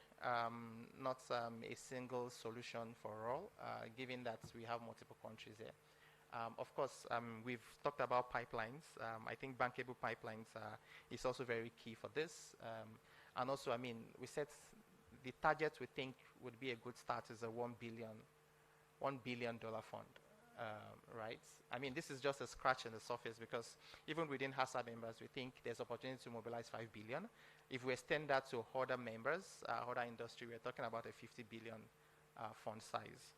not a single solution for all, given that we have multiple countries here. Of course, we've talked about pipelines. I think bankable pipelines is also very key for this. And also, I mean, we set the target we think would be a good start is a $1 billion fund, right? I mean, this is just a scratch on the surface, because even within HASA members, we think there's opportunity to mobilize $5 billion. If we extend that to other members, other industry, we're talking about a $50 billion fund size.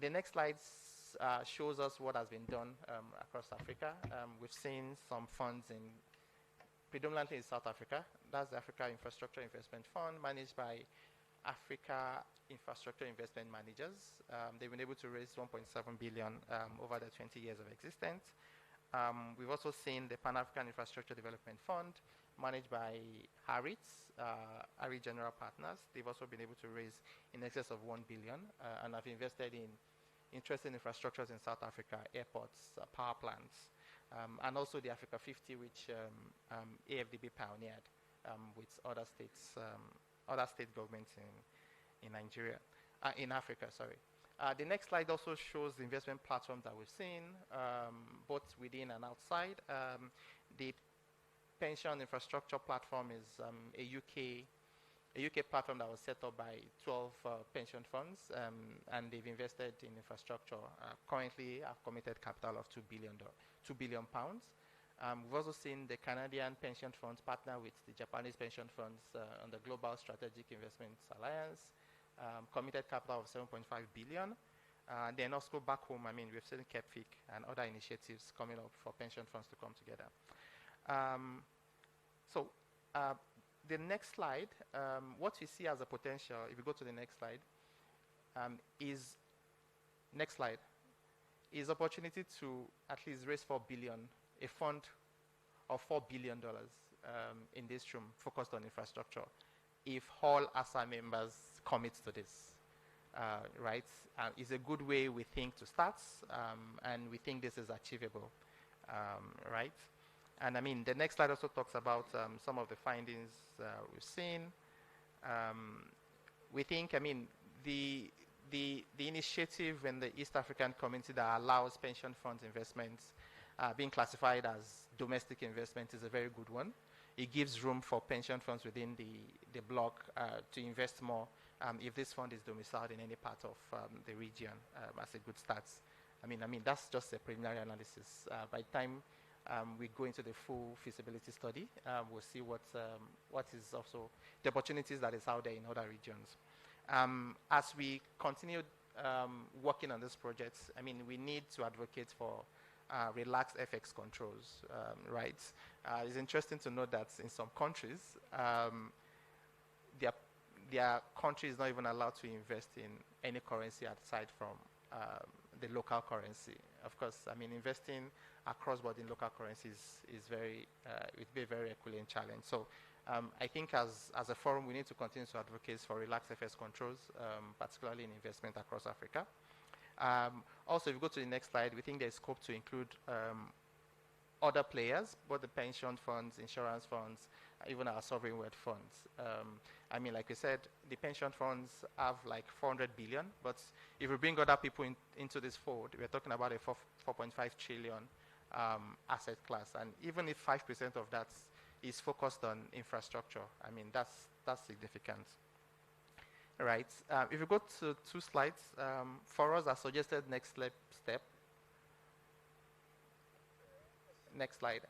The next slide shows us what has been done across Africa. We've seen some funds predominantly in South Africa. That's the Africa Infrastructure Investment Fund, managed by Africa Infrastructure Investment Managers. They've been able to raise 1.7 billion over the 20 years of existence. We've also seen the Pan-African Infrastructure Development Fund, managed by Harits, Harrit General Partners. They've also been able to raise in excess of 1 billion and have invested in interesting infrastructures in South Africa, airports, power plants, and also the Africa 50, which AFDB pioneered with other states, other state governments in Nigeria, in Africa, sorry. The next slide also shows the investment platform that we've seen, both within and outside. The pension infrastructure platform is a UK platform that was set up by 12 pension funds, and they've invested in infrastructure. Currently, have committed capital of £2 billion. We've also seen the Canadian pension funds partner with the Japanese pension funds on the Global Strategic Investments Alliance, committed capital of 7.5 billion. Then also back home, I mean, we've seen KEPFIC and other initiatives coming up for pension funds to come together. The next slide, what we see as a potential, if you go to the next slide, is opportunity to at least raise 4 billion, a fund of $4 billion in this room focused on infrastructure, if all ASA members commit to this, right? It's a good way, we think, to start, and we think this is achievable, right? And I mean, the next slide also talks about some of the findings we've seen. We think, I mean, the the initiative in the East African community that allows pension funds investments being classified as domestic investment is a very good one. It gives room for pension funds within the bloc to invest more if this fund is domiciled in any part of the region as a good start. I mean, that's just a preliminary analysis. By the time we go into the full feasibility study, we'll see what is also the opportunities that is out there in other regions. As we continue working on this project, I mean, we need to advocate for relaxed FX controls, right? It's interesting to note that in some countries, their country is not even allowed to invest in any currency aside from the local currency. Of course, I mean, investing across border in local currencies is very, it would be a very Herculean challenge. So I think as a forum, we need to continue to advocate for relaxed FX controls, particularly in investment across Africa. Also, if you go to the next slide, we think there's scope to include other players, both the pension funds, insurance funds, even our sovereign wealth funds. I mean, like we said, the pension funds have like 400 billion, but if we bring other people into this fold, we're talking about a 4.5 trillion asset class. And even if 5% of that is focused on infrastructure, I mean, that's significant. Right. If you go to 2 slides, for us, our suggested next step. Next slide.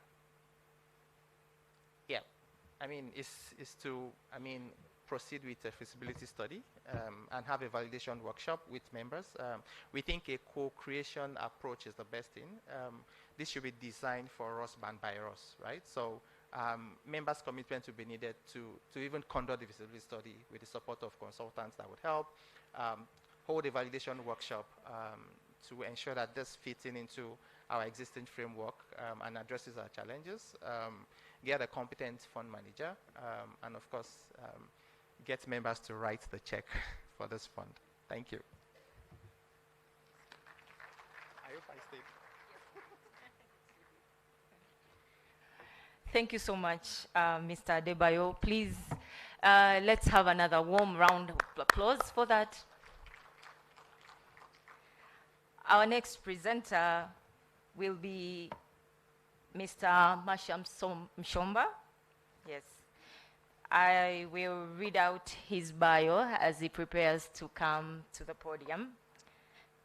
Yeah. I mean, is to, I mean, proceed with a feasibility study and have a validation workshop with members. We think a co-creation approach is the best thing. This should be designed for us and by us, right? So members' commitment will be needed to even conduct the feasibility study with the support of consultants that would help, hold a validation workshop to ensure that this fits into our existing framework and addresses our challenges, get a competent fund manager, and of course, get members to write the check for this fund. Thank you. I hope I stayed. Thank you so much, Mr. Adebayo. Please, let's have another warm round of applause for that. Our next presenter will be Mr. Masham Mshomba. Yes. I will read out his bio as he prepares to come to the podium.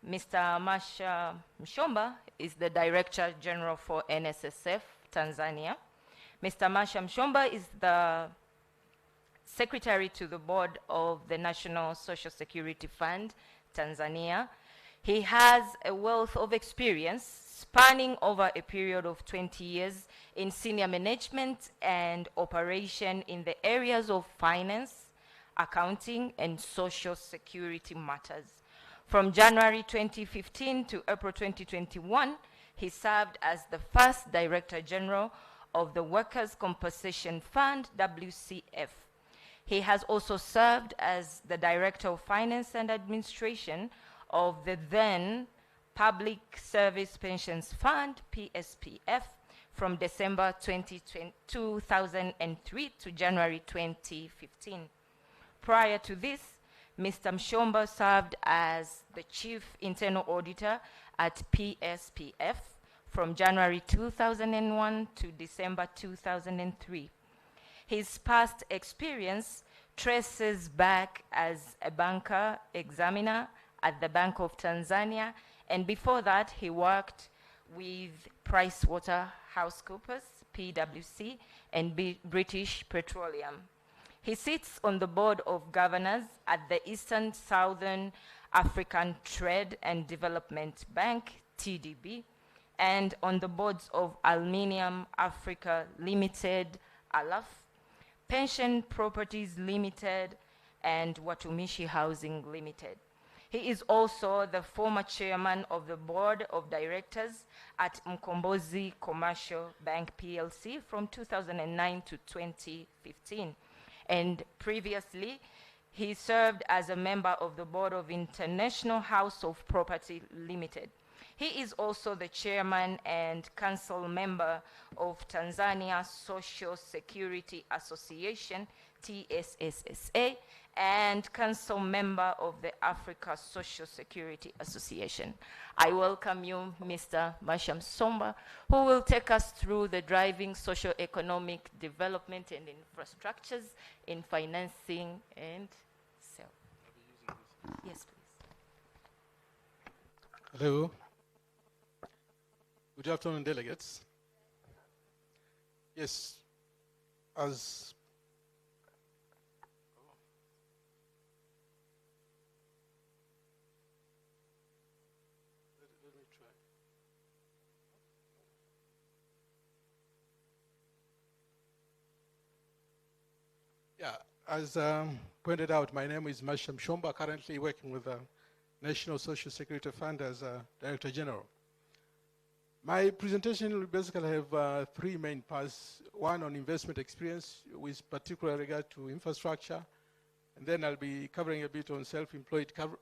Mr. Masham Mshomba is the Director General for NSSF, Tanzania. Mr. Masham Mshomba is the Secretary to the Board of the National Social Security Fund, Tanzania. He has a wealth of experience spanning over a period of 20 years in senior management and operation in the areas of finance, accounting, and social security matters. From January 2015 to April 2021, he served as the first Director General of the Workers' Compensation Fund, WCF. He has also served as the Director of Finance and Administration of the then Public Service Pensions Fund, PSPF, from December 2003 to January 2015. Prior to this, Mr. Mshomba served as the Chief Internal Auditor at PSPF from January 2001 to December 2003. His past experience traces back as a banker examiner at the Bank of Tanzania, and before that, he worked with PricewaterhouseCoopers, PwC, and British Petroleum. He sits on the Board of Governors at the Eastern Southern African Trade and Development Bank, TDB, and on the boards of Aluminium Africa Limited, ALAF, Pension Properties Limited, and Watumishi Housing Limited. He is also the former chairman of the board of directors at Mkombozi Commercial Bank PLC from 2009 to 2015. And previously, he served as a member of the board of International House of Property Limited. He is also the chairman and council member of Tanzania Social Security Association, TSSSA, and council member of the Africa Social Security Association. I welcome you, Mr. Masham Somba, who will take us through the driving socio-economic development and infrastructures in financing and sale. Yes, please. Hello. Good afternoon, delegates. Yes, as let me try. Yeah, as pointed out, my name is Masham Shomba, currently working with the National Social Security Fund as Director General. My presentation will basically have three main parts. One on investment experience with particular regard to infrastructure. And then I'll be covering a bit on self-employed, because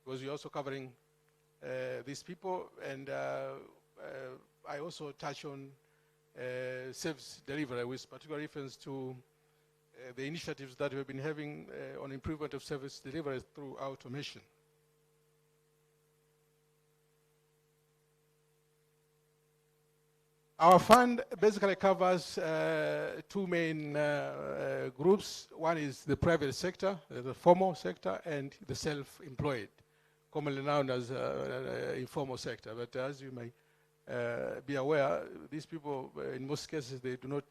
we're also covering these people. And I also touch on service delivery with particular reference to the initiatives that we've been having on improvement of service delivery through automation. Our fund basically covers two main groups. One is the private sector, the formal sector, and the self-employed, commonly known as informal sector. But as you may be aware, these people, in most cases, they do not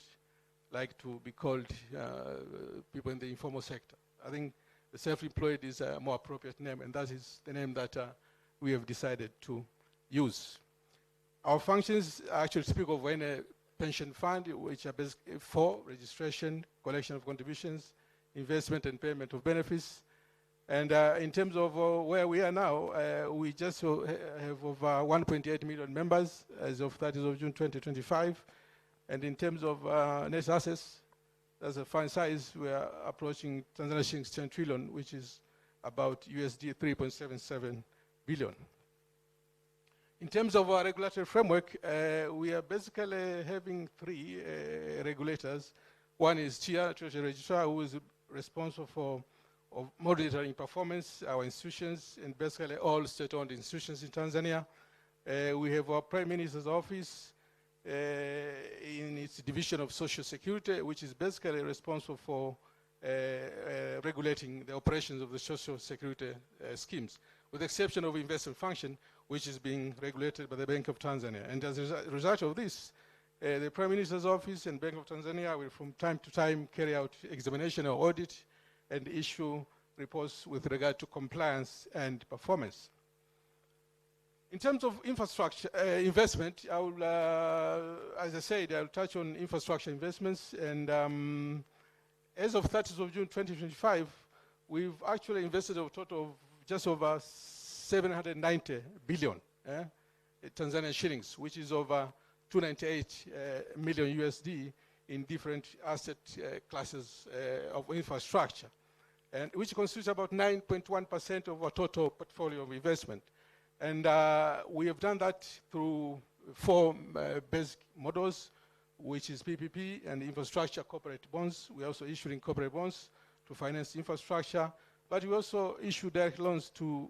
like to be called people in the informal sector. I think the self-employed is a more appropriate name, and that is the name that we have decided to use. Our functions actually speak of any pension fund, which are basically for registration, collection of contributions, investment and payment of benefits. And in terms of where we are now, we just have over 1.8 million members as of 30th of June 2025. And in terms of net assets, as a fund size, we are approaching Tanzania shillings 10 trillion, which is about USD 3.77 billion. In terms of our regulatory framework, we are basically having three regulators. One is TIA, Treasury Registrar, who is responsible for monitoring performance, our institutions, and basically all state-owned institutions in Tanzania. We have our Prime Minister's Office in its division of Social Security, which is basically responsible for regulating the operations of the social security schemes, with the exception of investment function, which is being regulated by the Bank of Tanzania. And as a result of this, the Prime Minister's Office and Bank of Tanzania will from time to time carry out examination or audit and issue reports with regard to compliance and performance. In terms of infrastructure investment, I will, as I said, I'll touch on infrastructure investments. And as of 30th of June 2025, we've actually invested a total of just over 790 billion Tanzanian shillings, which is over 298 million USD in different asset classes of infrastructure, and which constitutes about 9.1% of our total portfolio of investment. And we have done that through four basic models, which is PPP and infrastructure corporate bonds. We're also issuing corporate bonds to finance infrastructure, but we also issue direct loans to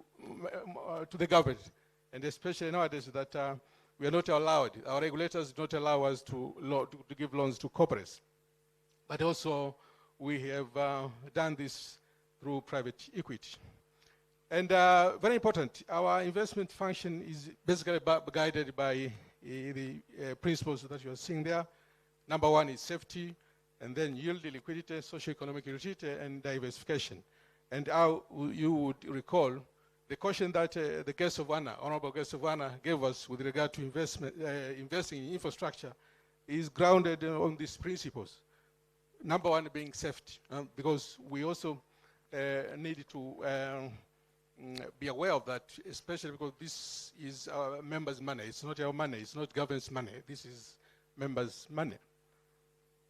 the government, and especially nowadays that we are not allowed, our regulators do not allow us to give loans to corporates. But also we have done this through private equity. And very important, our investment function is basically guided by the principles that you are seeing there. Number one is safety, and then yield, liquidity, socio-economic utility, and diversification. And how you would recall the caution that the guest of honor, Honorable Guest of Honor, gave us with regard to investing in infrastructure is grounded on these principles. Number one being safety, because we also need to be aware of that, especially because this is our members' money. It's not our money. It's not government's money. This is members' money.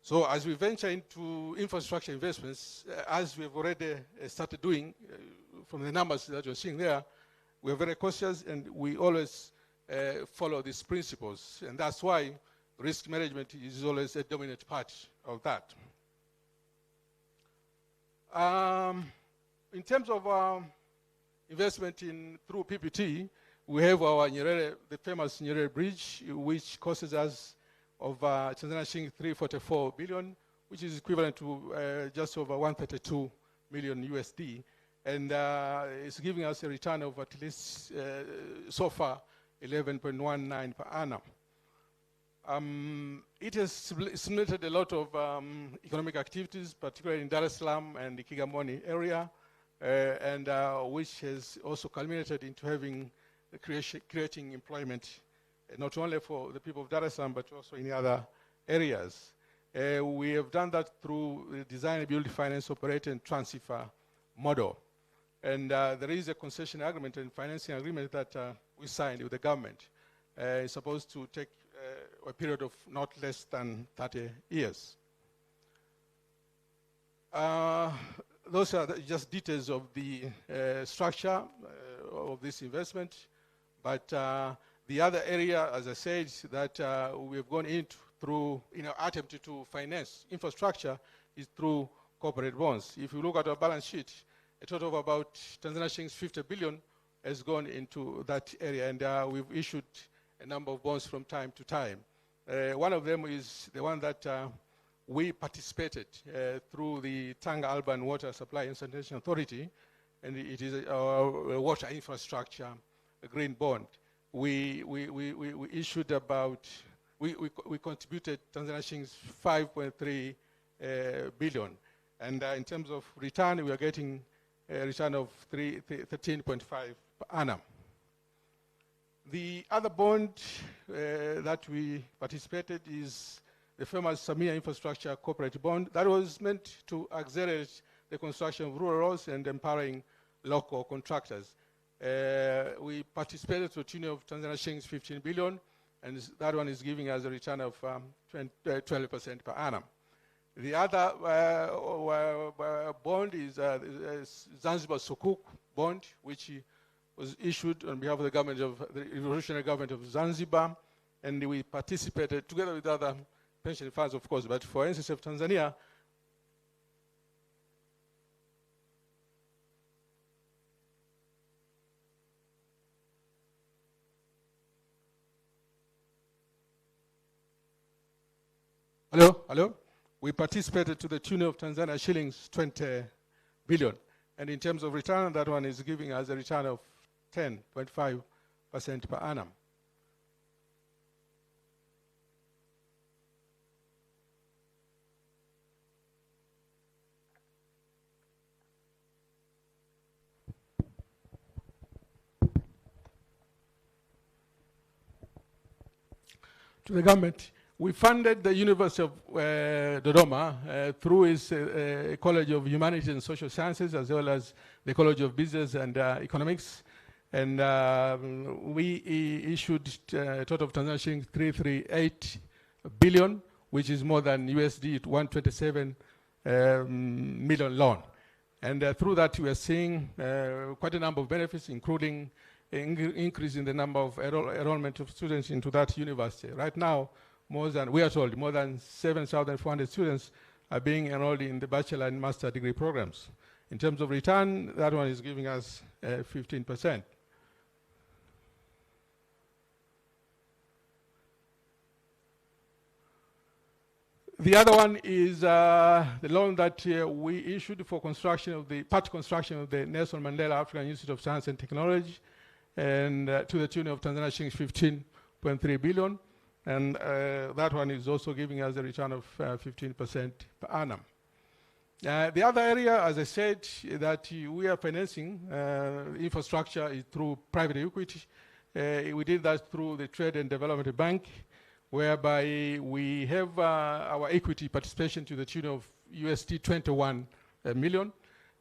So as we venture into infrastructure investments, as we have already started doing, from the numbers that you're seeing there, we're very cautious, and we always follow these principles. And that's why risk management is always a dominant part of that. In terms of investment through PPT, we have our Nyerere, the famous Nyerere Bridge, which costs us of Tanzania shilling 344 billion, which is equivalent to just over 132 million USD. And it's giving us a return of at least, so far, 11.19 per annum. It has stimulated a lot of economic activities, particularly in Dar es Salaam and the Kigamboni area, and which has also culminated into having creating employment, not only for the people of Dar es Salaam, but also in other areas. We have done that through the design, build, finance, operate, and transfer model. And there is a concession agreement and financing agreement that we signed with the government. It's supposed to take a period of not less than 30 years. Those are just details of the structure of this investment. But the other area, as I said, that we have gone into through attempt to finance infrastructure is through corporate bonds. If you look at our balance sheet, a total of about Tanzania shillings 50 billion has gone into that area, and we've issued a number of bonds from time to time. One of them is the one that we participated through the Tanga Urban Water Supply and Sanitation Authority, and it is our water infrastructure, a green bond. We issued about, we contributed Tanzania shillings 5.3 billion. And in terms of return, we are getting a return of 13.5 per annum. The other bond that we participated is the famous Samia Infrastructure Corporate Bond. That was meant to accelerate the construction of rural roads and empowering local contractors. We participated to a tune of Tanzania shillings 15 billion, and that one is giving us a return of 12% per annum. The other bond is Zanzibar Sukuk bond, which was issued on behalf of the government of the revolutionary government of Zanzibar, and we participated together with other pension funds, of course. But for instance, of Tanzania, hello. We participated to the tune of Tanzania shillings 20 billion. And in terms of return, that one is giving us a return of 10.5% per annum. To the government, we funded the University of Dodoma through its College of Humanities and Social Sciences, as well as the College of Business and Economics. And we issued a total of Tanzania shillings 338 billion, which is more than USD 127 million loan. And through that, we are seeing quite a number of benefits, including increase in the number of enrollment of students into that university. Right now, we are told more than 7,400 students are being enrolled in the bachelor and master degree programs. In terms of return, that one is giving us 15%. The other one is the loan that we issued for construction of the construction of the Nelson Mandela African Institute of Science and Technology, and to the tune of Tanzania shillings 15.3 billion. And that one is also giving us a return of 15% per annum. The other area, as I said, that we are financing infrastructure is through private equity. We did that through the Trade and Development Bank, whereby we have our equity participation to the tune of USD 21 million.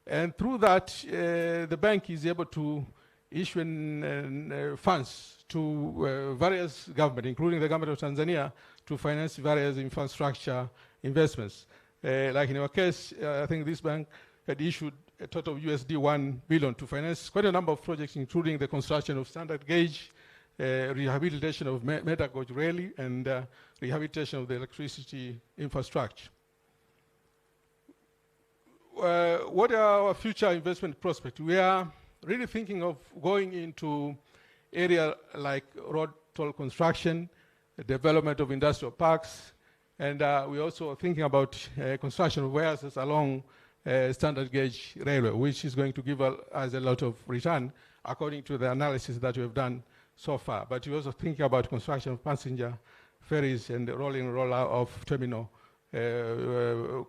And through that, the bank is able to issue funds to various governments, including the government of Tanzania, to finance various infrastructure investments. Like in our case, I think this bank had issued a total of USD 1 billion to finance quite a number of projects, including the construction of standard gauge, rehabilitation of meta gauge rail, and rehabilitation of the electricity infrastructure. What are our future investment prospects? We are really thinking of going into area like road toll construction, the development of industrial parks, and we're also thinking about construction of warehouses along standard gauge railway, which is going to give us a lot of return according to the analysis that we have done so far. But we're also thinking about construction of passenger ferries and the rolling rollout of terminal,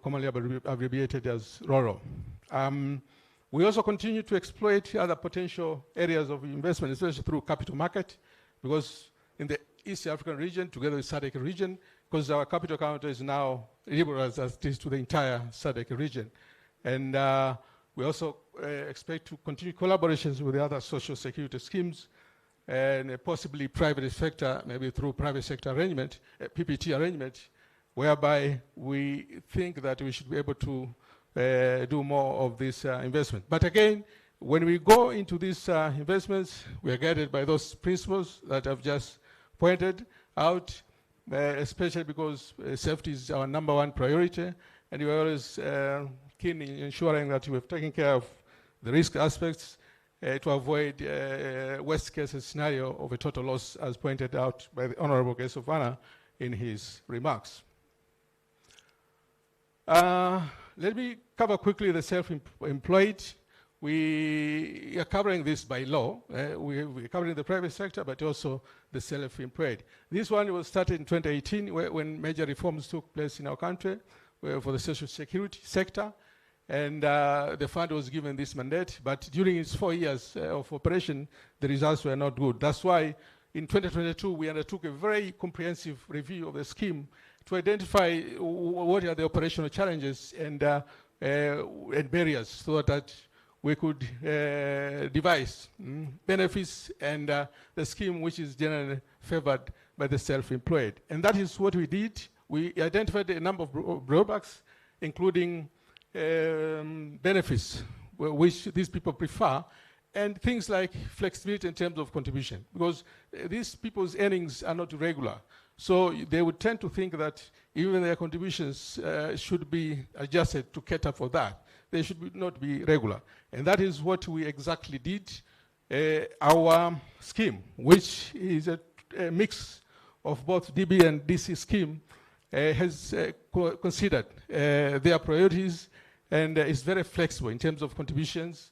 commonly abbreviated as RORO. We also continue to exploit other potential areas of investment, especially through capital market, because in the East African region, together with SADC region, because our capital counter is now liberalized as it is to the entire SADC region. And we also expect to continue collaborations with the other social security schemes and possibly private sector, maybe through private sector arrangement, PPT arrangement, whereby we think that we should be able to do more of this investment. But again, when we go into these investments, we are guided by those principles that I've just pointed out, especially because safety is our #1 priority, and we are always keen in ensuring that we have taken care of the risk aspects to avoid worst case scenario of a total loss, as pointed out by the Honorable Guest of Honor in his remarks. Let me cover quickly the self-employed. We are covering this by law. We're covering the private sector, but also the self-employed. This one was started in 2018 when major reforms took place in our country for the social security sector. And the fund was given this mandate. But during its 4 years of operation, the results were not good. That's why in 2022, we undertook a very comprehensive review of the scheme to identify what are the operational challenges and barriers, so that we could devise benefits and the scheme which is generally favored by the self-employed. And that is what we did. We identified a number of drawbacks, including benefits which these people prefer, and things like flexibility in terms of contribution, because these people's earnings are not regular. So they would tend to think that even their contributions should be adjusted to cater for that. They should not be regular. And that is what we exactly did. Our scheme, which is a mix of both DB and DC scheme, has considered their priorities and is very flexible in terms of contributions.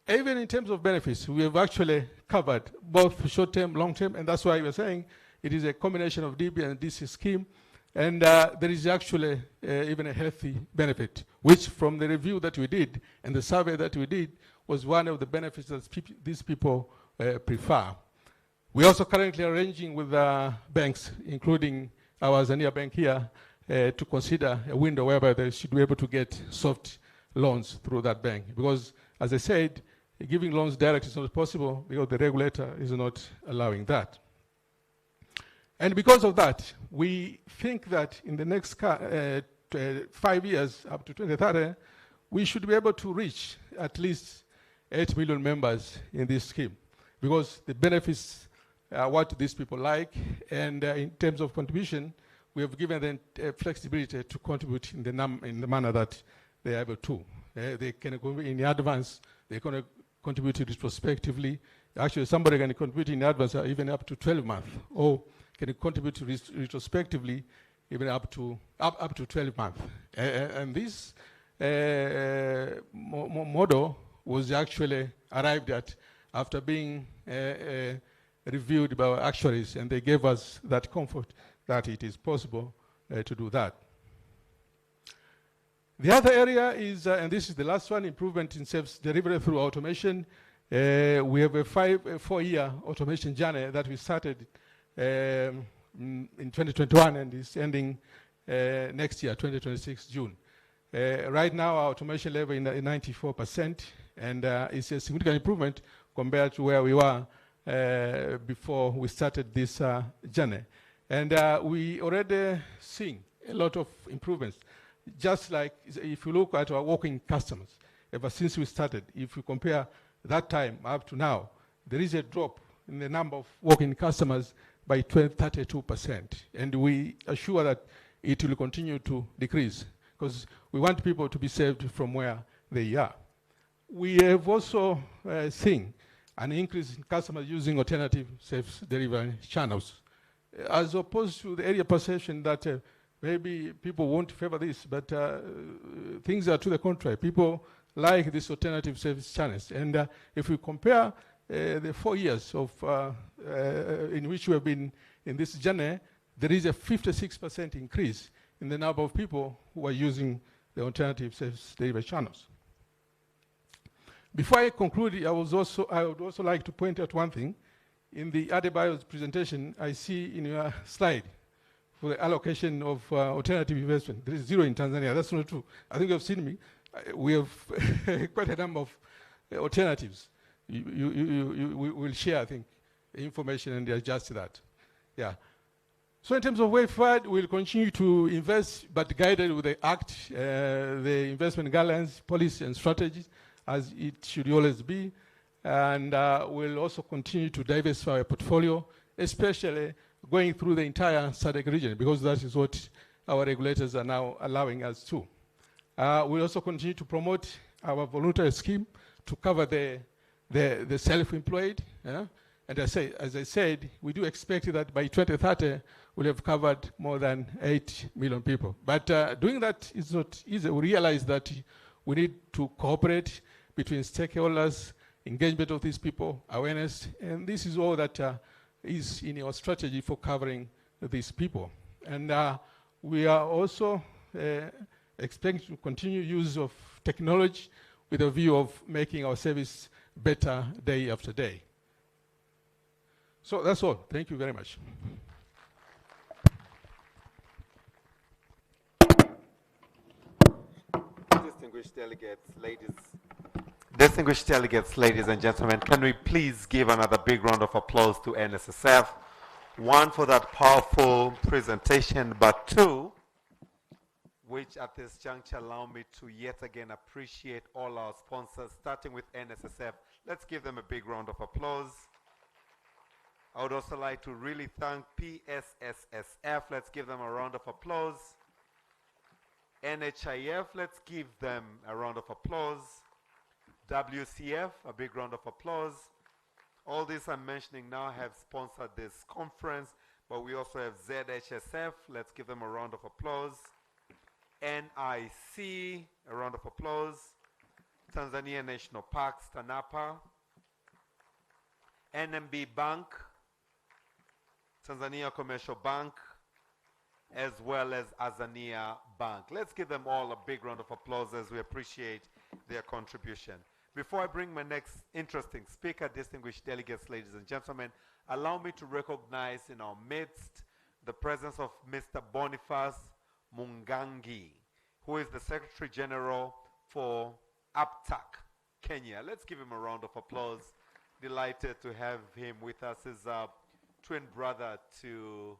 Even in terms of benefits, we have actually covered both short-term, long-term, and that's why we're saying it is a combination of DB and DC scheme. And there is actually even a healthy benefit, which from the review that we did and the survey that we did was one of the benefits that these people prefer. We're also currently arranging with banks, including our Tanzania bank here, to consider a window whereby they should be able to get soft loans through that bank. Because, as I said, giving loans direct is not possible because the regulator is not allowing that. And because of that, we think that in the next 5 years, up to 2030, we should be able to reach at least 8 million members in this scheme, because the benefits are what these people like, and in terms of contribution, we have given them flexibility to contribute in the manner that they are able to. They can contribute in advance, they can contribute retrospectively. Actually, somebody can contribute in advance even up to 12 months, or can contribute retrospectively even up to 12 months. And this model was actually arrived at after being reviewed by our actuaries, and they gave us that comfort that it is possible to do that. The other area is, and this is the last one, improvement in service delivery through automation. We have a 4-year automation journey that we started in 2021 and is ending next year, 2026 June. Right now, our automation level is 94%, and it's a significant improvement compared to where we were before we started this journey. And we already seeing a lot of improvements. Just like if you look at our walking customers, ever since we started. If you compare that time up to now, there is a drop in the number of walk-in customers by 32%. And we are sure that it will continue to decrease because we want people to be saved from where they are. We have also seen an increase in customers using alternative service delivery channels, as opposed to the earlier perception that maybe people won't favor this, but things are to the contrary. People like these alternative service channels. And if we compare the 4 years of in which we have been in this journey, there is a 56% increase in the number of people who are using the alternative service delivery channels. Before I conclude, I would also like to point out one thing. In the Adebayo's presentation, I see in your slide for the allocation of alternative investment, there is zero in Tanzania. That's not true. I think you've seen me. We have quite a number of alternatives. We will share, I think, the information and adjust that. Yeah. So in terms of way forward, we'll continue to invest, but guided with the Act, the investment guidelines, policy, and strategies, as it should always be. And we'll also continue to diversify our portfolio, especially going through the entire SADC region, because that is what our regulators are now allowing us to. We'll also continue to promote our voluntary scheme to cover the self-employed. Yeah? And as I said, we do expect that by 2030, we'll have covered more than 8 million people. But doing that is not easy. We realize that we need to cooperate between stakeholders, engagement of these people, awareness, and this is all that is in our strategy for covering these people. And we are also expecting to continue use of technology with a view of making our service better day after day. So that's all. Thank you very much. Distinguished delegates, ladies and gentlemen, can we please give another big round of applause to NSSF? One, for that powerful presentation, but two, which at this juncture allow me to yet again appreciate all our sponsors, starting with NSSF. Let's give them a big round of applause. I would also like to really thank PSSSF. Let's give them a round of applause. NHIF, let's give them a round of applause. WCF, a big round of applause. All these I'm mentioning now have sponsored this conference, but we also have ZHSF. Let's give them a round of applause. NIC, a round of applause. Tanzania National Parks, TANAPA. NMB Bank, Tanzania Commercial Bank, as well as Azania Bank. Let's give them all a big round of applause as we appreciate their contribution. Before I bring my next interesting speaker, distinguished delegates, ladies and gentlemen, allow me to recognize in our midst the presence of Mr. Boniface Mungangi, who is the Secretary General for APTAC, Kenya. Let's give him a round of applause. Delighted to have him with us. His twin brother to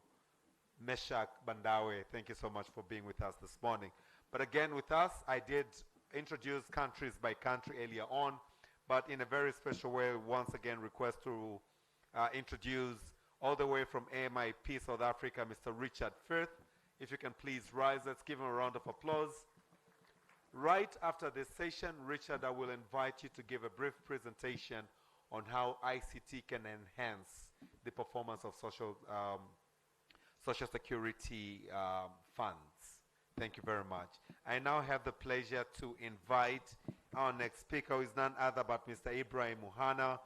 Meshach Bandawe. Thank you so much for being with us this morning. But again, with us, I did introduce countries by country earlier on, but in a very special way, once again, request to introduce all the way from AMIP South Africa, Mr. Richard Firth. If you can please rise, let's give him a round of applause. Right after this session, Richard, I will invite you to give a brief presentation on how ICT can enhance the performance of social security funds. Thank you very much. I now have the pleasure to invite our next speaker, who is none other but Mr. Ibrahim Muhana.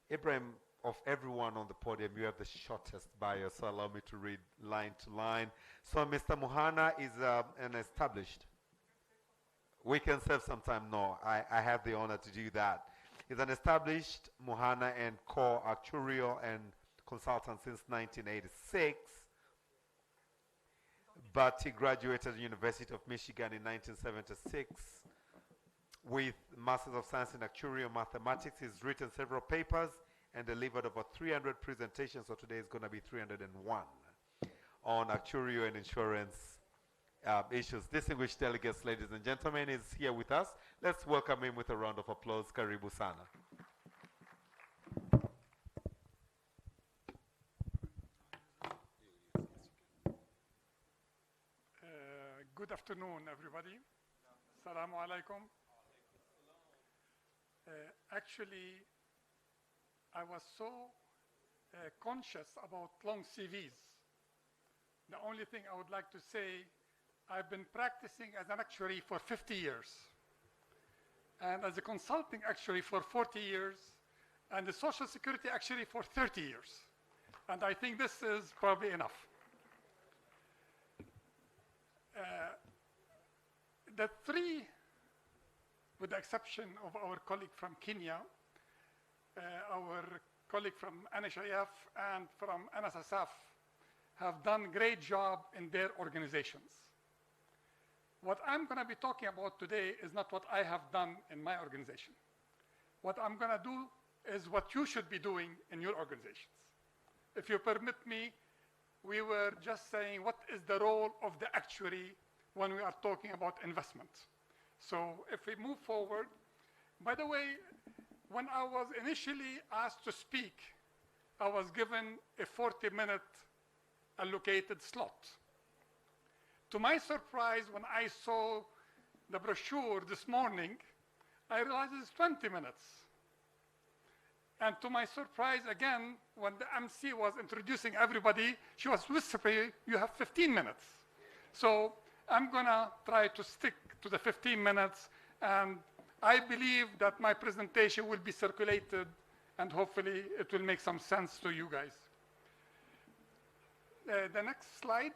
Ibrahim, of everyone on the podium, you have the shortest bio, so allow me to read line to line. So Mr. Muhana is an established. We can save some time. No, I have the honor to do that. He's an established Muhana and core actuarial and consultant since 1986. But he graduated at the University of Michigan in 1976 with Masters of Science in Actuarial Mathematics. He's written several papers and delivered over 300 presentations, so today is going to be 301 on actuarial and insurance issues. Distinguished delegates, ladies and gentlemen, is here with us. Let's welcome him with a round of applause. Karibu sana. Good afternoon, everybody. Assalamu alaikum. Actually, I was so conscious about long CVs. The only thing I would like to say, I've been practicing as an actuary for 50 years, and as a consulting actuary for 40 years, and the Social Security actuary for 30 years. And I think this is probably enough. The three, with the exception of our colleague from Kenya, our colleague from NHIF and from NSSF, have done a great job in their organizations. What I'm going to be talking about today is not what I have done in my organization. What I'm going to do is what you should be doing in your organizations. If you permit me, we were just saying what is the role of the actuary when we are talking about investment. So if we move forward, by the way, when I was initially asked to speak, I was given a 40-minute allocated slot. To my surprise, when I saw the brochure this morning, I realized it's 20 minutes. And to my surprise, again, when the MC was introducing everybody, she was whispering, you have 15 minutes. So I'm going to try to stick to the 15 minutes, and I believe that my presentation will be circulated, and hopefully it will make some sense to you guys. The next slide.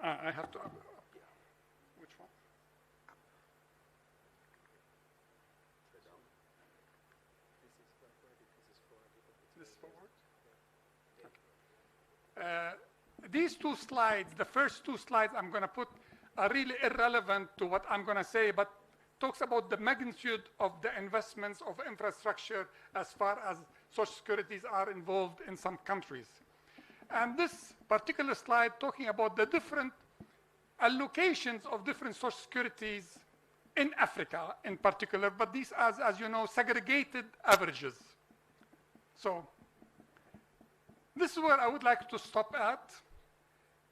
I have to up here. Which one? This forward? Okay. These two slides, the first two slides I'm going to put, are really irrelevant to what I'm going to say, but talks about the magnitude of the investments of infrastructure as far as Social Securities are involved in some countries. And this particular slide talking about the different allocations of different Social Securities in Africa in particular, but these are, as you know, segregated averages. So this is where I would like to stop at.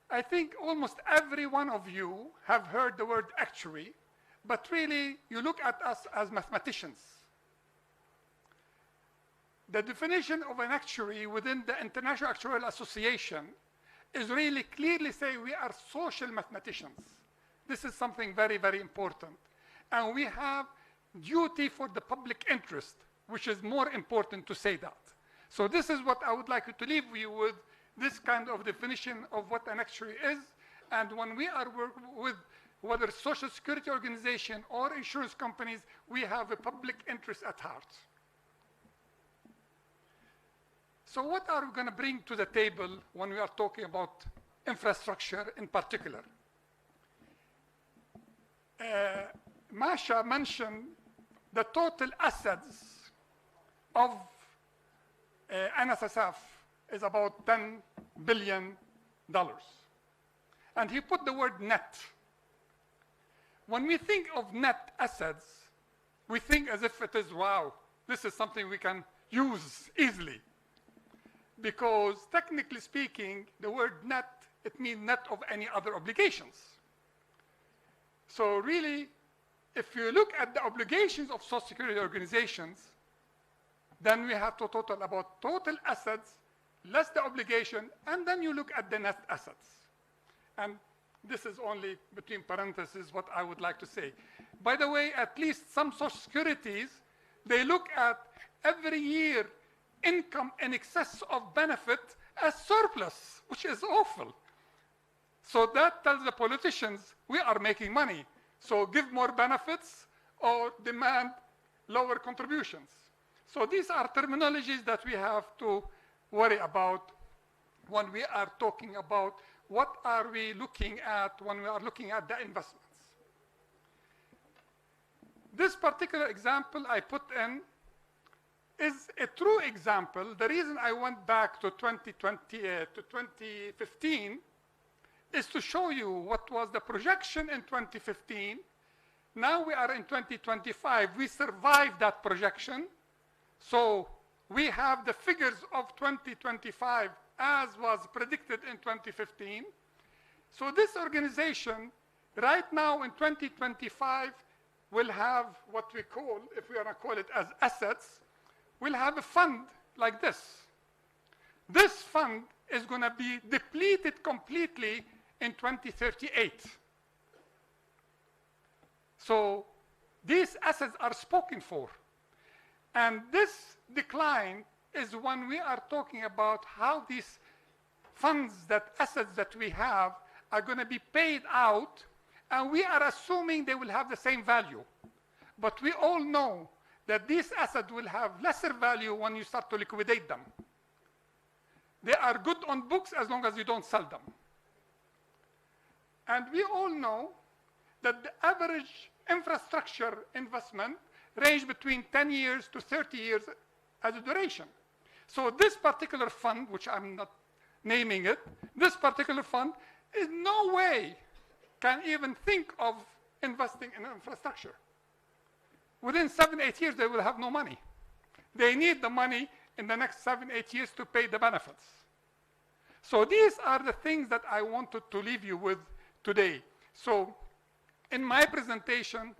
I think almost every one of you have heard the word actuary, but really you look at us as mathematicians. The definition of an actuary within the International Actuarial Association is really clearly saying we are social mathematicians. This is something very, very important. And we have duty for the public interest, which is more important to say that. So this is what I would like to leave you with, this kind of definition of what an actuary is. And when we are working with whether Social Security organization or insurance companies, we have a public interest at heart. So what are we going to bring to the table when we are talking about infrastructure in particular? Masha mentioned the total assets of NSSF is about $10 billion. And he put the word net. When we think of net assets, we think as if it is, wow, this is something we can use easily. Because technically speaking, the word net, it means net of any other obligations. So really, if you look at the obligations of Social Security organizations, then we have to total about total assets, less the obligation, and then you look at the net assets. And this is only between parentheses what I would like to say. By the way, at least some Social Securities, they look at every year income in excess of benefit as surplus, which is awful. So that tells the politicians we are making money. So give more benefits or demand lower contributions. So these are terminologies that we have to worry about when we are talking about what are we looking at when we are looking at the investments. This particular example I put in is a true example. The reason I went back to 2015 is to show you what was the projection in 2015. Now we are in 2025. We survived that projection. So we have the figures of 2025 as was predicted in 2015. So this organization, right now in 2025, will have what we call, if we want to call it as assets, will have a fund like this. This fund is going to be depleted completely in 2038. So these assets are spoken for. And this decline is when we are talking about how these funds, that assets that we have, are going to be paid out, and we are assuming they will have the same value. But we all know that these assets will have lesser value when you start to liquidate them. They are good on books as long as you don't sell them. And we all know that the average infrastructure investment range between 10 years to 30 years as a duration. So this particular fund, which I'm not naming it, this particular fund in no way can even think of investing in infrastructure. Within 7-8 years, they will have no money. They need the money in the next 7-8 years to pay the benefits. So these are the things that I wanted to leave you with today. So in my presentation,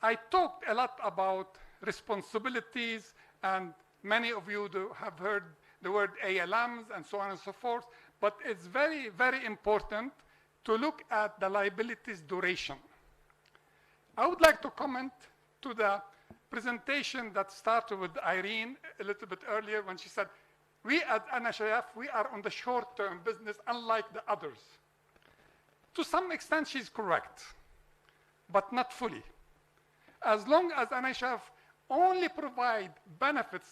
I talked a lot about responsibilities, and many of you have heard the word ALMs and so on and so forth, but it's very, very important to look at the liabilities duration. I would like to comment to the presentation that started with Irene a little bit earlier when she said, we at NHIF, we are on the short-term business unlike the others. To some extent, she's correct, but not fully. As long as NHIF only provide benefits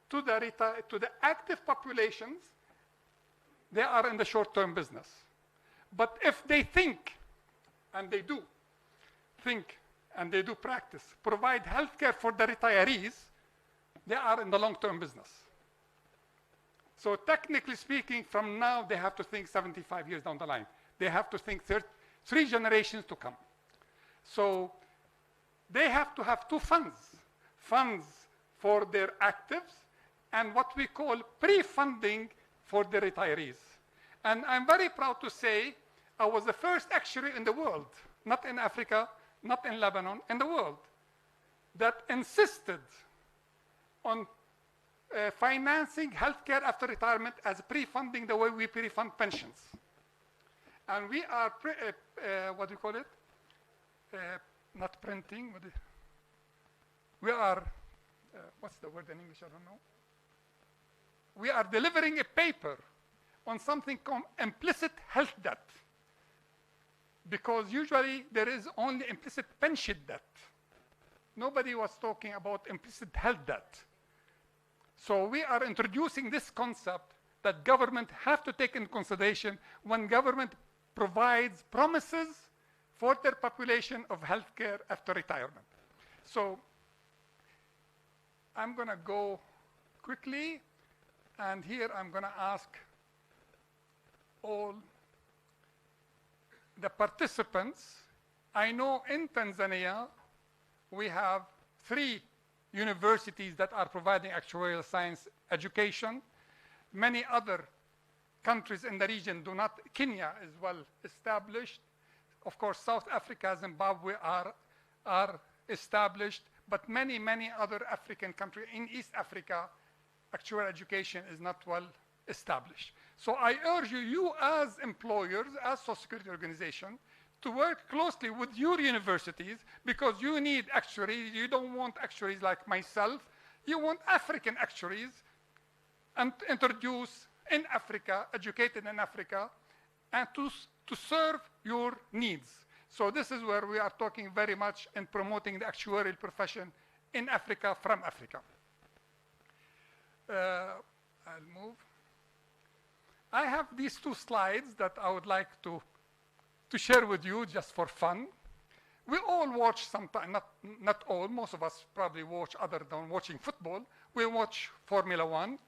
to the active populations, they are in the short-term business. But if they think, and they do think, and they do practice, provide healthcare for the retirees, they are in the long-term business. So technically speaking, from now, they have to think 75 years down the line. They have to think 3 generations to come. So they have to have 2 funds. Funds for their actives and what we call pre-funding for the retirees. And I'm very proud to say I was the first actuary in the world, not in Africa, not in Lebanon, in the world, that insisted on financing healthcare after retirement as pre-funding the way we pre-fund pensions. And we are, what do you call it? Not printing. We are, what's the word in English? I don't know. We are delivering a paper on something called implicit health debt. Because usually there is only implicit pension debt. Nobody was talking about implicit health debt. So we are introducing this concept that government have to take into consideration when government provides promises for their population of healthcare after retirement. So I'm going to go quickly, and here I'm going to ask all the participants. I know in Tanzania we have 3 universities that are providing actuarial science education. Many other countries in the region do not. Kenya is well established. Of course, South Africa, Zimbabwe are established, but many, many other African countries in East Africa, actuarial education is not well established. So I urge you as employers, as social security organization, to work closely with your universities, because you need actuaries. You don't want actuaries like myself. You want African actuaries, and introduce in Africa, educated in Africa, and to serve your needs. So this is where we are talking very much in promoting the actuarial profession in Africa, from Africa. I'll move. I have these 2 slides that I would like to share with you just for fun. We all watch sometimes, not all, most of us probably watch, other than watching football, we watch Formula 1.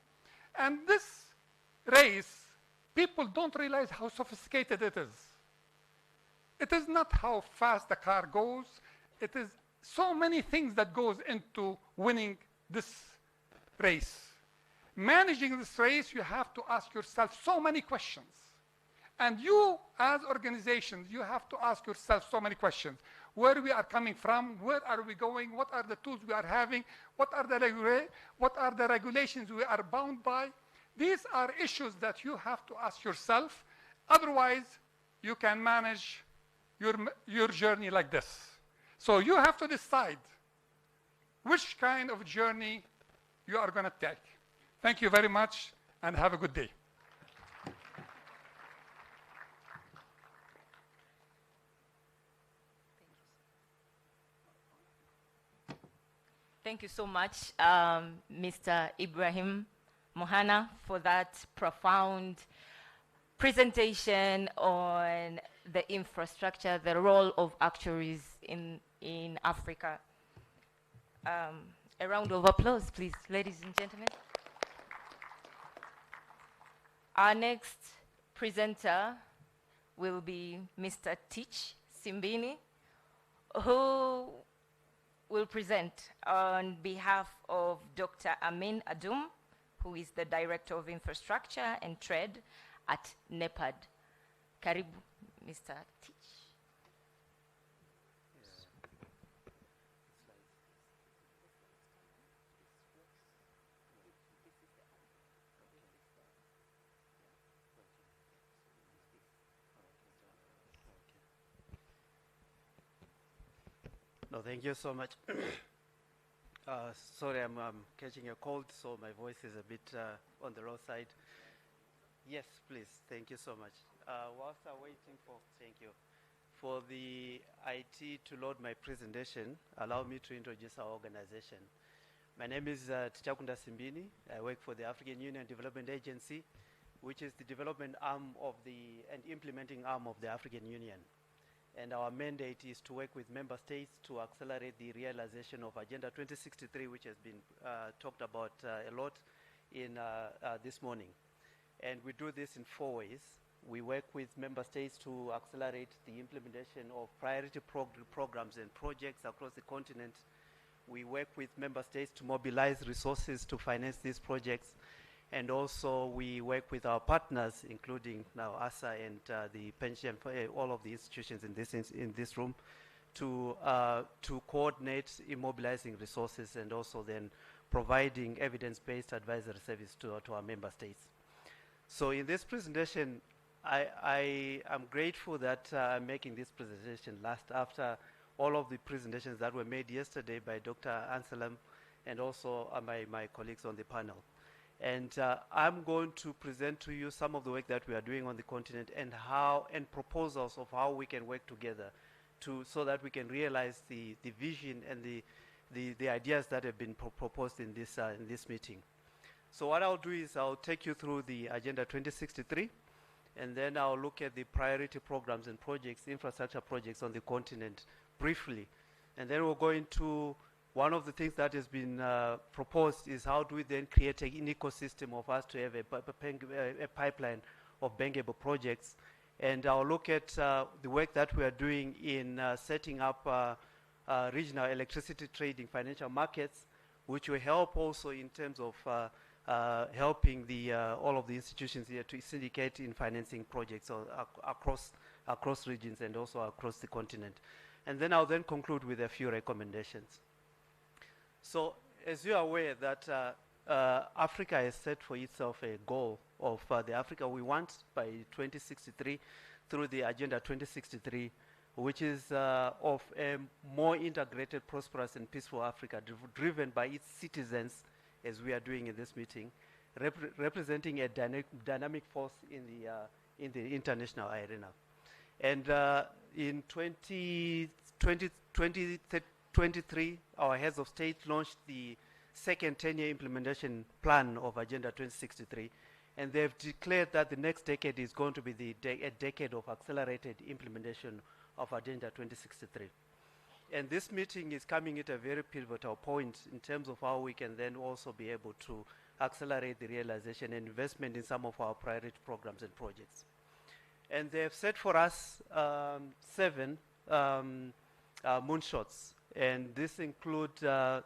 And this race people don't realize how sophisticated it is. It is not how fast the car goes. It is so many things that goes into winning this race. Managing this race, you have to ask yourself so many questions. And you, as organizations, you have to ask yourself so many questions. Where we are coming from, where are we going, what are the tools we are having, what are the regulations we are bound by. These are issues that you have to ask yourself. Otherwise, you can manage your journey like this. So you have to decide which kind of journey you are going to take. Thank you very much, and have a good day. Thank you so much, Mr. Ibrahim Mohana, for that profound presentation on the infrastructure, the role of actuaries in Africa. A round of applause, please, ladies and gentlemen. Our next presenter will be Mr. Teach Simbini, who will present on behalf of Dr. Amin Adum, who is the Director of Infrastructure and Trade at NEPAD. Karibu, Mr. Teach. No, thank you so much. Sorry, I'm catching a cold, so my voice is a bit on the low side. Yes, please. Thank you so much. Whilst I'm waiting for the IT to load my presentation, allow me to introduce our organization. My name is Tichakunda Simbini. I work for the African Union Development Agency, which is the development arm of and implementing arm of the African Union. And our mandate is to work with member states to accelerate the realization of Agenda 2063, which has been talked about a lot in this morning. And we do this in 4 ways. We work with member states to accelerate the implementation of priority programs and projects across the continent. We work with member states to mobilize resources to finance these projects. And also we work with our partners, including now ASA and the pension, all of the institutions in this room, to coordinate immobilizing resources and also then providing evidence-based advisory service to our member states. So in this presentation, I am grateful that I'm making this presentation after all of the presentations that were made yesterday by Dr. Anselm and also my colleagues on the panel. And I'm going to present to you some of the work that we are doing on the continent and proposals of how we can work together so that we can realize the vision and the ideas that have been proposed in this meeting. So what I'll do is I'll take you through the Agenda 2063, and then I'll look at the priority programs and projects, infrastructure projects on the continent briefly. And then we'll go into one of the things that has been proposed is how do we then create an ecosystem of us to have a pipeline of bankable projects. And I'll look at the work that we are doing in setting up regional electricity trading financial markets, which will help also in terms of helping all of the institutions here to syndicate in financing projects across regions and also across the continent. And then I'll then conclude with a few recommendations. So, as you are aware that Africa has set for itself a goal of the Africa we want by 2063 through the Agenda 2063, which is of a more integrated, prosperous, and peaceful Africa, driven by its citizens, as we are doing in this meeting, representing a dynamic force in the international arena. And in 2023, our heads of state launched the second 10-year implementation plan of Agenda 2063, and they've declared that the next decade is going to be a decade of accelerated implementation of Agenda 2063. And this meeting is coming at a very pivotal point in terms of how we can then also be able to accelerate the realization and investment in some of our priority programs and projects. And they have set for us 7 moonshots, and this include the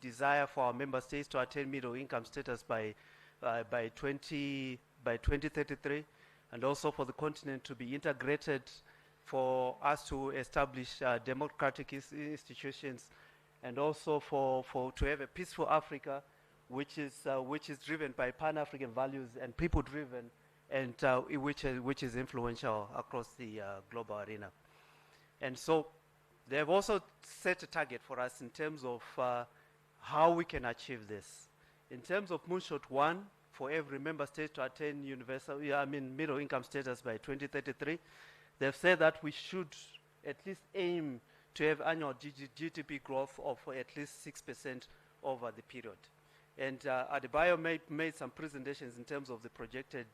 desire for our member states to attain middle income status by 2033, and also for the continent to be integrated, for us to establish democratic institutions, and also to have a peaceful Africa, which is driven by Pan-African values and people-driven, and which is influential across the global arena. And so they have also set a target for us in terms of how we can achieve this. In terms of Moonshot 1, for every member state to attain middle income status by 2033, they've said that we should at least aim to have annual GDP growth of at least 6% over the period. And Adebayo made some presentations in terms of the projected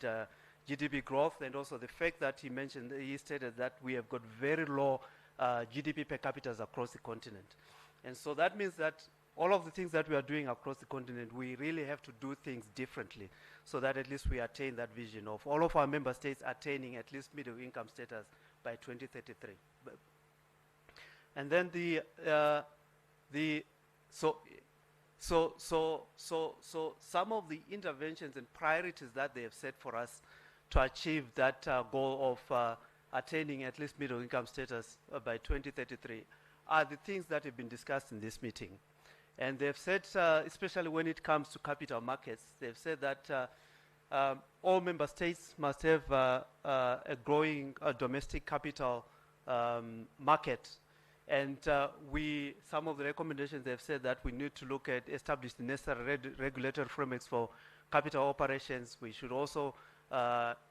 GDP growth, and also the fact that he stated that we have got very low GDP per capita across the continent. And so that means that all of the things that we are doing across the continent, we really have to do things differently so that at least we attain that vision of all of our member states attaining at least middle income status by 2033. And then so some of the interventions and priorities that they have set for us to achieve that goal of attaining at least middle income status by 2033 are the things that have been discussed in this meeting. And they've said, especially when it comes to capital markets, they've said that all member states must have a growing domestic capital market. And some of the recommendations they've said that we need to look at establish the necessary regulatory frameworks for capital operations. We should also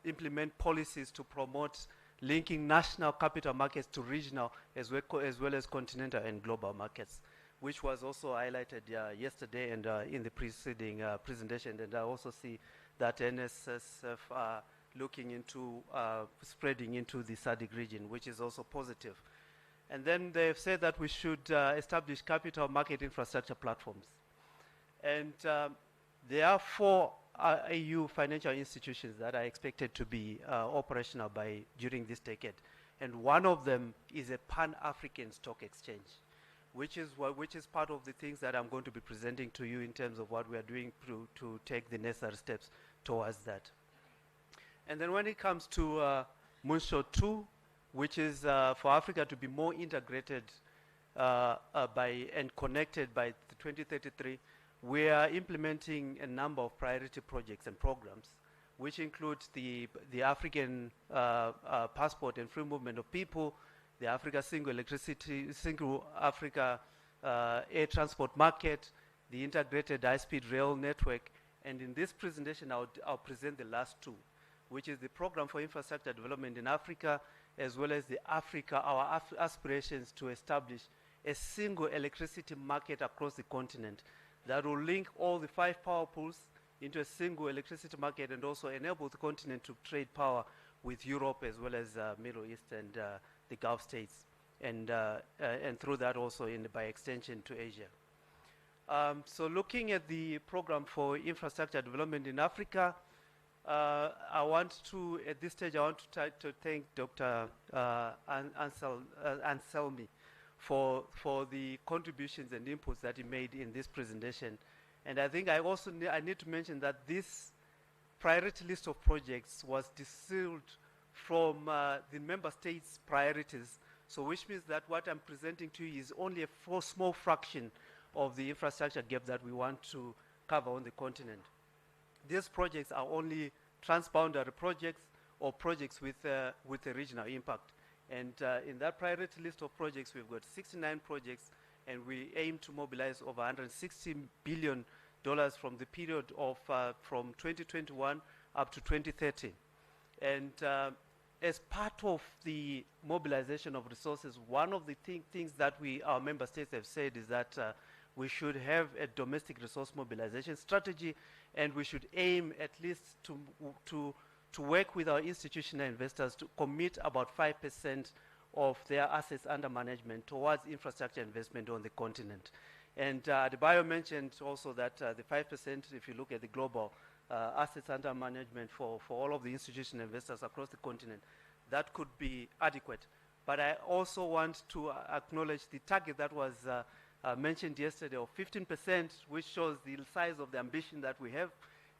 implement policies to promote linking national capital markets to regional as well as continental and global markets, which was also highlighted yesterday and in the preceding presentation. And I also see that NSSF are looking into spreading into the SADC region, which is also positive. And then they've said that we should establish capital market infrastructure platforms. And there are 4 EU financial institutions that are expected to be operational during this decade. And one of them is a Pan-African stock exchange, which is part of the things that I'm going to be presenting to you in terms of what we are doing to take the necessary steps towards that. And then when it comes to Moonshot 2, which is for Africa to be more integrated and connected by 2033, we are implementing a number of priority projects and programs, which include the African passport and free movement of people, the Africa single Africa air transport market, the integrated high-speed rail network, and in this presentation I'll present the last 2, which is the program for infrastructure development in Africa, as well as our aspirations to establish a single electricity market across the continent that will link all the 5 power pools into a single electricity market, and also enable the continent to trade power with Europe as well as Middle East and the Gulf states, and through that also by extension to Asia. So looking at the program for infrastructure development in Africa, at this stage I want to thank Dr. Anselmi for the contributions and inputs that he made in this presentation. And I think I need to mention that this priority list of projects was distilled from the member states' priorities, so which means that what I'm presenting to you is only a small fraction of the infrastructure gap that we want to cover on the continent. These projects are only transboundary projects or projects with a regional impact. And in that priority list of projects, we've got 69 projects, and we aim to mobilize over $160 billion from the period of from 2021 up to 2030. And as part of the mobilization of resources, one of the things that our member states have said is that we should have a domestic resource mobilization strategy, and we should aim at least to work with our institutional investors to commit about 5% of their assets under management towards infrastructure investment on the continent. And Adebayo mentioned also that the 5%, if you look at the global assets under management for all of the institutional investors across the continent, that could be adequate. But I also want to acknowledge the target that was mentioned yesterday of 15%, which shows the size of the ambition that we have.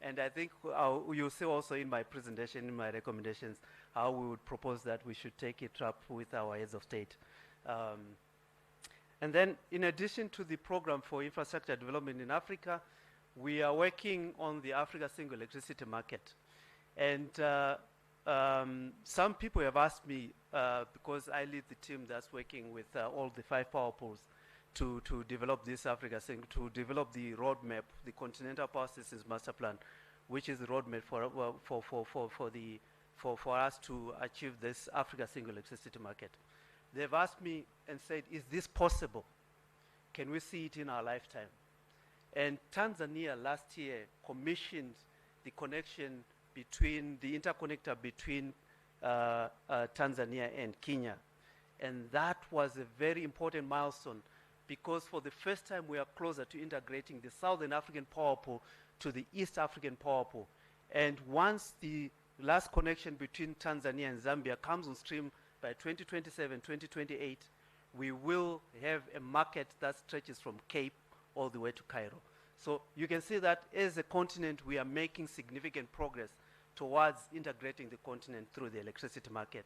And I think you'll see also in my presentation, in my recommendations, how we would propose that we should take it up with our heads of state. And then, in addition to the program for infrastructure development in Africa, we are working on the Africa single electricity market. And some people have asked me, because I lead the team that's working with all the 5 power pools, to develop this Africa single, to develop the roadmap, the Continental Power Systems Master Plan, which is the roadmap for us to achieve this Africa single electricity market. They've asked me and said, is this possible? Can we see it in our lifetime? And Tanzania last year commissioned the connection between, the interconnector between Tanzania and Kenya. And that was a very important milestone, because for the first time we are closer to integrating the Southern African power pool to the East African power pool. And once the last connection between Tanzania and Zambia comes on stream by 2027, 2028, we will have a market that stretches from Cape all the way to Cairo. So you can see that as a continent, we are making significant progress towards integrating the continent through the electricity market.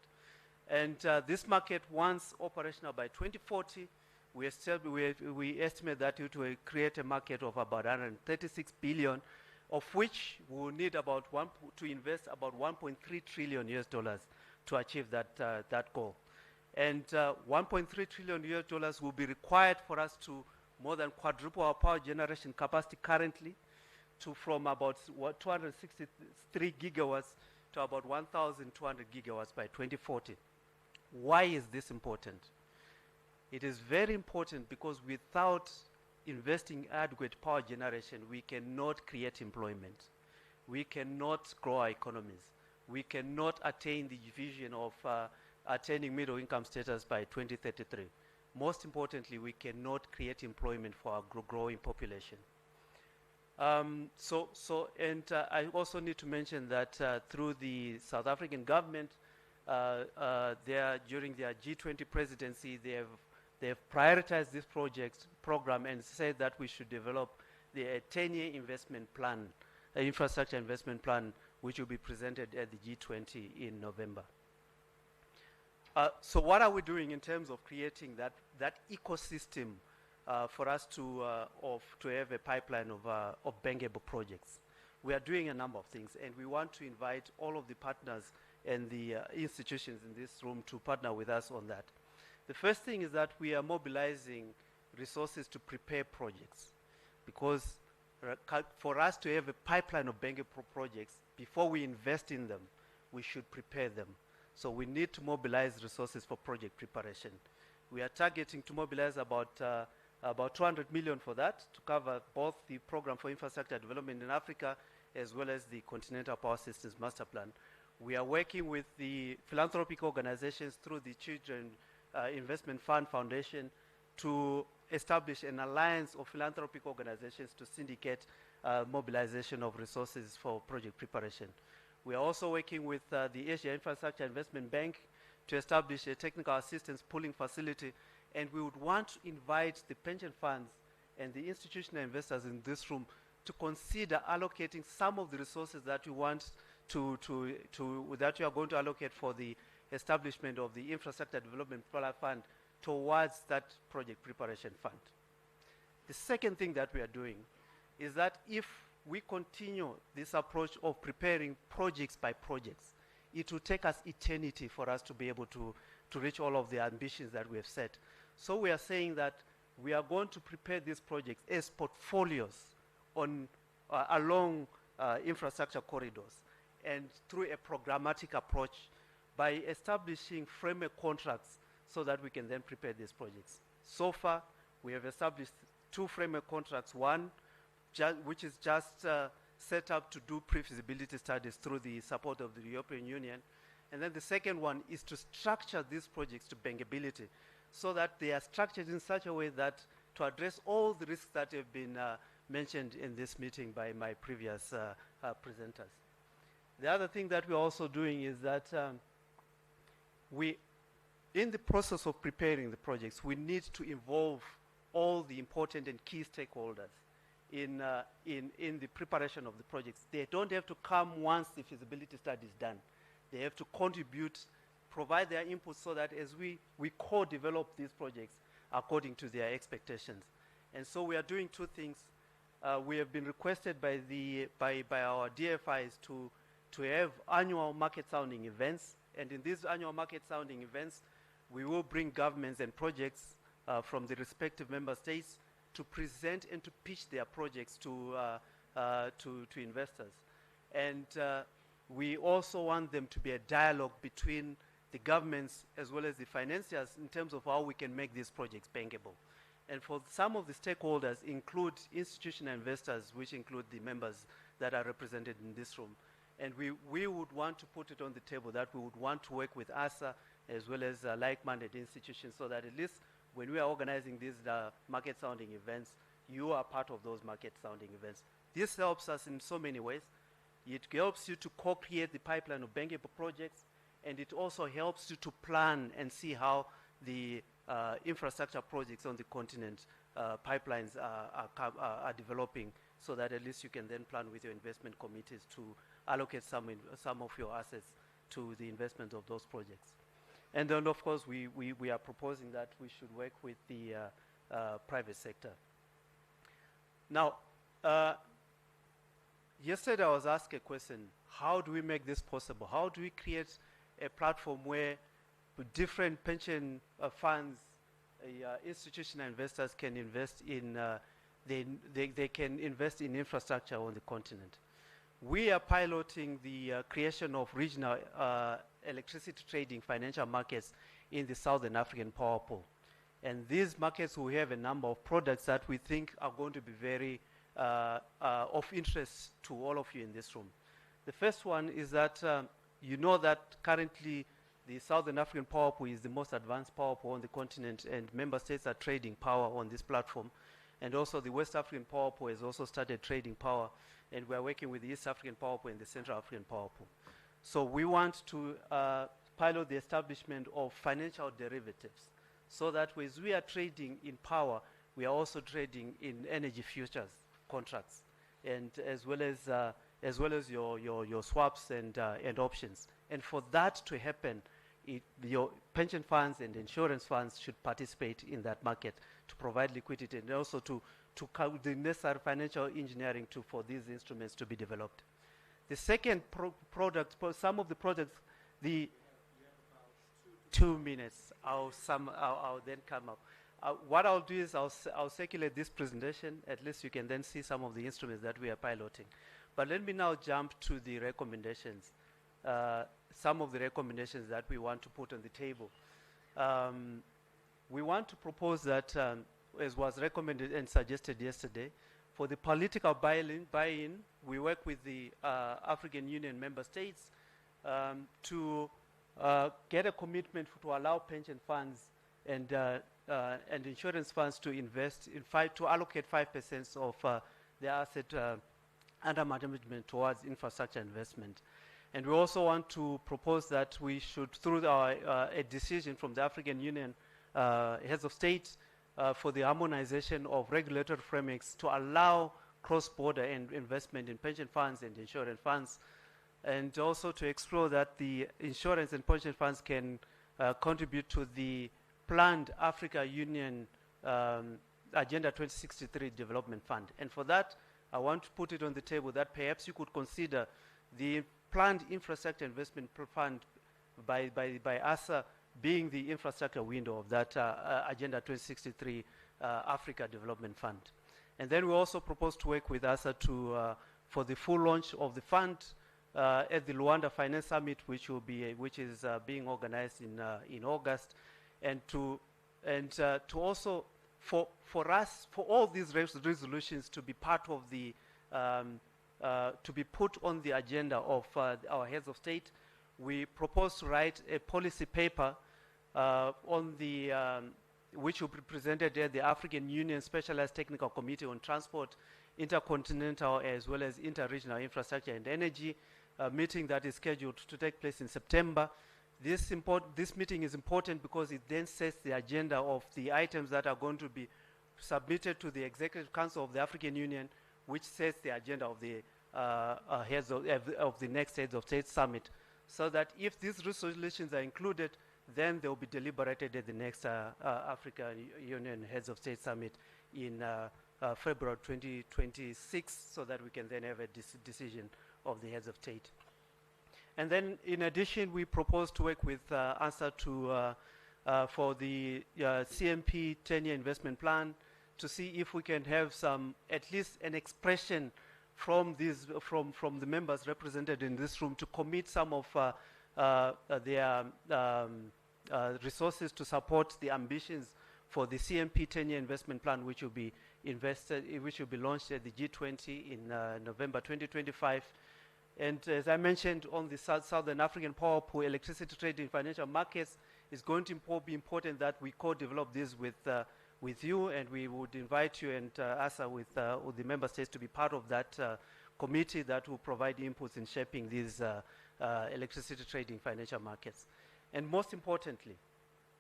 And this market, once operational by 2040, we estimate that it will create a market of about 136 billion, of which we will need about to invest about 1.3 trillion US dollars to achieve that goal. And 1.3 trillion US dollars will be required for us to more than quadruple our power generation capacity currently, to from about 263 gigawatts to about 1,200 gigawatts by 2040. Why is this important? It is very important because without investing adequate power generation, we cannot create employment. We cannot grow our economies. We cannot attain the vision of attaining middle income status by 2033. Most importantly, we cannot create employment for our growing population. I also need to mention that through the South African government, during their G20 presidency, they have prioritized this program and said that we should develop the 10-year investment plan, infrastructure investment plan, which will be presented at the G20 in November. So what are we doing in terms of creating that ecosystem for us to have a pipeline of bankable projects? We are doing a number of things, and we want to invite all of the partners and the institutions in this room to partner with us on that. The first thing is that we are mobilizing resources to prepare projects, because for us to have a pipeline of bankable projects, before we invest in them, we should prepare them. So we need to mobilize resources for project preparation. We are targeting to mobilize about 200 million for that, to cover both the program for infrastructure development in Africa as well as the Continental Power Systems Master Plan. We are working with the philanthropic organizations through the Children Investment Fund Foundation to establish an alliance of philanthropic organizations to syndicate mobilization of resources for project preparation. We are also working with the Asia Infrastructure Investment Bank to establish a technical assistance pooling facility, and we would want to invite the pension funds and the institutional investors in this room to consider allocating some of the resources that we want that you are going to allocate for the establishment of the Infrastructure Development Fund towards that project preparation fund. The second thing that we are doing is that if we continue this approach of preparing projects by projects, it will take us eternity for us to be able to reach all of the ambitions that we have set. So we are saying that we are going to prepare these projects as portfolios along infrastructure corridors, and through a programmatic approach by establishing framework contracts so that we can then prepare these projects. So far, we have established 2 framework contracts, one which is just set up to do pre-feasibility studies through the support of the European Union. And then the second one is to structure these projects to bankability, so that they are structured in such a way that to address all the risks that have been mentioned in this meeting by my previous presenters. The other thing that we're also doing is that in the process of preparing the projects, we need to involve all the important and key stakeholders in the preparation of the projects. They don't have to come once the feasibility study is done. They have to contribute, provide their input so that as we co-develop these projects according to their expectations. And so we are doing two things. We have been requested by our DFIs to have annual market sounding events. And in these annual market sounding events, we will bring governments and projects from the respective member states to present and to pitch their projects to investors. And we also want them to be a dialogue between the governments as well as the financiers in terms of how we can make these projects bankable. And for some of the stakeholders include institutional investors, which include the members that are represented in this room. And we would want to put it on the table that we would want to work with ASA as well as like-minded institutions so that at least when we are organizing these market sounding events, you are part of those market sounding events. This helps us in so many ways. It helps you to co-create the pipeline of bankable projects, and it also helps you to plan and see how the infrastructure projects on the continent pipelines are developing, so that at least you can then plan with your investment committees to allocate some of your assets to the investment of those projects. And then, of course, we are proposing that we should work with the private sector. Now, yesterday I was asked a question, how do we make this possible? How do we create a platform where different pension funds, institutional investors can invest in, they can invest in infrastructure on the continent? We are piloting the creation of regional electricity trading financial markets in the Southern African Power Pool. And these markets will have a number of products that we think are going to be very of interest to all of you in this room. The first one is that you know that currently the Southern African Power Pool is the most advanced power pool on the continent, and member states are trading power on this platform. And also the West African Power Pool has also started trading power, and we are working with the East African Power Pool and the Central African Power Pool. So we want to pilot the establishment of financial derivatives, so that as we are trading in power, we are also trading in energy futures contracts, and as well as your swaps and options. And for that to happen, your pension funds and insurance funds should participate in that market to provide liquidity, and also to the necessary financial engineering for these instruments to be developed. The second product, some of the products, the 2 minutes, I'll then come up. What I'll do is I'll circulate this presentation. At least you can then see some of the instruments that we are piloting. But let me now jump to the recommendations, some of the recommendations that we want to put on the table. We want to propose that, as was recommended and suggested yesterday, for the political buy-in, we work with the African Union member states to get a commitment to allow pension funds and insurance funds to invest in to allocate 5% of their asset under management towards infrastructure investment. And we also want to propose that we should, through a decision from the African Union heads of state, for the harmonization of regulatory frameworks to allow cross-border investment in pension funds and insurance funds, and also to explore that the insurance and pension funds can contribute to the planned Africa Union Agenda 2063 Development Fund. And for that, I want to put it on the table that perhaps you could consider the planned infrastructure investment fund by ASA being the infrastructure window of that Agenda 2063 Africa Development Fund. And then we also propose to work with ASA for the full launch of the fund at the Luanda Finance Summit, which is being organized in August, and to also for all these resolutions to be part of the to be put on the agenda of our heads of state. We propose to write a policy paper on the which will be presented at the African Union Specialized Technical Committee on Transport, Intercontinental as well as Interregional Infrastructure and Energy, a meeting that is scheduled to take place in September. This meeting is important because it then sets the agenda of the items that are going to be submitted to the Executive Council of the African Union, which sets the agenda of the heads of the next Heads of State Summit, so that if these resolutions are included, then they will be deliberated at the next African Union Heads of State Summit in February 2026, so that we can then have a decision of the Heads of State. And then, in addition, we propose to work with ANSA for the CMP 10-year investment plan to see if we can have at least an expression from the members represented in this room to commit some of their resources to support the ambitions for the CMP 10-year investment plan, which will be launched at the G20 in November 2025. And as I mentioned, on the Southern African Power Pool, electricity trading, financial markets, it's going to be important that we co-develop this with you, and we would invite you and ASA with the member states to be part of that committee that will provide inputs in shaping these electricity trading financial markets. And most importantly,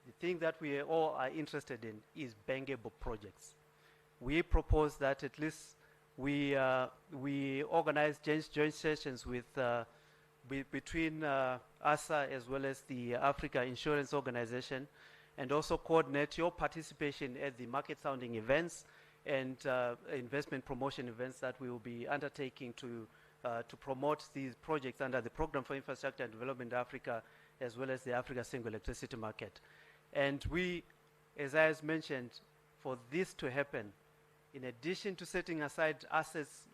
the thing that we all are interested in is bankable projects. We propose that at least we organize joint sessions with between ASA as well as the Africa Insurance Organization, and also coordinate your participation at the market sounding events and investment promotion events that we will be undertaking to promote these projects under the Program for Infrastructure and Development in Africa, as well as the Africa Single Electricity Market. And we, as I mentioned, for this to happen, in addition to setting aside assets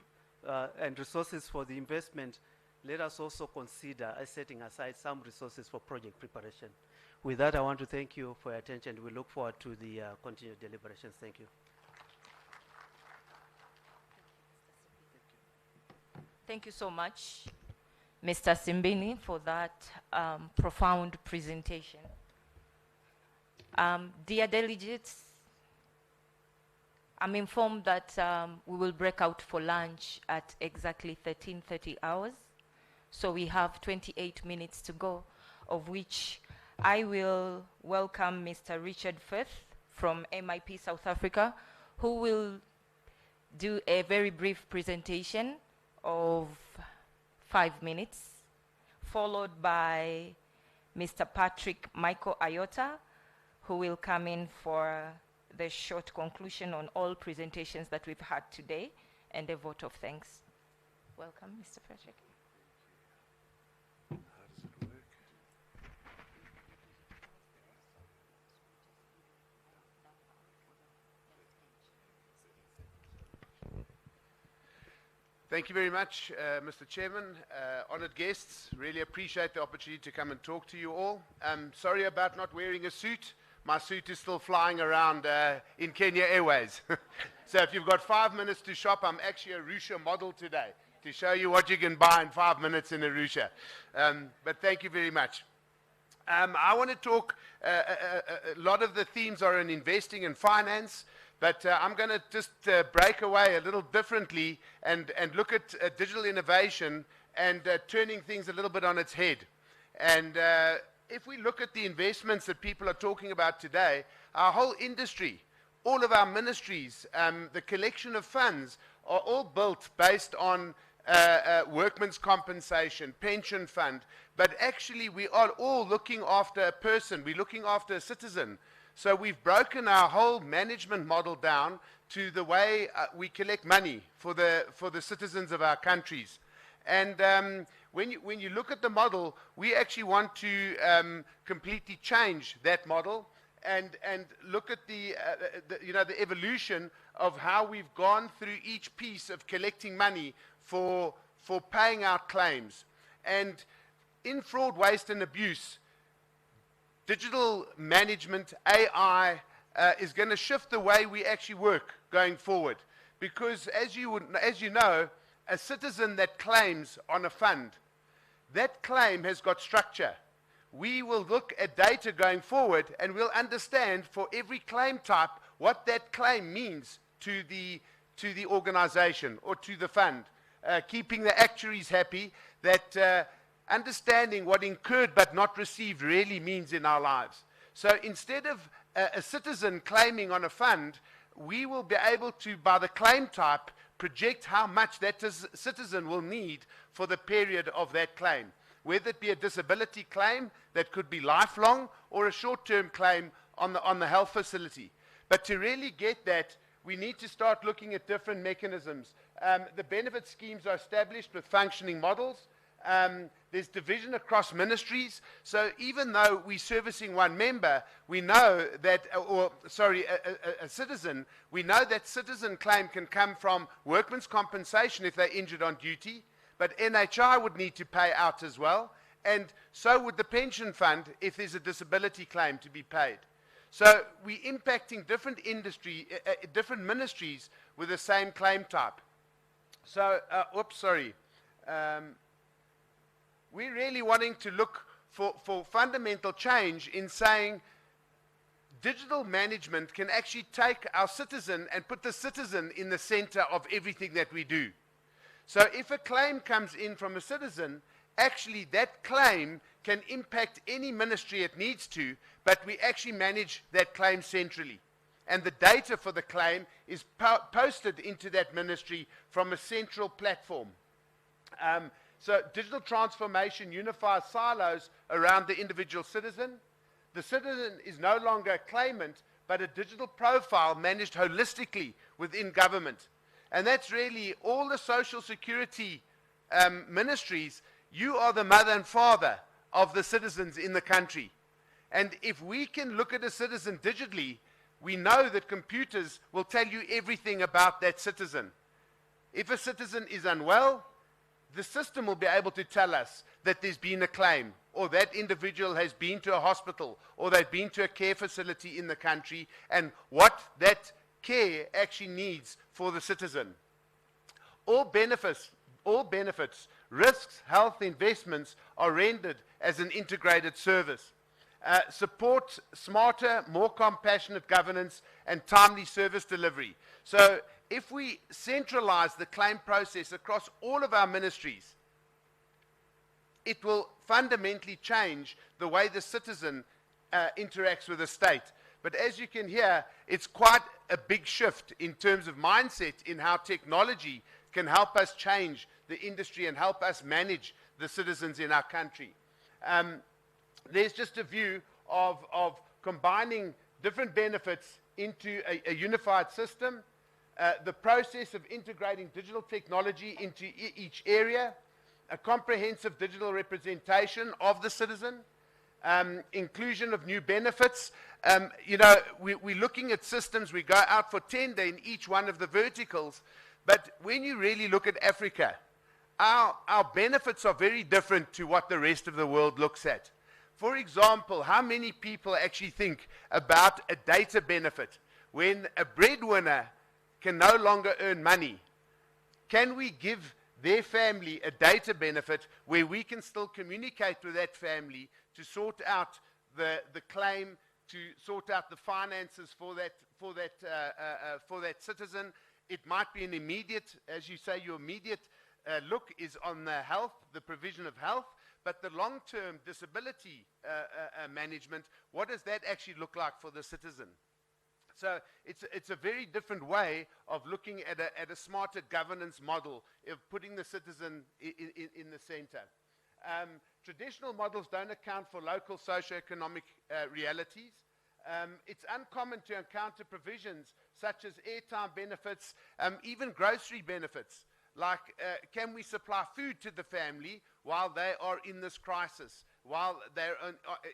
and resources for the investment, let us also consider setting aside some resources for project preparation. With that, I want to thank you for your attention. We look forward to the continued deliberations. Thank you. Thank you so much, Mr. Simbini, for that profound presentation. Dear delegates, I'm informed that we will break out for lunch at exactly 13:30 hours. So we have 28 minutes to go, of which I will welcome Mr. Richard Firth from MIP South Africa, who will do a very brief presentation of 5 minutes, followed by Mr. Patrick Michael Ayota, who will come in for the short conclusion on all presentations that we've had today and a vote of thanks. Welcome, Mr. Patrick. Thank you very much, Mr. Chairman, honored guests. Really appreciate the opportunity to come and talk to you all. Sorry about not wearing a suit. My suit is still flying around in Kenya Airways. So if you've got 5 minutes to shop, I'm actually a Arusha model today to show you what you can buy in 5 minutes in Arusha. But thank you very much. I want to talk, a lot of the themes are in investing and finance, but I'm going to just break away a little differently and look at digital innovation and turning things a little bit on its head. And if we look at the investments that people are talking about today, our whole industry, all of our ministries, the collection of funds are all built based on workman's compensation, pension fund, but actually we are all looking after a person, we're looking after a citizen. So we've broken our whole management model down to the way we collect money for the citizens of our countries. And when you look at the model, we actually want to completely change that model and look at the evolution of how we've gone through each piece of collecting money for paying out claims. And in fraud, waste, and abuse, digital management, AI, is going to shift the way we actually work going forward. Because as you know, a citizen that claims on a fund, that claim has got structure. we will look at data going forward and we'll understand for every claim type what that claim means to the organization or to the fund, keeping the actuaries happy that understanding what incurred but not received really means in our lives. So instead of a citizen claiming on a fund, we will be able to, by the claim type, project how much that citizen will need for the period of that claim, whether it be a disability claim that could be lifelong or a short-term claim on the health facility. But to really get that, we need to start looking at different mechanisms. The benefit schemes are established with functioning models. There's division across ministries. So even though we're servicing one member, we know that, a citizen, we know that citizen claim can come from workman's compensation if they're injured on duty, but NHI would need to pay out as well, and so would the pension fund if there's a disability claim to be paid. So we're impacting different different ministries with the same claim type. So, we're really wanting to look for fundamental change in saying digital management can actually take our citizen and put the citizen in the center of everything that we do. So if a claim comes in from a citizen, actually that claim can impact any ministry it needs to, but we actually manage that claim centrally. And the data for the claim is posted into that ministry from a central platform. So digital transformation unifies silos around the individual citizen. The citizen is no longer a claimant, but a digital profile managed holistically within government. And that's really all the social security ministries. You are the mother and father of the citizens in the country. And if we can look at a citizen digitally, we know that computers will tell you everything about that citizen. If a citizen is unwell, the system will be able to tell us that there's been a claim, or that individual has been to a hospital, or they've been to a care facility in the country, and what that care actually needs for the citizen. All benefits, risks, health, investments are rendered as an integrated service. Support smarter, more compassionate governance and timely service delivery. So if we centralize the claim process across all of our ministries, it will fundamentally change the way the citizen interacts with the state. But as you can hear, it's quite a big shift in terms of mindset in how technology can help us change the industry and help us manage the citizens in our country. There's just a view of combining different benefits into a unified system. The process of integrating digital technology into each area, a comprehensive digital representation of the citizen, inclusion of new benefits. We're looking at systems, we go out for tender in each one of the verticals, but when you really look at Africa, our benefits are very different to what the rest of the world looks at. For example, how many people actually think about a data benefit when a breadwinner can no longer earn money? Can we give their family a data benefit where we can still communicate with that family to sort out the claim, to sort out the finances for that citizen? It might be an immediate, as you say, your immediate look is on the health, the provision of health, but the long-term disability management, what does that actually look like for the citizen? So it's a very different way of looking at a smarter governance model of putting the citizen in the center. Traditional models don't account for local socioeconomic realities. It's uncommon to encounter provisions such as airtime benefits, even grocery benefits, like can we supply food to the family while they are in this crisis, while they're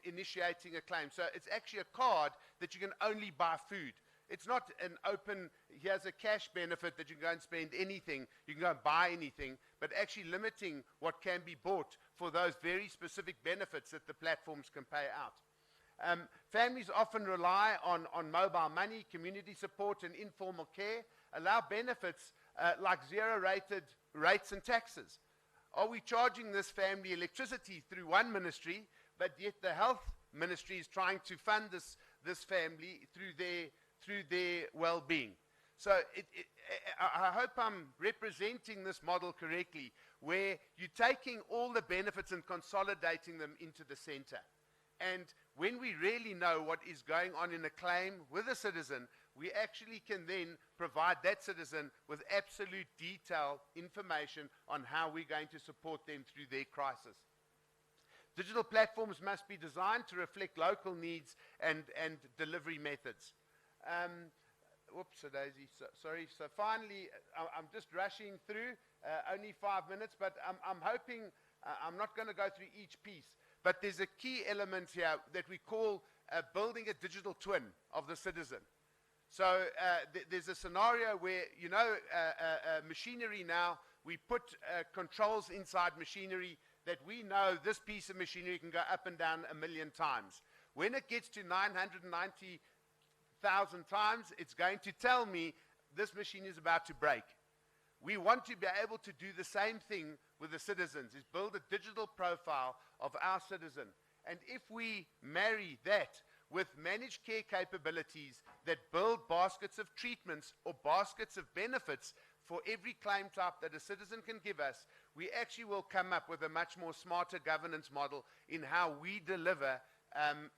initiating a claim. So it's actually a card that you can only buy food. It's not an open, here's a cash benefit that you can go and spend anything, you can go and buy anything, but actually limiting what can be bought for those very specific benefits that the platforms can pay out. Families often rely on mobile money, community support, and informal care, allow benefits like zero-rated rates and taxes. Are we charging this family electricity through one ministry but yet the health ministry is trying to fund this family through their well-being. So I hope I'm representing this model correctly, where you're taking all the benefits and consolidating them into the center. And when we really know what is going on in a claim with a citizen, we actually can then provide that citizen with absolute detailed information on how we're going to support them through their crisis. Digital platforms must be designed to reflect local needs and delivery methods. Whoops, Daisy, sorry. So finally, I'm just rushing through, only 5 minutes, but I'm hoping, I'm not going to go through each piece, but there's a key element here that we call building a digital twin of the citizen. So there's a scenario where, you know, machinery now, we put controls inside machinery that we know this piece of machinery can go up and down 1 million times. When it gets to 990,000 times, it's going to tell me this machine is about to break. We want to be able to do the same thing with the citizens, is build a digital profile of our citizen. And if we marry that with managed care capabilities that build baskets of treatments or baskets of benefits for every claim type that a citizen can give us, we actually will come up with a much more smarter governance model in how we deliver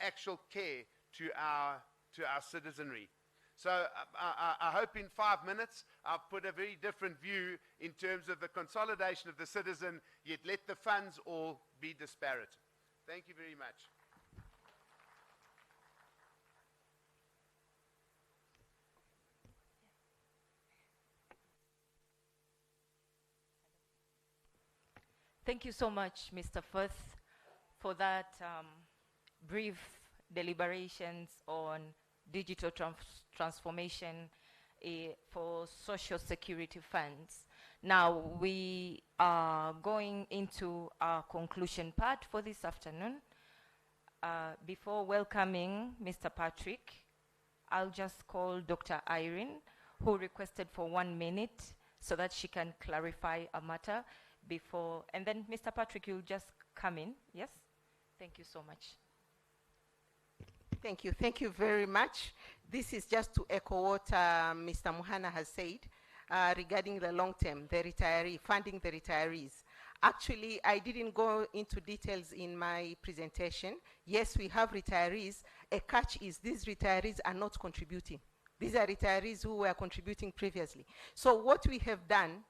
actual care to our citizenry. So I hope in 5 minutes I've put a very different view in terms of the consolidation of the citizen, yet let the funds all be disparate. Thank you very much. Thank you so much, Mr. Firth, for that brief deliberations on digital transformation for social security funds. Now we are going into our conclusion part for this afternoon. Before welcoming Mr. Patrick, I'll just call Dr. Irene, who requested for 1 minute so that she can clarify a matter before, and then Mr. Patrick, you'll just come in, yes? Thank you so much. Thank you. Thank you very much. This is just to echo what Mr. Muhana has said regarding the long term, the retiree, funding the retirees. Actually, I didn't go into details in my presentation. Yes, we have retirees. A catch is these retirees are not contributing. These are retirees who were contributing previously. So what we have done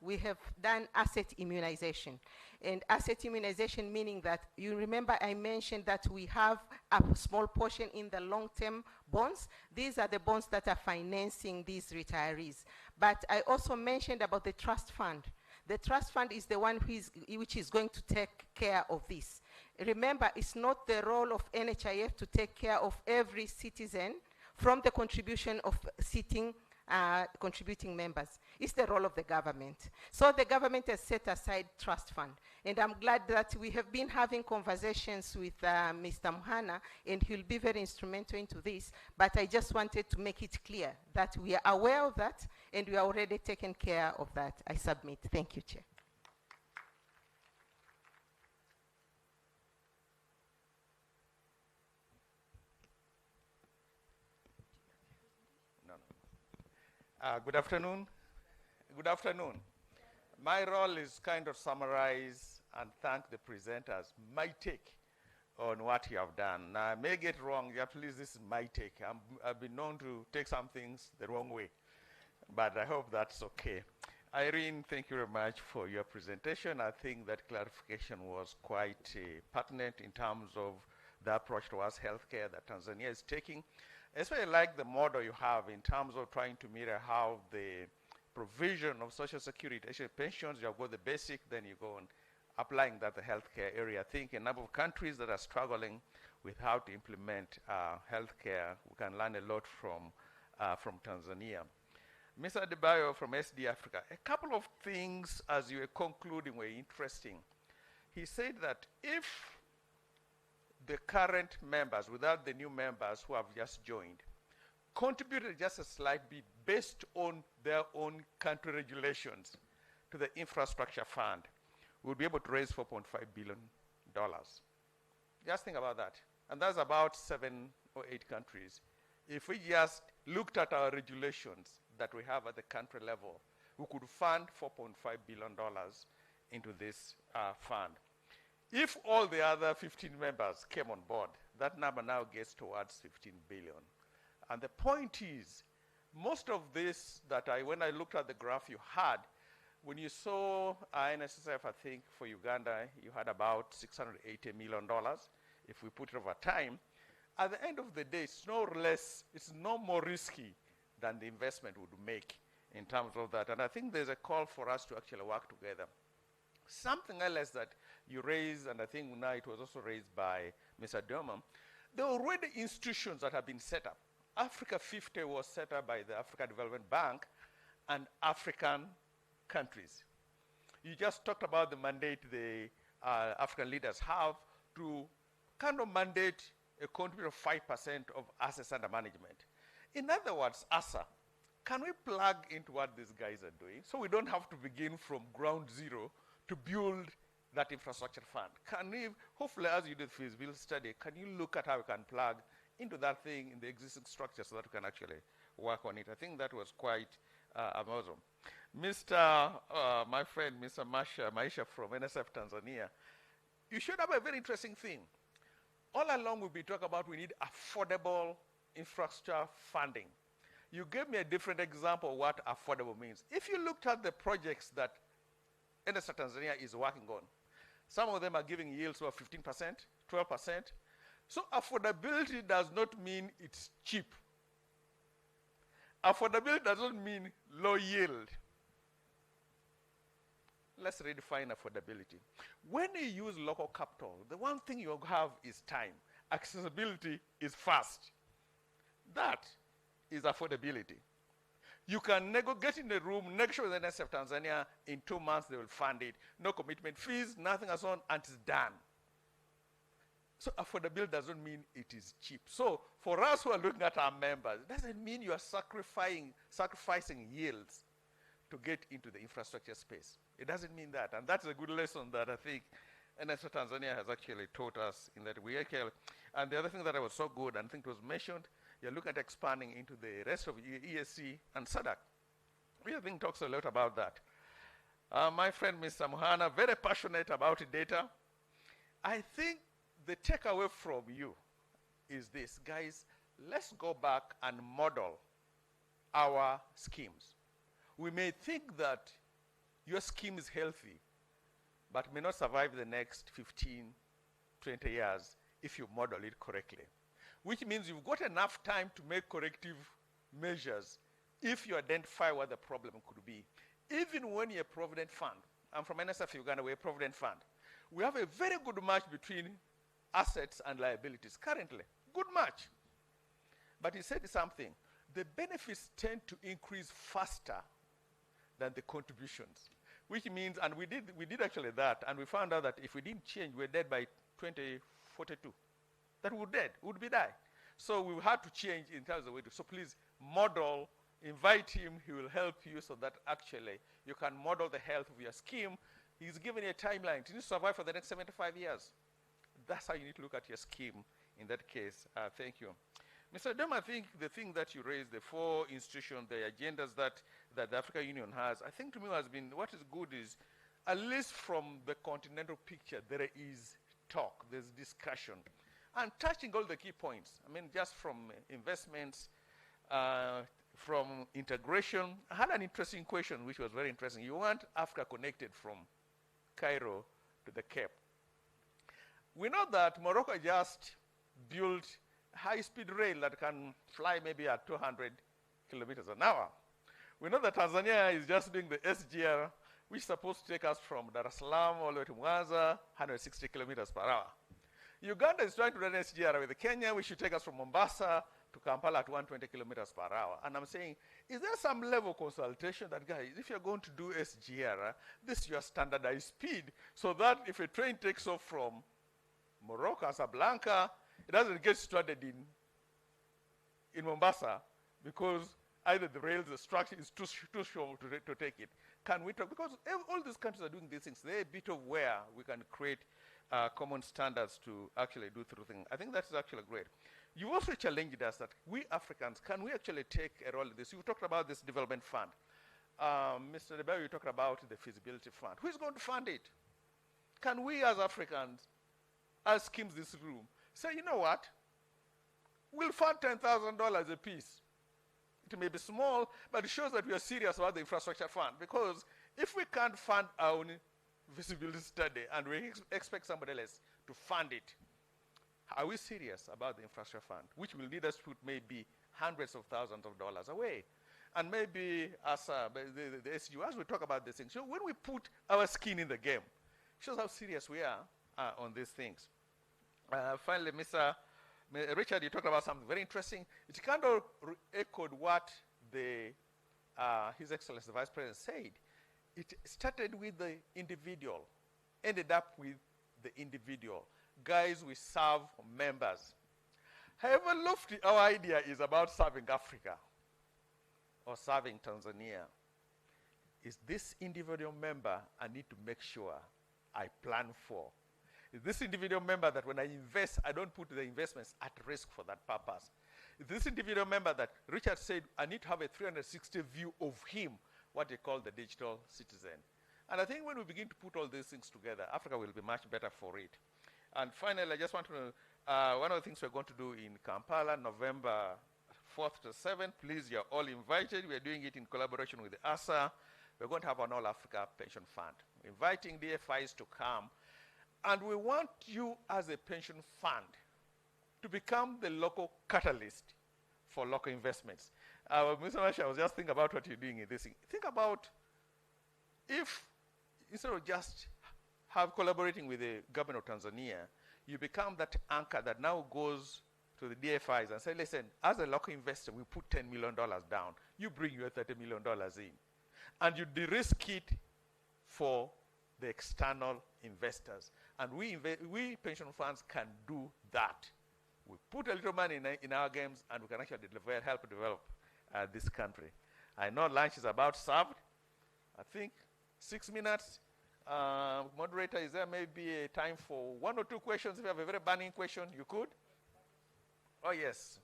asset immunization. And asset immunization meaning that, you remember I mentioned that we have a small portion in the long-term bonds. These are the bonds that are financing these retirees. But I also mentioned about the trust fund. The trust fund is the one which is going to take care of this. Remember, it's not the role of NHIF to take care of every citizen from the contribution of contributing members. It's the role of the government. So the government has set aside trust fund. And I'm glad that we have been having conversations with Mr. Muhana, and he'll be very instrumental into this. But I just wanted to make it clear that we are aware of that, and we are already taking care of that. I submit. Thank you, Chair. Good afternoon. Good afternoon. My role is kind of summarize and thank the presenters. My take on what you have done. Now, I may get wrong. Yeah, please, this is my take. I've been known to take some things the wrong way, but I hope that's okay. Irene, thank you very much for your presentation. I think that clarification was quite pertinent in terms of the approach towards healthcare that Tanzania is taking. Especially like the model you have in terms of trying to mirror how the provision of social security, actually pensions, you have got the basic, then you go on applying that the healthcare area. I think a number of countries that are struggling with how to implement healthcare, we can learn a lot from Tanzania. Mr. Adebayo from SD Africa, a couple of things as you were concluding were interesting. He said that if the current members, without the new members who have just joined, contributed just a slight bit based on their own country regulations to the infrastructure fund, we'll be able to raise $4.5 billion. Just think about that. And that's about 7 or 8 countries. If we just looked at our regulations that we have at the country level, we could fund $4.5 billion into this fund. If all the other 15 members came on board, that number now gets towards 15 billion. And the point is, most of this when I looked at the graph you had, when you saw NSSF, I think for Uganda, you had about $680 million. If we put it over time, at the end of the day, it's no more risky than the investment would make in terms of that. And I think there's a call for us to actually work together. Something else that you raised, and I think now it was also raised by Mr. Doma, there are already institutions that have been set up. Africa 50 was set up by the Africa Development Bank and African countries. You just talked about the mandate the African leaders have to kind of mandate a contribution of 5% of assets under management. In other words, ASA, can we plug into what these guys are doing so we don't have to begin from ground zero to build that infrastructure fund? Can we, hopefully as you do the feasibility study, can you look at how we can plug into that thing in the existing structure so that we can actually work on it? I think that was quite amazing. My friend, Mr. Maisha from NSF Tanzania, you showed up a very interesting thing. All along we've been talking about we need affordable infrastructure funding. You gave me a different example of what affordable means. If you looked at the projects that NSF Tanzania is working on, some of them are giving yields of 15%, 12%. So affordability does not mean it's cheap. Affordability doesn't mean low yield. Let's redefine affordability. When you use local capital, the one thing you have is time. Accessibility is fast. That is affordability. You can get in the room, negotiate with the NSF Tanzania, in 2 months they will fund it. No commitment fees, nothing and so on, and it's done. So affordability doesn't mean it is cheap. So for us who are looking at our members, it doesn't mean you are sacrificing yields to get into the infrastructure space. It doesn't mean that. And that's a good lesson that I think NSF Tanzania has actually taught us in that we actually, and the other thing that was so good, and I think it was mentioned, you're looking at expanding into the rest of ESC and SADC. We I think talks a lot about that. My friend, Mr. Muhana, very passionate about data. I think the takeaway from you is this, guys, let's go back and model our schemes. We may think that your scheme is healthy, but may not survive the next 15, 20 years if you model it correctly, which means you've got enough time to make corrective measures if you identify what the problem could be. Even when you're a Provident Fund, I'm from NSF Uganda, we're a Provident Fund. We have a very good match between assets and liabilities currently. Good match. But he said something. The benefits tend to increase faster than the contributions, which means, and we did actually that, and we found out that if we didn't change, we're dead by 2042. That would be die. So we had to change in terms of way to. So please model, invite him, he will help you so that actually you can model the health of your scheme. He's given you a timeline. It needs to survive for the next 75 years. That's how you need to look at your scheme in that case. Thank you. Mr. Dem, I think the thing that you raised, the 4 institutions, the agendas that the African Union has, I think to me has been, what is good is, at least from the continental picture, there is talk, there's discussion. And touching all the key points, I mean, just from investments, from integration. I had an interesting question, which was very interesting. You want Africa connected from Cairo to the Cape. We know that Morocco just built high-speed rail that can fly maybe at 200 kilometers an hour. We know that Tanzania is just doing the SGR, which is supposed to take us from Dar es Salaam all the way to Mwanza, 160 kilometers per hour. Uganda is trying to run SGR with Kenya, which should take us from Mombasa to Kampala at 120 kilometers per hour. And I'm saying, is there some level of consultation that, guys, if you're going to do SGR, this is your standardized speed, so that if a train takes off from Morocco, Casablanca, it doesn't get stranded in Mombasa because either the rails, the structure is too short to take it. Can we talk? Because all these countries are doing these things. They're a bit of where we can create common standards to actually do through things. I think that's actually great. You also challenged us that we Africans, can we actually take a role in this? You talked about this development fund. Mr. Debeo, you talked about the feasibility fund. Who is going to fund it? Can we as Africans, as schemes in this room, say, you know what? We'll fund $10,000 a piece. It may be small, but it shows that we are serious about the infrastructure fund. Because if we can't fund our own feasibility study and we expect somebody else to fund it, are we serious about the infrastructure fund, which will need us to put maybe hundreds of thousands of dollars away? And maybe as the SU, as we talk about these things, so when we put our skin in the game, shows how serious we are on these things. Finally, Mr. Richard, you talked about something very interesting. It kind of echoed what His Excellency the Vice President said. It started with the individual, ended up with the individual. Guys, we serve members. However lofty our idea is about serving Africa or serving Tanzania, is this individual member I need to make sure I plan for. Is this individual member that when I invest, I don't put the investments at risk for that purpose. Is this individual member that Richard said I need to have a 360 view of him, what they call the digital citizen. And I think when we begin to put all these things together, Africa will be much better for it. And finally, I just want to know, one of the things we're going to do in Kampala, November 4th to 7th, please, you're all invited. We're doing it in collaboration with the ASA. We're going to have an All-Africa Pension Fund, inviting DFIs to come. And we want you as a pension fund to become the local catalyst for local investments. Mr. Masha, I was just thinking about what you're doing in this thing. Think about if, instead of just collaborating with the government of Tanzania, you become that anchor that now goes to the DFIs and say, listen, as a local investor, we put $10 million down. You bring your $30 million in. And you de-risk it for the external investors. And we pension funds can do that. We put a little money in our games, and we can actually help develop this country. I know lunch is about served. I think 6 minutes. Moderator, is there maybe a time for 1 or 2 questions? If you have a very burning question, you could. Oh, yes.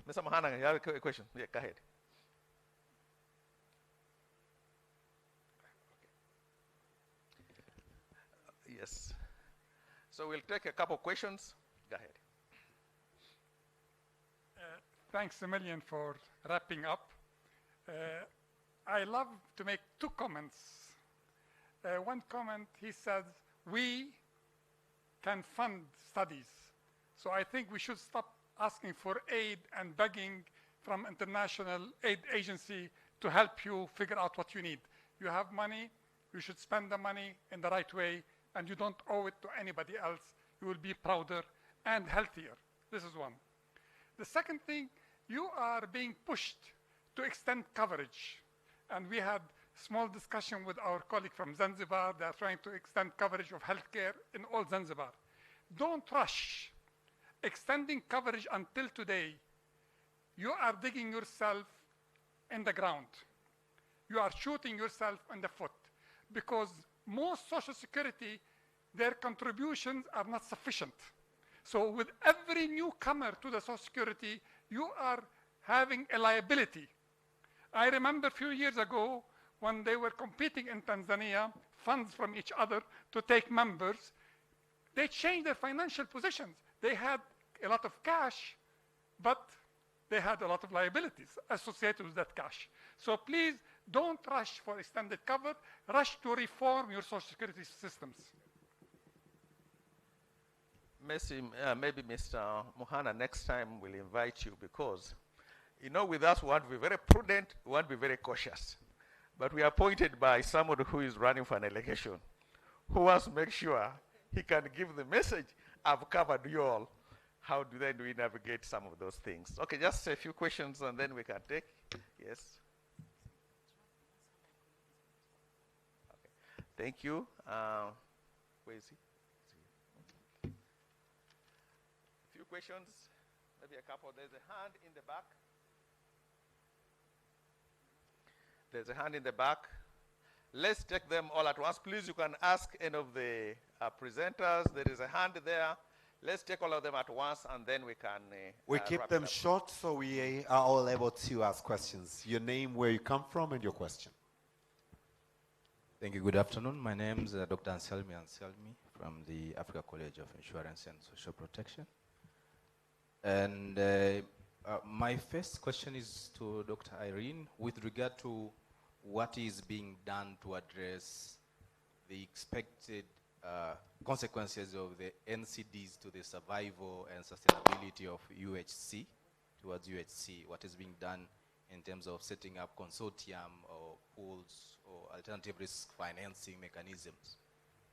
Mr. Mohana, you have a question? Yeah, go ahead. Yes. So we'll take a couple questions. Go ahead. Thanks a million for wrapping up. I love to make 2 comments. One comment, he says, we can fund studies. So I think we should stop asking for aid and begging from international aid agency to help you figure out what you need. You have money, you should spend the money in the right way, and you don't owe it to anybody else. You will be prouder and healthier. This is one. The second thing, you are being pushed to extend coverage. And we had small discussion with our colleague from Zanzibar. They are trying to extend coverage of healthcare in all Zanzibar. Don't rush. Extending coverage until today, you are digging yourself in the ground. You are shooting yourself in the foot, because most Social Security, their contributions are not sufficient. So with every newcomer to the Social Security, you are having a liability. I remember a few years ago when they were competing in Tanzania, funds from each other to take members, they changed their financial positions. They had a lot of cash, but they had a lot of liabilities associated with that cash. So please don't rush for extended cover, rush to reform your Social Security systems. Maybe Mr. Mohana, next time we'll invite you, because, you know, with us we want to be very prudent, we want to be very cautious. But we are appointed by someone who is running for an election, who wants to make sure he can give the message, I've covered you all. How do we navigate some of those things? Okay, just a few questions and then we can take. Yes. Okay. Thank you. Where is he? A few questions, maybe a couple. There's a hand in the back. There's a hand in the back. Let's take them all at once. Please, you can ask any of the presenters. There is a hand there. Let's take all of them at once, and then we can We keep them short so we are all able to ask questions. Your name, where you come from, and your question. Thank you. Good afternoon. My name is Dr. Anselmi from the Africa College of Insurance and Social Protection. And my first question is to Dr. Irene with regard to what is being done to address the expected consequences of the NCDs to the survival and sustainability of UHC, towards UHC, what is being done in terms of setting up consortium or pools or alternative risk financing mechanisms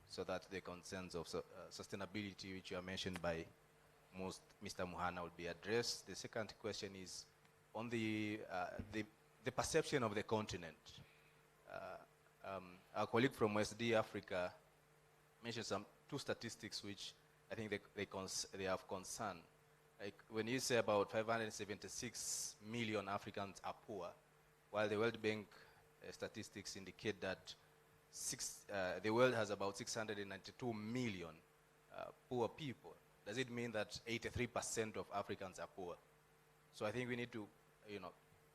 so that the concerns of sustainability, which are mentioned by Mr. Muhana, will be addressed. The second question is on the perception of the continent. Our colleague from SD Africa mentioned two statistics which I think they have concern. Like when you say about 576 million Africans are poor, while the World Bank statistics indicate that the world has about 692 million poor people. Does it mean that 83% of Africans are poor? So I think we need to,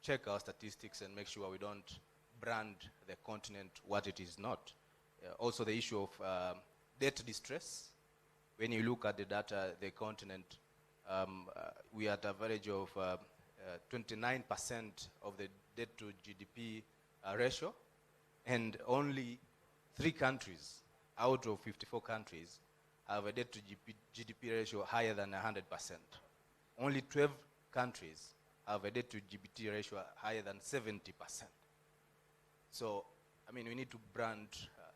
check our statistics and make sure we don't brand the continent what it is not. Also the issue of debt distress. When you look at the data, the continent, we are at an average of 29% of the debt to GDP ratio, and only 3 countries out of 54 countries have a debt to GDP ratio higher than 100%. Only 12 countries have a debt to GDP ratio higher than 70%. So, I mean, we need to brand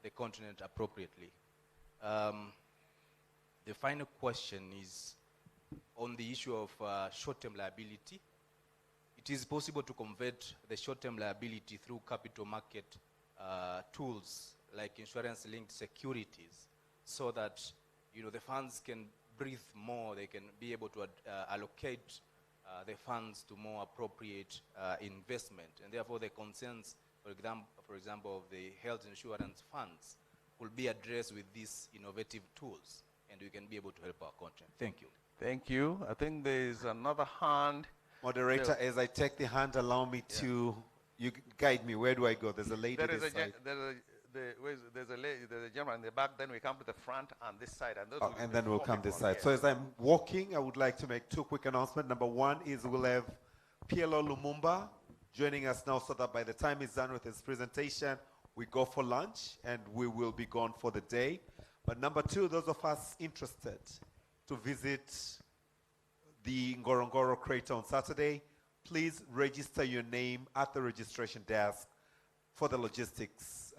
the continent appropriately. The final question is on the issue of short-term liability. It is possible to convert the short-term liability through capital market tools like insurance-linked securities so that the funds can breathe more, they can be able to allocate the funds to more appropriate investment, and therefore the concerns, for example, of the health insurance funds will be addressed with these innovative tools, and we can be able to help our country. Thank you. Thank you. I think there is another hand. Moderator, as I take the hand, allow me to, you guide me. Where do I go? There's a lady this side. There's a gentleman in the back, then we come to the front and this side. And, then we'll come this side. So as I'm walking, I would like to make 2 quick announcements. Number 1 is we'll have PLO Lumumba joining us now so that by the time he's done with his presentation, we go for lunch and we will be gone for the day. But number 2, those of us interested to visit the Ngorongoro crater on Saturday, please register your name at the registration desk for the logistics.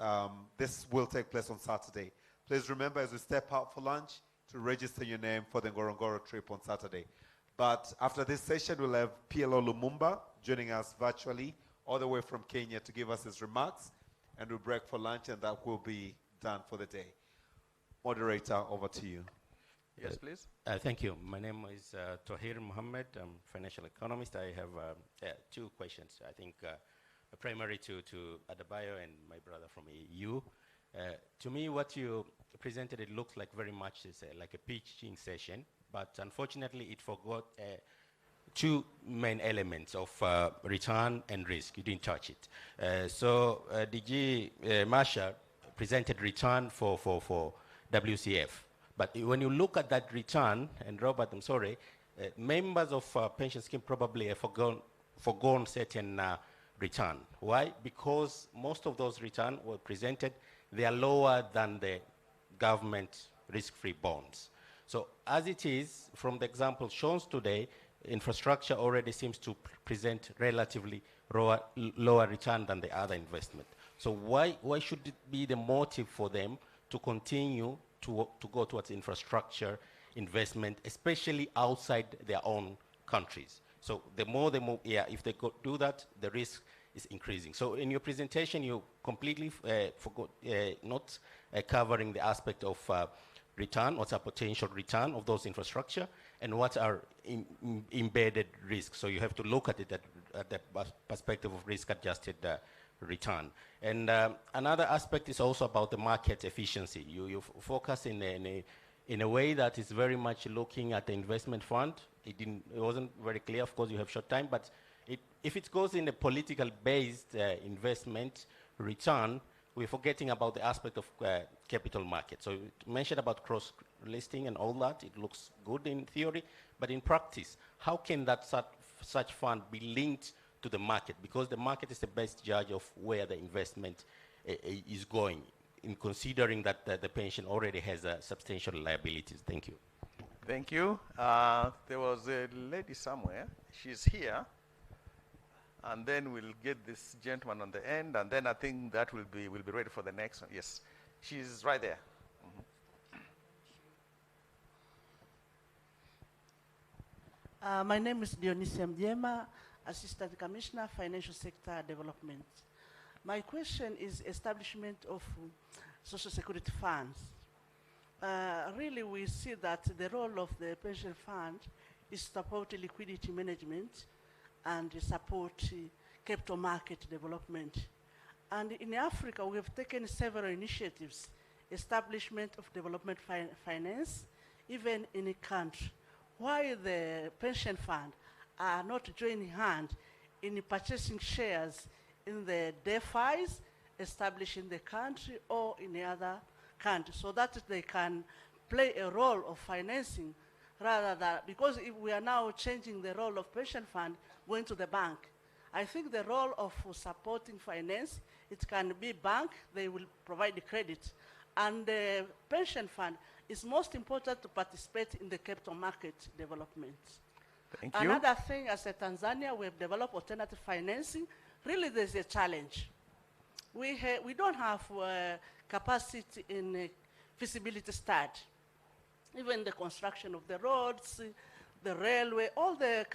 This will take place on Saturday. Please remember as we step out for lunch to register your name for the Ngorongoro trip on Saturday. But after this session, we'll have PLO Lumumba joining us virtually all the way from Kenya to give us his remarks, and we'll break for lunch, and that will be done for the day. Moderator, over to you. Yes, please. Thank you. My name is Tohir Mohammed. I'm a financial economist. I have 2 questions. I think primary to Adebayo and my brother from EU. To me, what you presented, it looks like very much is like a pitching session, but unfortunately it forgot 2 main elements of return and risk. You didn't touch it. So DG Marsha presented return for WCF. But when you look at that return, and Robert, I'm sorry, members of pension scheme probably have forgone certain return. Why? Because most of those returns were presented, they are lower than the government risk-free bonds. So as it is, from the example shown today, infrastructure already seems to present relatively lower return than the other investment. So why should it be the motive for them to continue to go towards infrastructure investment, especially outside their own countries? So the more they move, if they do that, the risk is increasing. So in your presentation, you completely forgot not covering the aspect of return, what's our potential return of those infrastructure, and what are embedded risks. So you have to look at it at the perspective of risk-adjusted return. And another aspect is also about the market efficiency. You focus in a way that is very much looking at the investment fund. It wasn't very clear. Of course, you have short time, but if it goes in a political-based investment return, we're forgetting about the aspect of capital market. So you mentioned about cross-listing and all that. It looks good in theory, but in practice, how can that such fund be linked to the market? Because the market is the best judge of where the investment is going, in considering that the pension already has substantial liabilities. Thank you. Thank you. There was a lady somewhere. She's here. And then we'll get this gentleman on the end, and then I think that we'll be ready for the next one. Yes, she's right there. My name is Dionisia Mjema, Assistant Commissioner, Financial Sector Development. My question is establishment of social security funds. Really, we see that the role of the pension fund is to support liquidity management and support capital market development. And in Africa, we have taken several initiatives, establishment of development finance, even in a country, while the pension fund are not joining hand in purchasing shares in the DeFis established in the country or in the other country, so that they can play a role of financing rather than, because if we are now changing the role of pension fund going to the bank, I think the role of supporting finance, it can be bank, they will provide the credit. And the pension fund is most important to participate in the capital market development. Thank you. Another thing, as a Tanzania, we have developed alternative financing. Really, there's a challenge. We don't have capacity in feasibility study. Even the construction of the roads, the railway, all the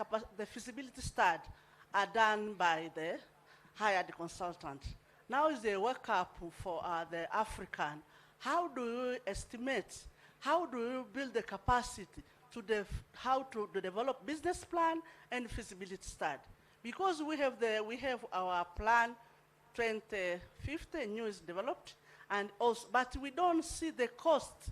feasibility study are done by the hired consultant. Now is the workup for the African. How do you estimate, how do you build the capacity to how to develop business plan and feasibility study? Because we have our plan 2050, new is developed, and also, but we don't see the cost,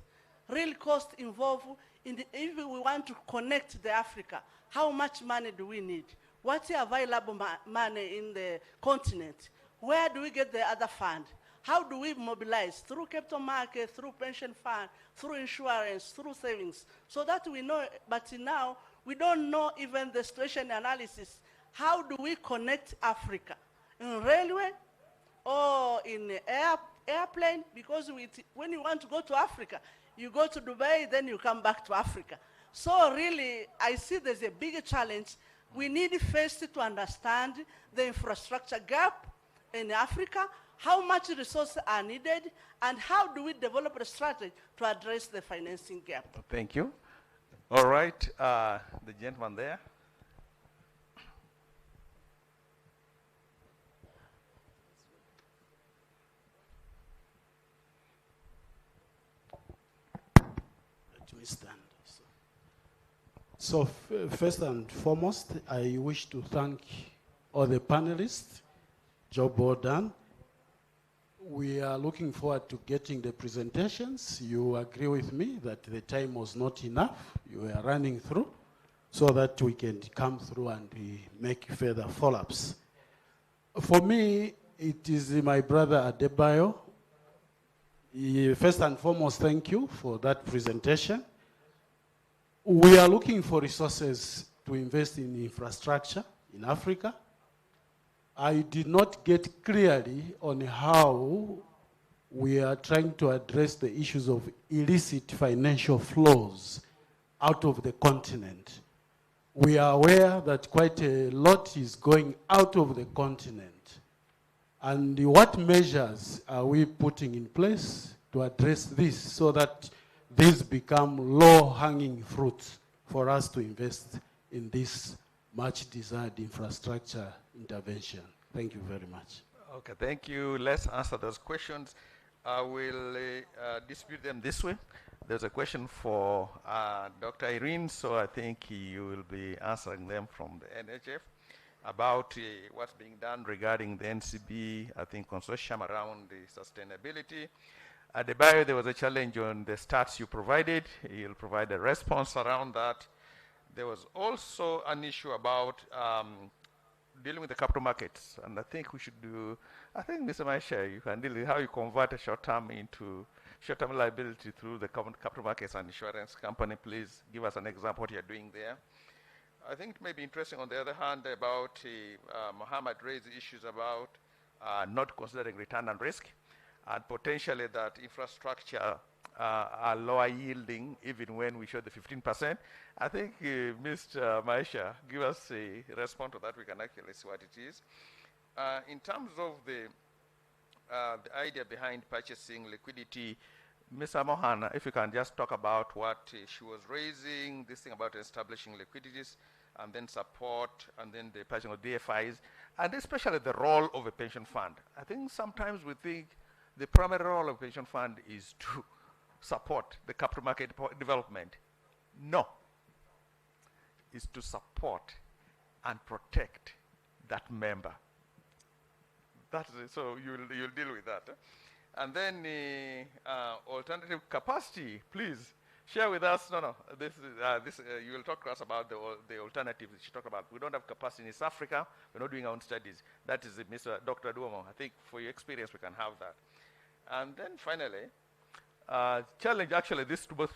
real cost involved in the, if we want to connect the Africa, how much money do we need? What's the available money in the continent? Where do we get the other fund? How do we mobilize through capital market, through pension fund, through insurance, through savings, so that we know, but now we don't know even the situation analysis. How do we connect Africa? In railway or in airplane? Because when you want to go to Africa, you go to Dubai, then you come back to Africa. So really, I see there's a bigger challenge. We need first to understand the infrastructure gap in Africa, how much resources are needed, and how do we develop a strategy to address the financing gap. Thank you. All right, the gentleman there. So first and foremost, I wish to thank all the panelists. Job well done. We are looking forward to getting the presentations. You agree with me that the time was not enough. You are running through so that we can come through and make further follow-ups. For me, it is my brother Adebayo. First and foremost, thank you for that presentation. We are looking for resources to invest in infrastructure in Africa. I did not get clearly on how we are trying to address the issues of illicit financial flows out of the continent. We are aware that quite a lot is going out of the continent. And what measures are we putting in place to address this so that these become low-hanging fruits for us to invest in this much-desired infrastructure intervention? Thank you very much. Okay, thank you. Let's answer those questions. I will distribute them this way. There's a question for Dr. Irene, so I think you will be answering them from the NHF. about what's being done regarding the NCB, I think, consortium around the sustainability. At the bio, there was a challenge on the stats you provided. You'll provide a response around that. There was also an issue about dealing with the capital markets, and I think we should do, I think, Mr. Maisha, you can deal with how you convert a short-term into short-term liability through the capital markets and insurance company. Please give us an example what you're doing there. I think it may be interesting, on the other hand, about Mohammed raised issues about not considering return and risk, and potentially that infrastructure are lower yielding even when we show the 15%. I think Mr. Maisha, give us a response to that. We can actually see what it is. In terms of the idea behind purchasing liquidity, Mr. Mohana, if you can just talk about what she was raising, this thing about establishing liquidities, and then support, and then the purchasing of DFIs, and especially the role of a pension fund. I think sometimes we think the primary role of a pension fund is to support the capital market development. No. It's to support and protect that member. That's it. So you'll deal with that. And then alternative capacity, please share with us. You will talk to us about the alternatives that you talked about. We don't have capacity in East Africa. We're not doing our own studies. That is Mr. Dr. Duomo. I think for your experience, we can have that. And then finally, challenge actually this to both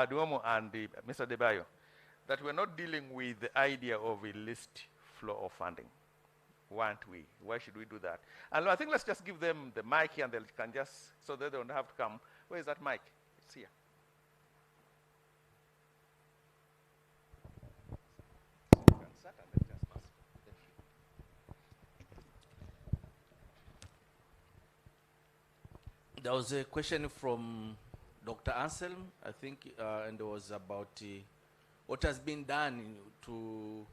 Duomo and Mr. Debayo, that we're not dealing with the idea of a least flow of funding. Why we? Why should we do that? And I think let's just give them the mic here, and they can just, so they don't have to come. Where is that mic? It's here. There was a question from Dr. Anselm, I think, and it was about what has been done to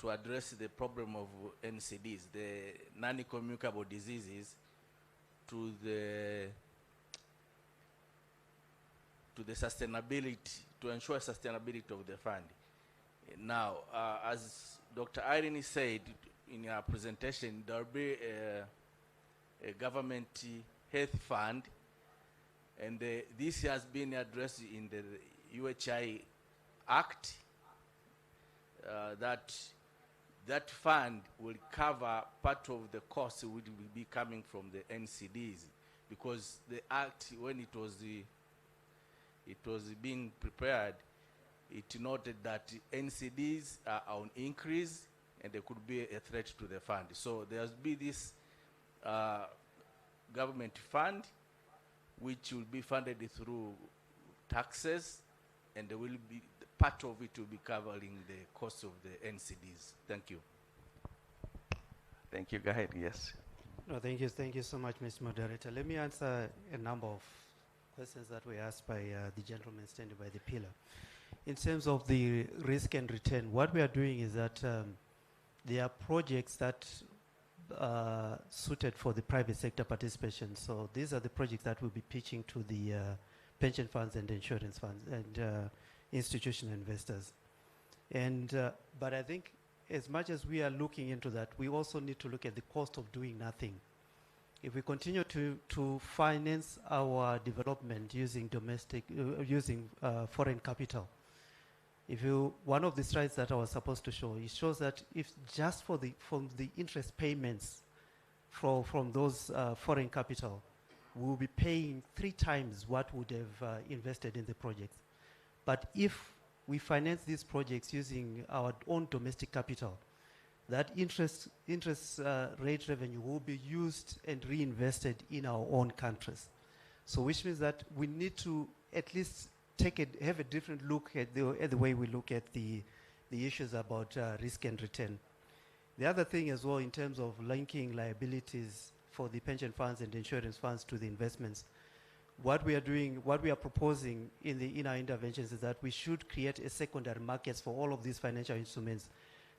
address the problem of NCDs, the non-communicable diseases, to the sustainability, to ensure sustainability of the fund. Now, as Dr. Irene said in her presentation, there will be a government health fund, and this has been addressed in the UHI Act, that fund will cover part of the cost which will be coming from the NCDs, because the Act, when it was being prepared, it noted that NCDs are on increase and there could be a threat to the fund. So there will be this government fund which will be funded through taxes, and there will be part of it will be covering the cost of the NCDs. Thank you. Thank you. Go ahead. Yes. No, thank you so much, Mr. Moderator. Let me answer a number of questions that were asked by the gentleman standing by the pillar. In terms of the risk and return, what we are doing is that there are projects that suited for the private sector participation. So these are the projects that will be pitching to the pension funds and insurance funds and institutional investors. And but I think as much as we are looking into that, we also need to look at the cost of doing nothing. If we continue to finance our development using foreign capital, one of the slides that I was supposed to show, it shows that if just from the interest payments from those foreign capital, we'll be paying 3 times what would have invested in the projects. But if we finance these projects using our own domestic capital, that interest rate revenue will be used and reinvested in our own countries. So which means that we need to at least have a different look at the way we look at the issues about risk and return. The other thing as well, in terms of linking liabilities for the pension funds and insurance funds to the investments, what we are proposing in our interventions is that we should create a secondary markets for all of these financial instruments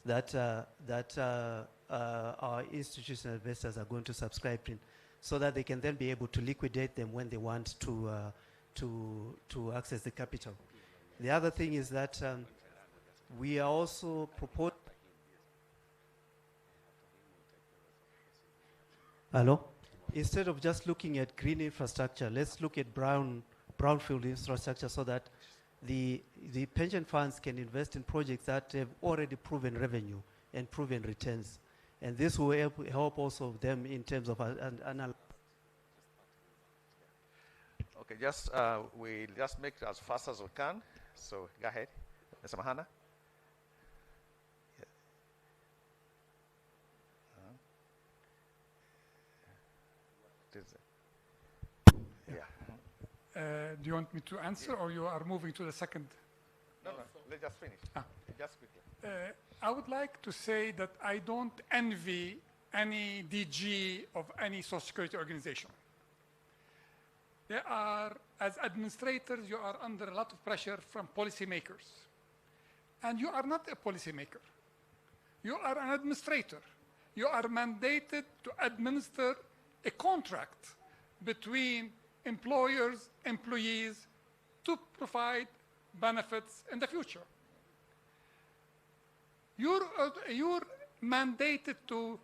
that our institutional investors are going to subscribe in, so that they can then be able to liquidate them when they want to access the capital. The other thing is that We are also proposing. Hello? Instead of just looking at green infrastructure, let's look at brownfield infrastructure so that the pension funds can invest in projects that have already proven revenue and proven returns. And this will help also them in terms of analysis. Okay, we'll just make it as fast as we can. So go ahead, Ms. Mahana. Do you want me to answer, or you are moving to the second? No, let's just finish. Just quickly. I would like to say that I don't envy any DG of any social security organization. There are, as administrators, you are under a lot of pressure from policymakers. And you are not a policymaker. You are an administrator. You are mandated to administer a contract between employers, employees, to provide benefits in the future. You're mandated to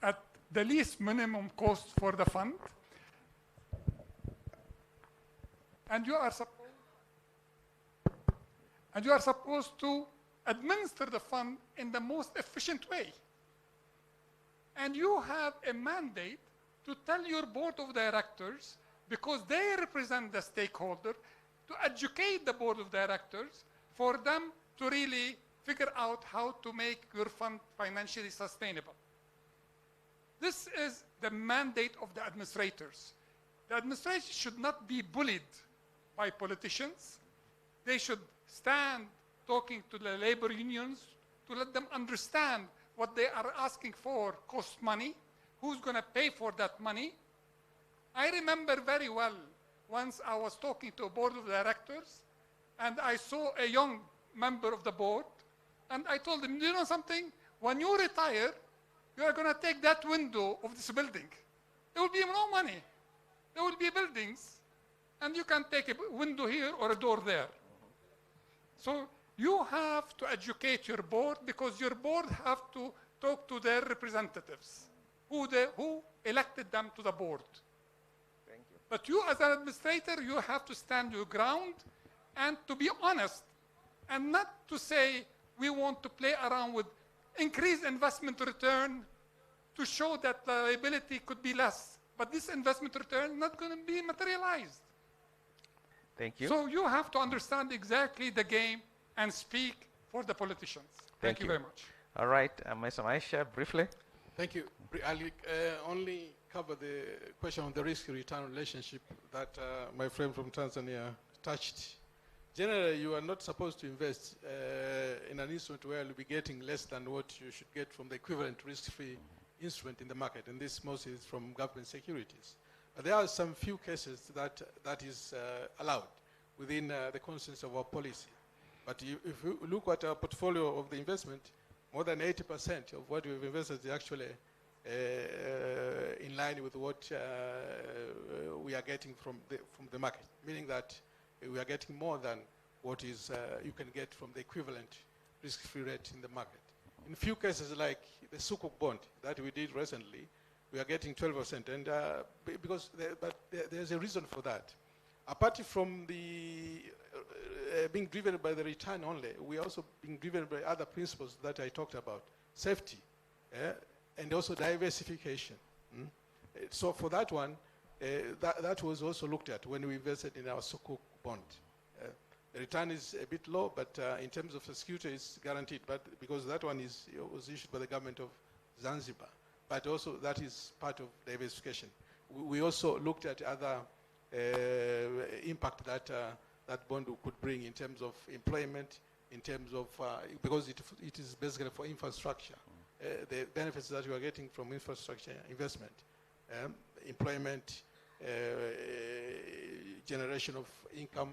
at the least minimum cost for the fund, and you are supposed to administer the fund in the most efficient way. And you have a mandate to tell your board of directors, because they represent the stakeholder, to educate the board of directors for them to really figure out how to make your fund financially sustainable. This is the mandate of the administrators. The administrators should not be bullied by politicians. They should stand talking to the labor unions to let them understand what they are asking for costs money, who's going to pay for that money. I remember very well, once I was talking to a board of directors, and I saw a young member of the board, and I told him, you know something? When you retire, you are going to take that window of this building. There will be no money. There will be buildings, and you can take a window here or a door there. So you have to educate your board, because your board have to talk to their representatives, who elected them to the board. Thank you. But you as an administrator, you have to stand your ground and to be honest, and not to say we want to play around with increased investment return to show that the liability could be less. But this investment return is not going to be materialized. Thank you. So you have to understand exactly the game and speak for the politicians. Thank you very much. All right, Ms. Maisha, briefly. Thank you. I'll only cover the question on the risk-return relationship that my friend from Tanzania touched. Generally, you are not supposed to invest in an instrument where you'll be getting less than what you should get from the equivalent risk-free instrument in the market, and this mostly is from government securities. But there are some few cases that is allowed within the constraints of our policy. But if you look at our portfolio of the investment, more than 80% of what we've invested is actually in line with what we are getting from the market, meaning that we are getting more than what is you can get from the equivalent risk-free rate in the market. In few cases, like the Sukuk bond that we did recently, we are getting 12%, and there's a reason for that. Apart from the being driven by the return only, we are also being driven by other principles that I talked about: safety, and also diversification. So for that one, that was also looked at when we invested in our Sukuk bond. The return is a bit low, but in terms of the security, it's guaranteed. But because that one was issued by the government of Zanzibar, but also that is part of diversification. We also looked at other impact that that bond could bring in terms of employment, in terms of because it is basically for infrastructure. The benefits that we are getting from infrastructure investment, employment, generation of income,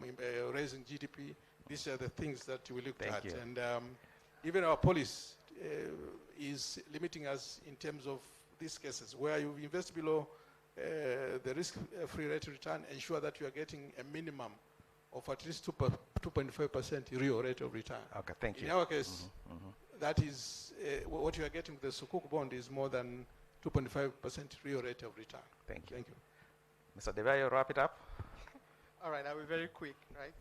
raising GDP. These are the things that we looked at. You. And even our policy is limiting us in terms of these cases where you invest below the risk-free rate of return, ensure that you are getting a minimum of at least 2.5% real rate of return. Okay, thank you. In our case, that is what you are getting with the Sukuk bond is more than 2.5% real rate of return. Thank you. Thank you. Mr. Devayo, wrap it up. All right, I'll be very quick, right?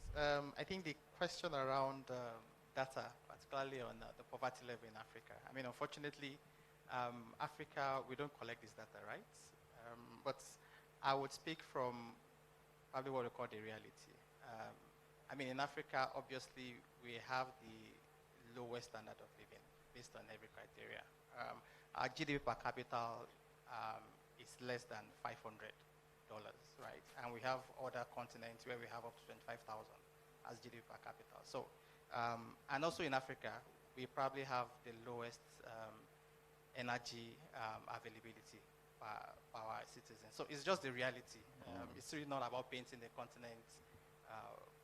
I think the question around data, particularly on the poverty level in Africa. I mean, unfortunately, Africa, we don't collect this data, right? But I would speak from probably what we call the reality. I mean, in Africa, obviously, we have the lowest standard of living based on every criteria. Our GDP per capita is less than $500, right? And we have other continents where we have up to 25,000 as GDP per capita. So, and also in Africa, we probably have the lowest energy availability for our citizens. So it's just the reality. It's really not about painting the continent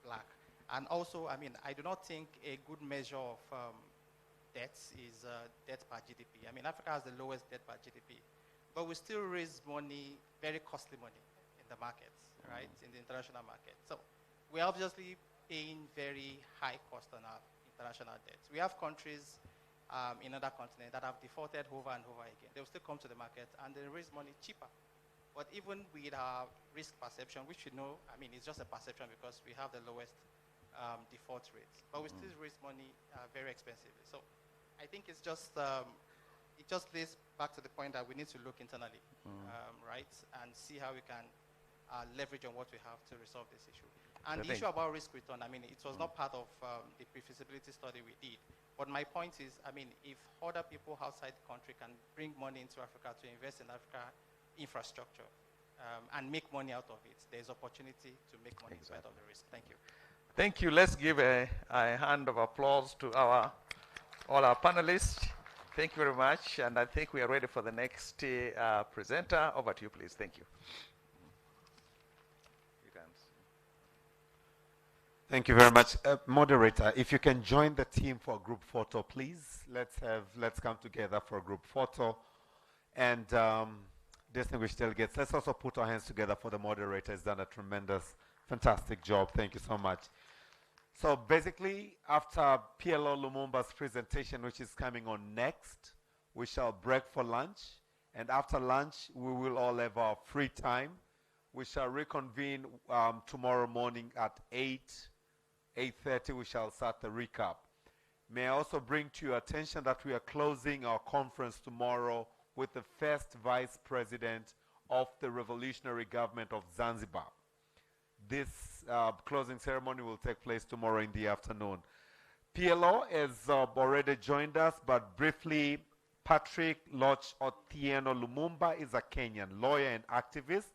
black. And also, I mean, I do not think a good measure of debt is debt per GDP. I mean, Africa has the lowest debt per GDP, but we still raise money, very costly money in the markets, right, in the international market. So we're obviously paying very high cost on our international debts. We have countries in other continents that have defaulted over and over again. They will still come to the market and they raise money cheaper. But even with our risk perception, which we know, I mean, it's just a perception because we have the lowest default rates, but we still raise money very expensively. So I think it's just, it just lays back to the point that we need to look internally, right, and see how we can leverage on what we have to resolve this issue. And the issue about risk return, I mean, it was not part of the pre-feasibility study we did. But my point is, I mean, if other people outside the country can bring money into Africa to invest in Africa infrastructure and make money out of it, there's opportunity to make money in spite of the risk. Thank you. Thank you. Let's give a hand of applause to all our panelists. Thank you very much. And I think we are ready for the next presenter. Over to you, please. Thank you. Thank you very much. Moderator, if you can join the team for a group photo, please. Let's come together for a group photo. And distinguished delegates, let's also put our hands together for the moderator. He's done a tremendous, fantastic job. Thank you so much. So basically, after PLO Lumumba's presentation, which is coming on next, we shall break for lunch. And after lunch, we will all have our free time. We shall reconvene tomorrow morning at 8:30. We shall start the recap. May I also bring to your attention that we are closing our conference tomorrow with the first Vice President of the Revolutionary Government of Zanzibar. This closing ceremony will take place tomorrow in the afternoon. PLO has already joined us, but briefly, Patrick Loch Otieno Lumumba is a Kenyan lawyer and activist.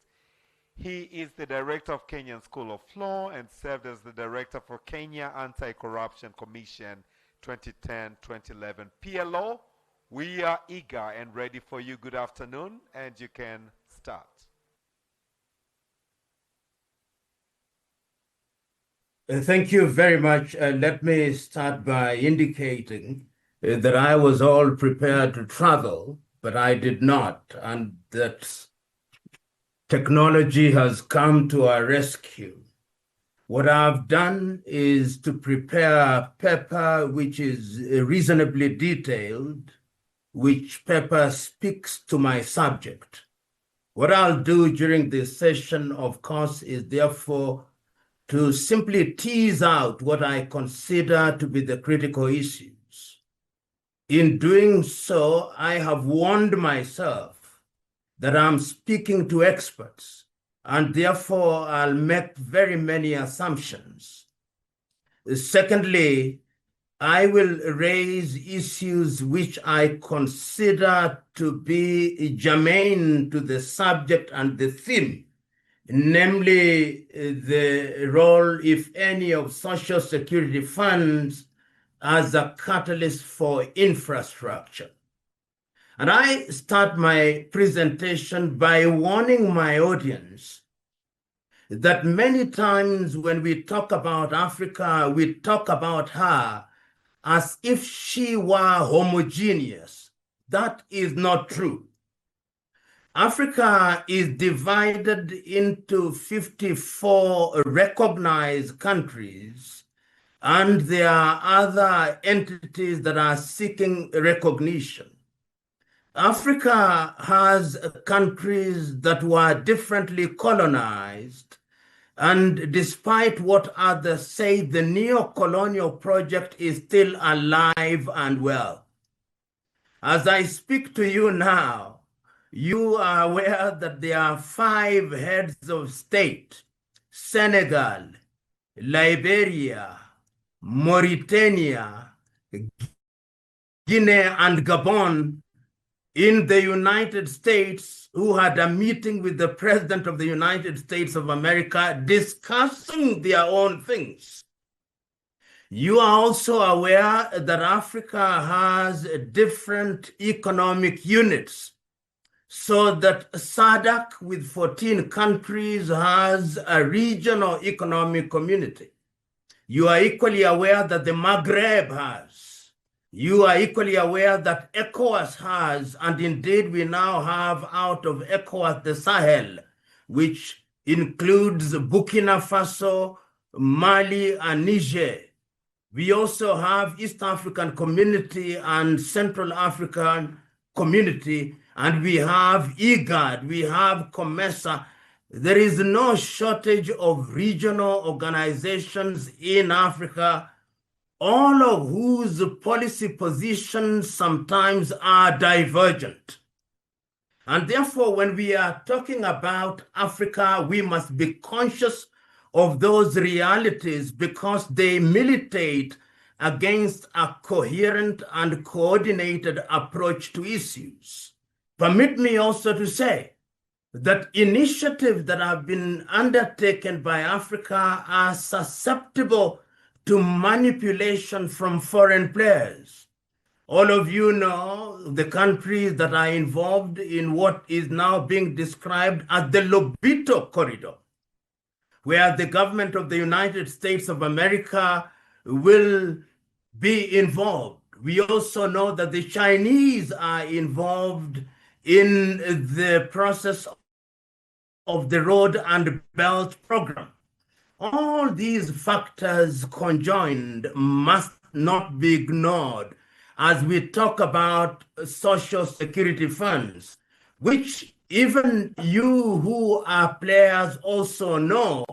He is the director of Kenyan School of Law and served as the director for Kenya Anti-Corruption Commission 2010-2011. PLO, we are eager and ready for you. Good afternoon, and you can start. Thank you very much. Let me start by indicating that I was all prepared to travel, but I did not, and that technology has come to our rescue. What I've done is to prepare a paper which is reasonably detailed, which paper speaks to my subject. What I'll do during this session, of course, is therefore to simply tease out what I consider to be the critical issues. In doing so, I have warned myself that I'm speaking to experts, and therefore I'll make very many assumptions. Secondly, I will raise issues which I consider to be germane to the subject and the theme, namely the role, if any, of social security funds as a catalyst for infrastructure. And I start my presentation by warning my audience that many times when we talk about Africa, we talk about her as if she were homogeneous. That is not true. Africa is divided into 54 recognized countries, and there are other entities that are seeking recognition. Africa has countries that were differently colonized, and despite what others say, the neo-colonial project is still alive and well. As I speak to you now, you are aware that there are 5 heads of state: Senegal, Liberia, Mauritania, Guinea, and Gabon in the United States, who had a meeting with the President of the United States of America discussing their own things. You are also aware that Africa has different economic units, so that SADC with 14 countries has a regional economic community. You are equally aware that the Maghreb has. You are equally aware that ECOWAS has, and indeed we now have out of ECOWAS the Sahel, which includes Burkina Faso, Mali, and Niger. We also have East African Community and Central African Community, and we have IGAD, we have COMESA. There is no shortage of regional organizations in Africa, all of whose policy positions sometimes are divergent. And therefore, when we are talking about Africa, we must be conscious of those realities because they militate against a coherent and coordinated approach to issues. Permit me also to say that initiatives that have been undertaken by Africa are susceptible to manipulation from foreign players. All of you know the countries that are involved in what is now being described as the Lobito Corridor, where the government of the United States of America will be involved. We also know that the Chinese are involved in the process of the Road and Belt Program. All these factors conjoined must not be ignored as we talk about social security funds, which even you who are players also know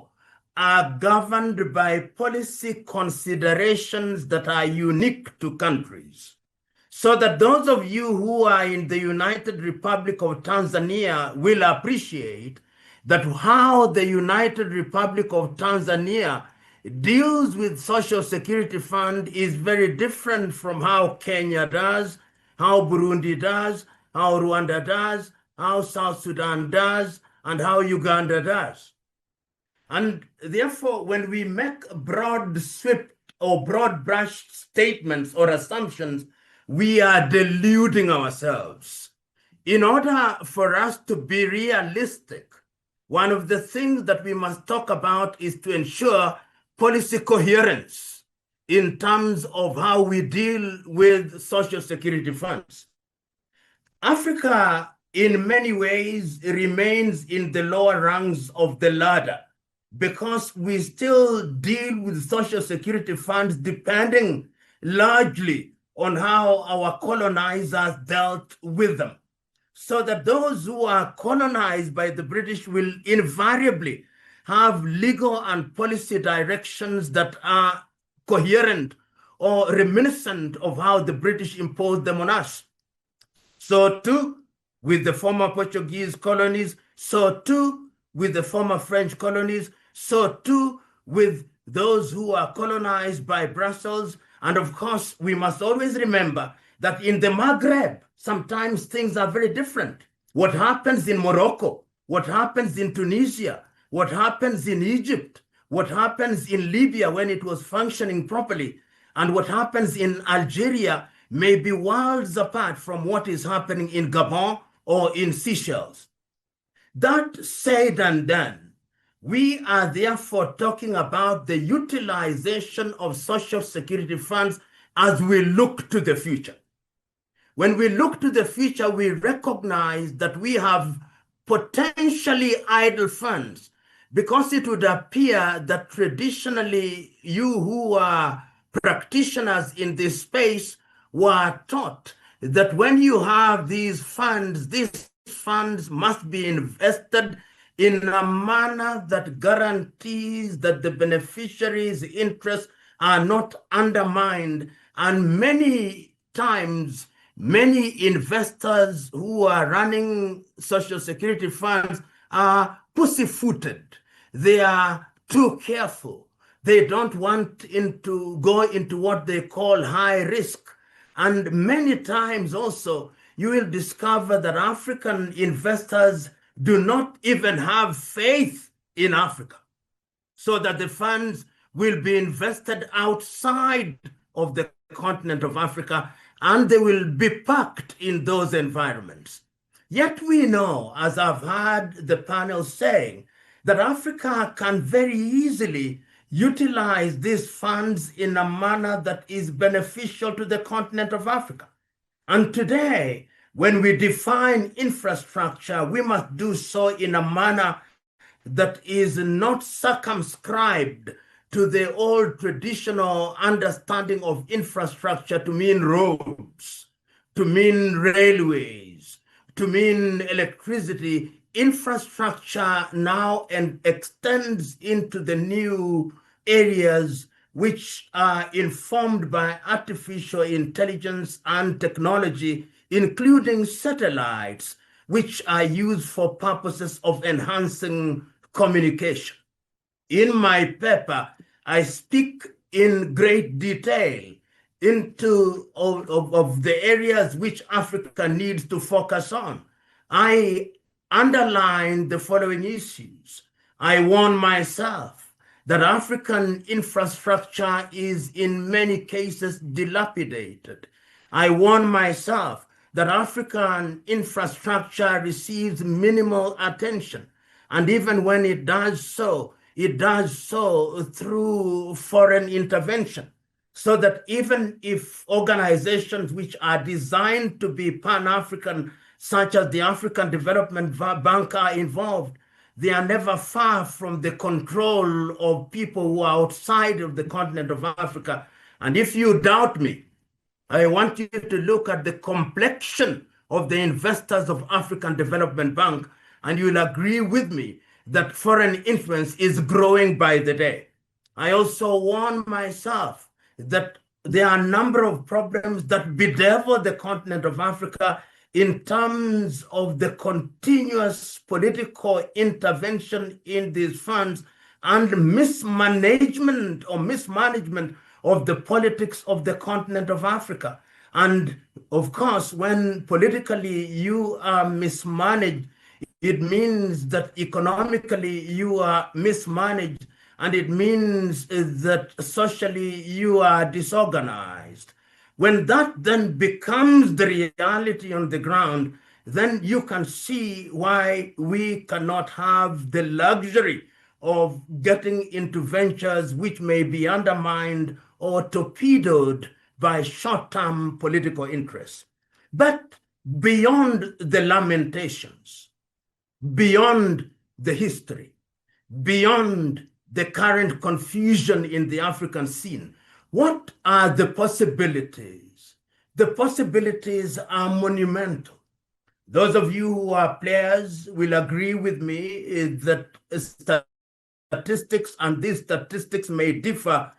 are governed by policy considerations that are unique to countries. So that those of you who are in the United Republic of Tanzania will appreciate that how the United Republic of Tanzania deals with Social Security Fund is very different from how Kenya does, how Burundi does, how Rwanda does, how South Sudan does, and how Uganda does. And therefore, when we make broad sweep or broad brush statements or assumptions, we are deluding ourselves. In order for us to be realistic, one of the things that we must talk about is to ensure policy coherence in terms of how we deal with social security funds. Africa, in many ways, remains in the lower rungs of the ladder because we still deal with social security funds depending largely on how our colonizers dealt with them. So that those who are colonized by the British will invariably have legal and policy directions that are coherent or reminiscent of how the British imposed them on us. So too with the former Portuguese colonies, so too with the former French colonies, so too with those who are colonized by Brussels. And of course, we must always remember that in the Maghreb, sometimes things are very different. What happens in Morocco, what happens in Tunisia, what happens in Egypt, what happens in Libya when it was functioning properly, and what happens in Algeria may be worlds apart from what is happening in Gabon or in Seychelles. That said and done, we are therefore talking about the utilization of social security funds as we look to the future. When we look to the future, we recognize that we have potentially idle funds, because it would appear that traditionally you who are practitioners in this space were taught that when you have these funds must be invested in a manner that guarantees that the beneficiaries' interests are not undermined. And many times, many investors who are running Social Security funds are pussyfooted. They are too careful. They don't want to go into what they call high risk. And many times also, you will discover that African investors do not even have faith in Africa, so that the funds will be invested outside of the continent of Africa, and they will be parked in those environments. Yet we know, as I've heard the panel saying, that Africa can very easily utilize these funds in a manner that is beneficial to the continent of Africa. And today, when we define infrastructure, we must do so in a manner that is not circumscribed to the old traditional understanding of infrastructure to mean roads, to mean railways, to mean electricity. Infrastructure now extends into the new areas which are informed by artificial intelligence and technology, including satellites, which are used for purposes of enhancing communication. In my paper, I speak in great detail into of the areas which Africa needs to focus on. I underline the following issues. I warn myself that African infrastructure is in many cases dilapidated. I warn myself that African infrastructure receives minimal attention. And even when it does so through foreign intervention. So that even if organizations which are designed to be Pan-African, such as the African Development Bank, are involved, they are never far from the control of people who are outside of the continent of Africa. And if you doubt me, I want you to look at the complexion of the investors of African Development Bank, and you'll agree with me that foreign influence is growing by the day. I also warn myself that there are a number of problems that bedevil the continent of Africa in terms of the continuous political intervention in these funds and mismanagement of the politics of the continent of Africa. And of course, when politically you are mismanaged, it means that economically you are mismanaged, and it means that socially you are disorganized. When that then becomes the reality on the ground, then you can see why we cannot have the luxury of getting into ventures which may be undermined or torpedoed by short-term political interests. But beyond the lamentations, beyond the history, beyond the current confusion in the African scene, what are the possibilities? The possibilities are monumental. Those of you who are players will agree with me that statistics, and these statistics may differ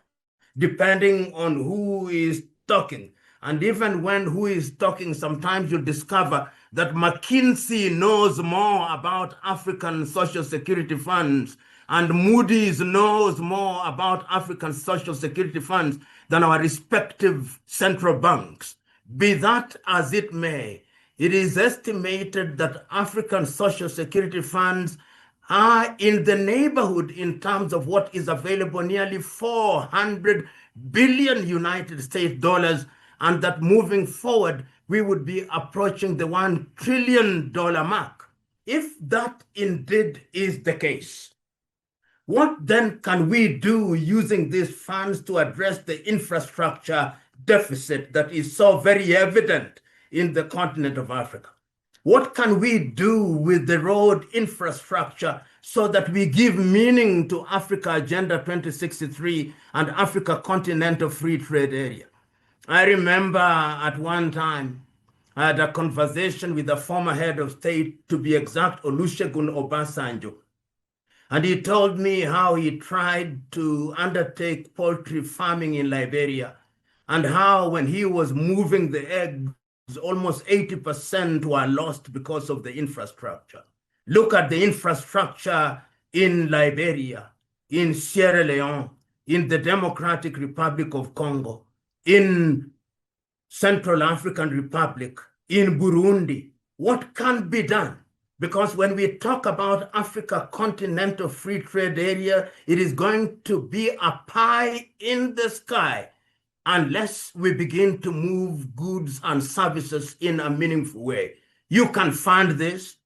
depending on who is talking. And even when who is talking, sometimes you'll discover that McKinsey knows more about African Social Security funds and Moody's knows more about African Social Security funds than our respective central banks. Be that as it may, it is estimated that African Social Security funds are in the neighborhood, in terms of what is available, nearly 400 billion United States dollars, and that moving forward, we would be approaching the $1 trillion mark. If that indeed is the case, what then can we do using these funds to address the infrastructure deficit that is so very evident in the continent of Africa? What can we do with the road infrastructure so that we give meaning to Africa Agenda 2063 and Africa Continental Free Trade Area? I remember at one time, I had a conversation with the former head of state, to be exact, Olusegun Obasanjo. And he told me how he tried to undertake poultry farming in Liberia, and how when he was moving the eggs, almost 80% were lost because of the infrastructure. Look at the infrastructure in Liberia, in Sierra Leone, in the Democratic Republic of Congo, in Central African Republic, in Burundi. What can be done? Because when we talk about Africa Continental Free Trade Area, it is going to be a pie in the sky unless we begin to move goods and services in a meaningful way. You can fund this.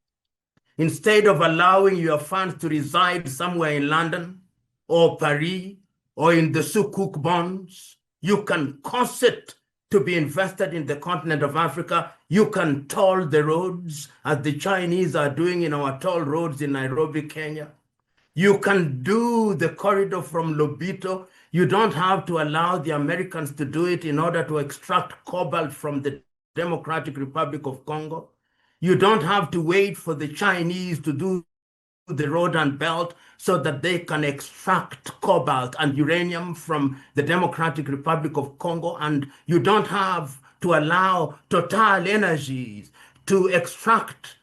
Instead of allowing your funds to reside somewhere in London or Paris or in the Sukuk bonds, you can cause it to be invested in the continent of Africa. You can toll the roads, as the Chinese are doing in our toll roads in Nairobi, Kenya. You can do the corridor from Lobito. You don't have to allow the Americans to do it in order to extract cobalt from the Democratic Republic of Congo. You don't have to wait for the Chinese to do the road and belt so that they can extract cobalt and uranium from the Democratic Republic of Congo. And you don't have to allow Total Energies to extract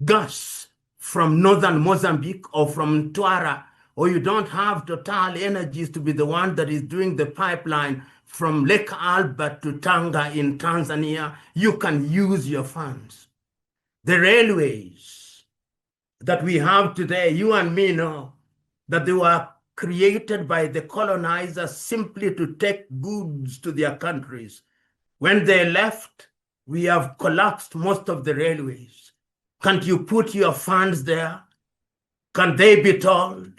gas from northern Mozambique or from Tuara, or you don't have Total Energies to be the one that is doing the pipeline from Lake Albert to Tanga in Tanzania. You can use your funds. The railways that we have today, you and me know that they were created by the colonizers simply to take goods to their countries. When they left, we have collapsed most of the railways. Can't you put your funds there? Can they be told?